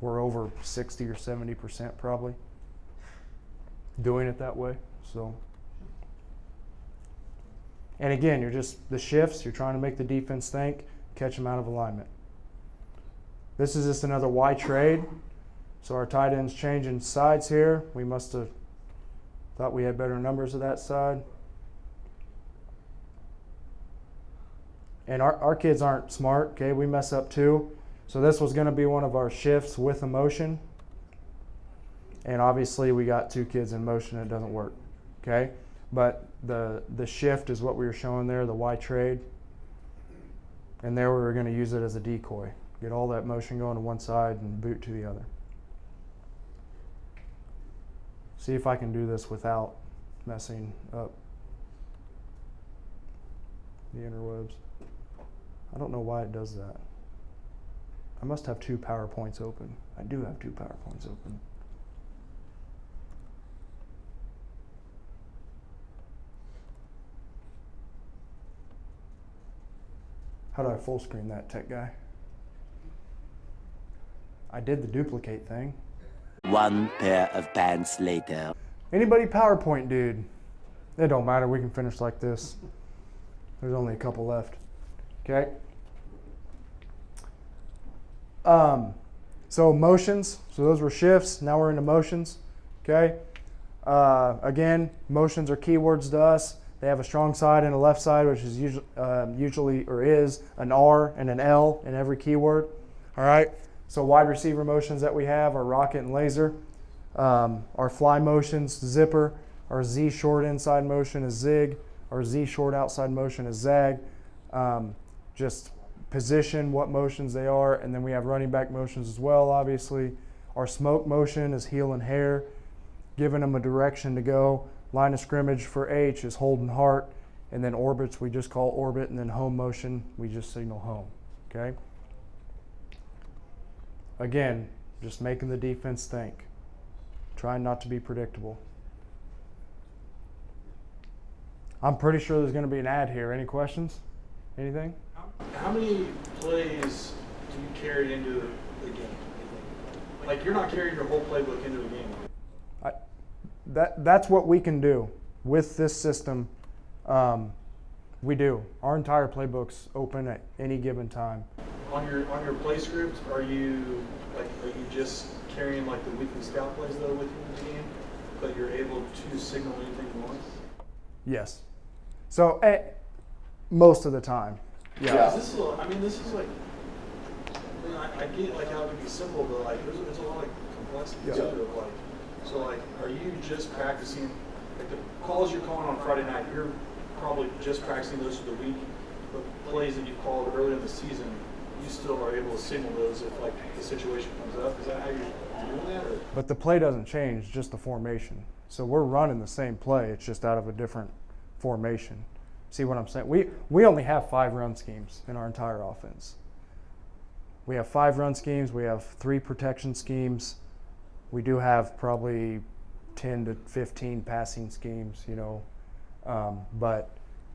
over 60 or 70% probably doing it that way. So, and again, you're just the shifts, you're trying to make the defense think, catch them out of alignment. This is just another Y trade. So our tight end's changing sides here. We must have thought we had better numbers of that side. And our kids aren't smart, okay? We mess up too. So this was gonna be one of our shifts with a motion. And obviously we got 2 kids in motion, it doesn't work, okay? But the shift is what we were showing there, the Y trade. And there we were gonna use it as a decoy. Get all that motion going to one side and boot to the other. See if I can do this without messing up the interwebs. I don't know why it does that. I must have 2 PowerPoints open. I do have 2 PowerPoints open. How do I full screen that, tech guy? I did the duplicate thing. One pair of pants later. Anybody PowerPoint, dude? It don't matter. We can finish like this. There's only a couple left. Okay. So motions. So those were shifts. Now we're into motions. Okay. Again, motions are keywords to us. They have a strong side and a left side, which is usually or is an R and an L in every keyword. All right. So wide receiver motions that we have are rocket and laser. Our fly motions, zipper. Our Z short inside motion is zig. Our Z short outside motion is zag. Just position, what motions they are, and then we have running back motions as well, obviously. Our smoke motion is heel and hair, giving them a direction to go. Line of scrimmage for H is hold and heart, and then orbits we just call orbit, and then home motion we just signal home, okay? Again, just making the defense think. Trying not to be predictable. I'm pretty sure there's going to be an ad here. Any questions? Anything? How many plays do you carry into the game? Like, you're not carrying your whole playbook into the game. That's what we can do with this system. We do. Our entire playbook's open at any given time. On your play script, are you just carrying like the weekly scout plays though with you in the game, but you're able to signal anything you want? Yes. So most of the time. Yeah. This is like, I get like how it can be simple, but like there's a lot of complexity to it. Like, so like, are you just practicing like the calls you're calling on Friday night? You're probably just practicing those for the week, but plays that you called earlier in the season, you still are able to signal those if like the situation comes up. Is that how you're doing that? Or? But the play doesn't change, just the formation. So we're running the same play. It's just out of a different formation. See what I'm saying? We only have 5 run schemes in our entire offense. We have 5 run schemes. We have 3 protection schemes. We do have probably 10 to 15 passing schemes, you know, but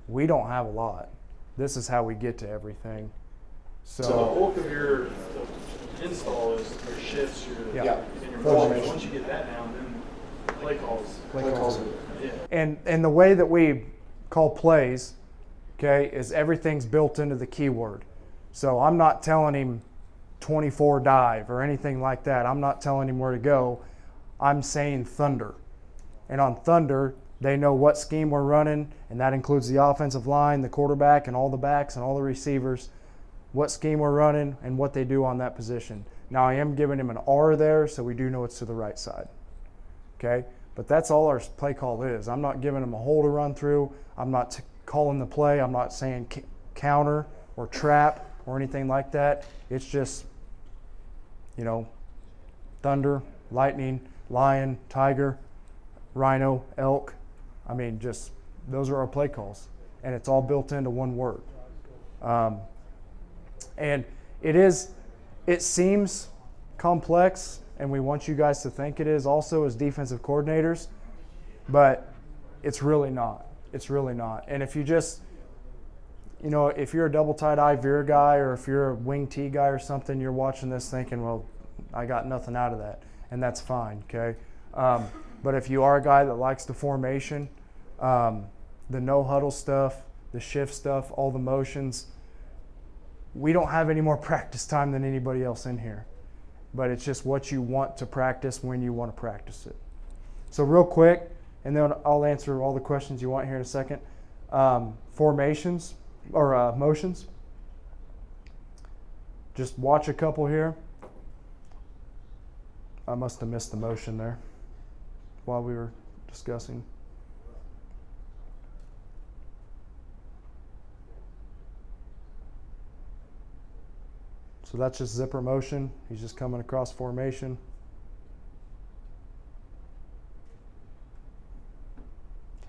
we don't have a lot. This is how we get to everything. So the bulk of your install is your shifts, and your motions. Once you get that down, then play calls. Yeah. And the way that we call plays, okay, is everything's built into the keyword. So I'm not telling him 24 dive or anything like that. I'm not telling him where to go. I'm saying thunder. And on thunder, they know what scheme we're running, and that includes the offensive line, the quarterback, and all the backs and all the receivers, what scheme we're running and what they do on that position. Now I am giving him an R there, so we do know it's to the right side. Okay? But that's all our play call is. I'm not giving him a hole to run through. I'm not calling the play. I'm not saying counter or trap or anything like that. It's just, you know, thunder, lightning, lion, tiger, rhino, elk. I mean, just those are our play calls. And it's all built into one word. And it seems complex, and we want you guys to think it is also as defensive coordinators, but it's really not. It's really not. And if you just, you know, if you're a double tight eye veer guy, or if you're a wing T guy or something, you're watching this thinking, well, I got nothing out of that, and that's fine, okay? But if you are a guy that likes the formation, the no huddle stuff, the shift stuff, all the motions, we don't have any more practice time than anybody else in here. But it's just what you want to practice when you want to practice it. So real quick, and then I'll answer all the questions you want here in a second. Formations or motions. Just watch a couple here. I must have missed the motion there while we were discussing. So that's just zipper motion. He's just coming across formation.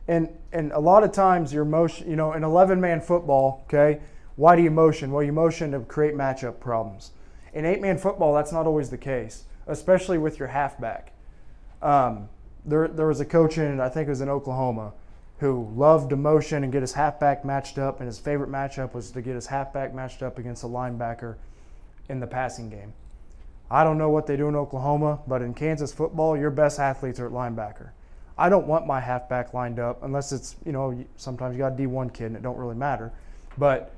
And a lot of times your motion, you know, in 11-man football, okay, why do you motion? Well, you motion to create matchup problems. In 8-man football, that's not always the case, especially with your halfback. There was a coach in, I think it was in Oklahoma, who loved to motion and get his halfback matched up, and his favorite matchup was to get his halfback matched up against a linebacker in the passing game. I don't know what they do in Oklahoma, but in Kansas football, your best athletes are at linebacker. I don't want my halfback lined up unless it's, sometimes you got a D1 kid and it don't really matter. But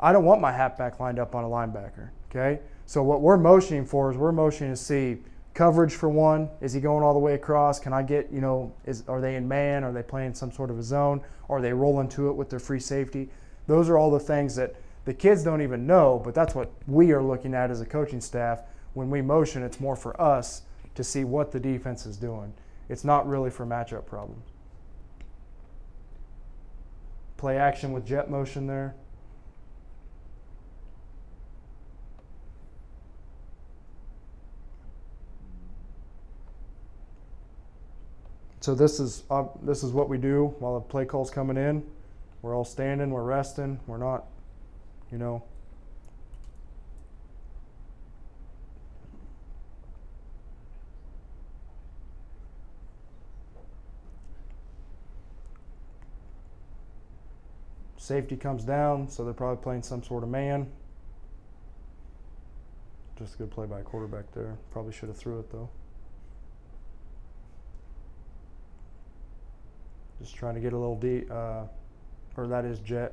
I don't want my halfback lined up on a linebacker, okay? So what we're motioning for is we're motioning to see coverage for one. Is he going all the way across? Can I get, are they in man? Are they playing some sort of a zone? Or are they rolling to it with their free safety? Those are all the things that the kids don't even know, but that's what we are looking at as a coaching staff. When we motion, it's more for us to see what the defense is doing. It's not really for matchup problems. Play action with jet motion there. So this is what we do while the play call's coming in. We're all standing, we're resting, we're not, Safety comes down, so they're probably playing some sort of man. Just a good play by a quarterback there. Probably should have threw it though. Just trying to get a little or that is jet.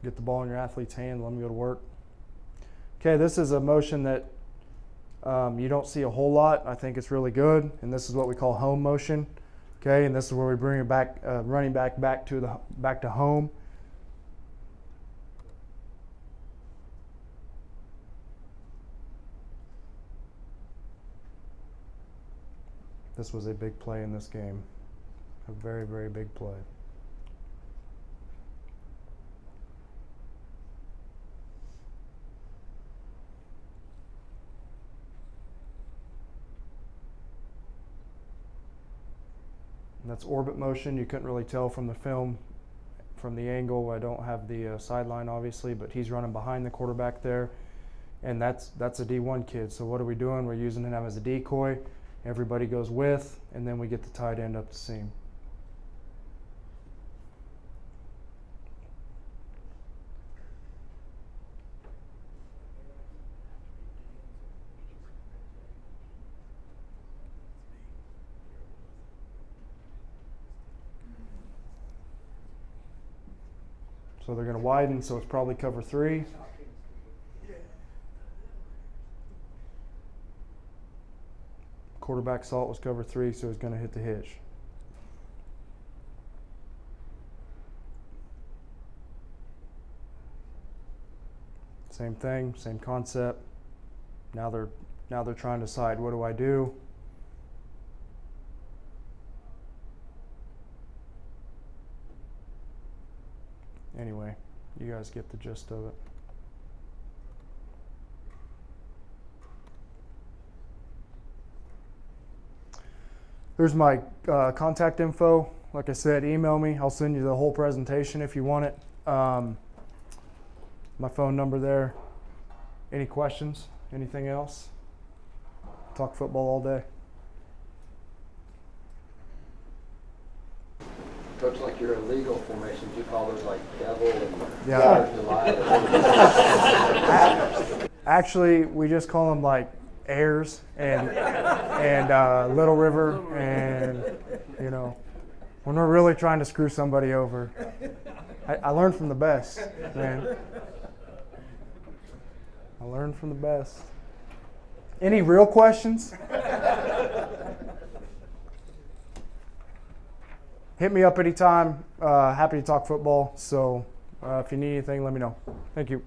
Get the ball in your athlete's hand, let them go to work. Okay, this is a motion that you don't see a whole lot. I think it's really good, and this is what we call home motion. Okay, and this is where we bring it back, running back to home. This was a big play in this game, a very, very big play. And that's orbit motion. You couldn't really tell from the film, from the angle. I don't have the sideline obviously, but he's running behind the quarterback there, and that's a D1 kid. So what are we doing? We're using him as a decoy. Everybody goes with, and then we get the tight end up the seam. So they're going to widen, so it's probably cover 3. Quarterback salt was cover 3, so he's going to hit the hitch. Same thing, same concept. Now they're trying to decide, what do I do? Anyway, you guys get the gist of it. There's my contact info. Like I said, email me. I'll send you the whole presentation if you want it. My phone number there. Any questions? Anything else? Talk football all day. Coach, like your illegal formations, you call those like devil and Yeah. July. Actually, we just call them like airs and Little River, and when we're really trying to screw somebody over. I learned from the best, man. I learned from the best. Any real questions? Hit me up anytime. Happy to talk football. So if you need anything, let me know. Thank you.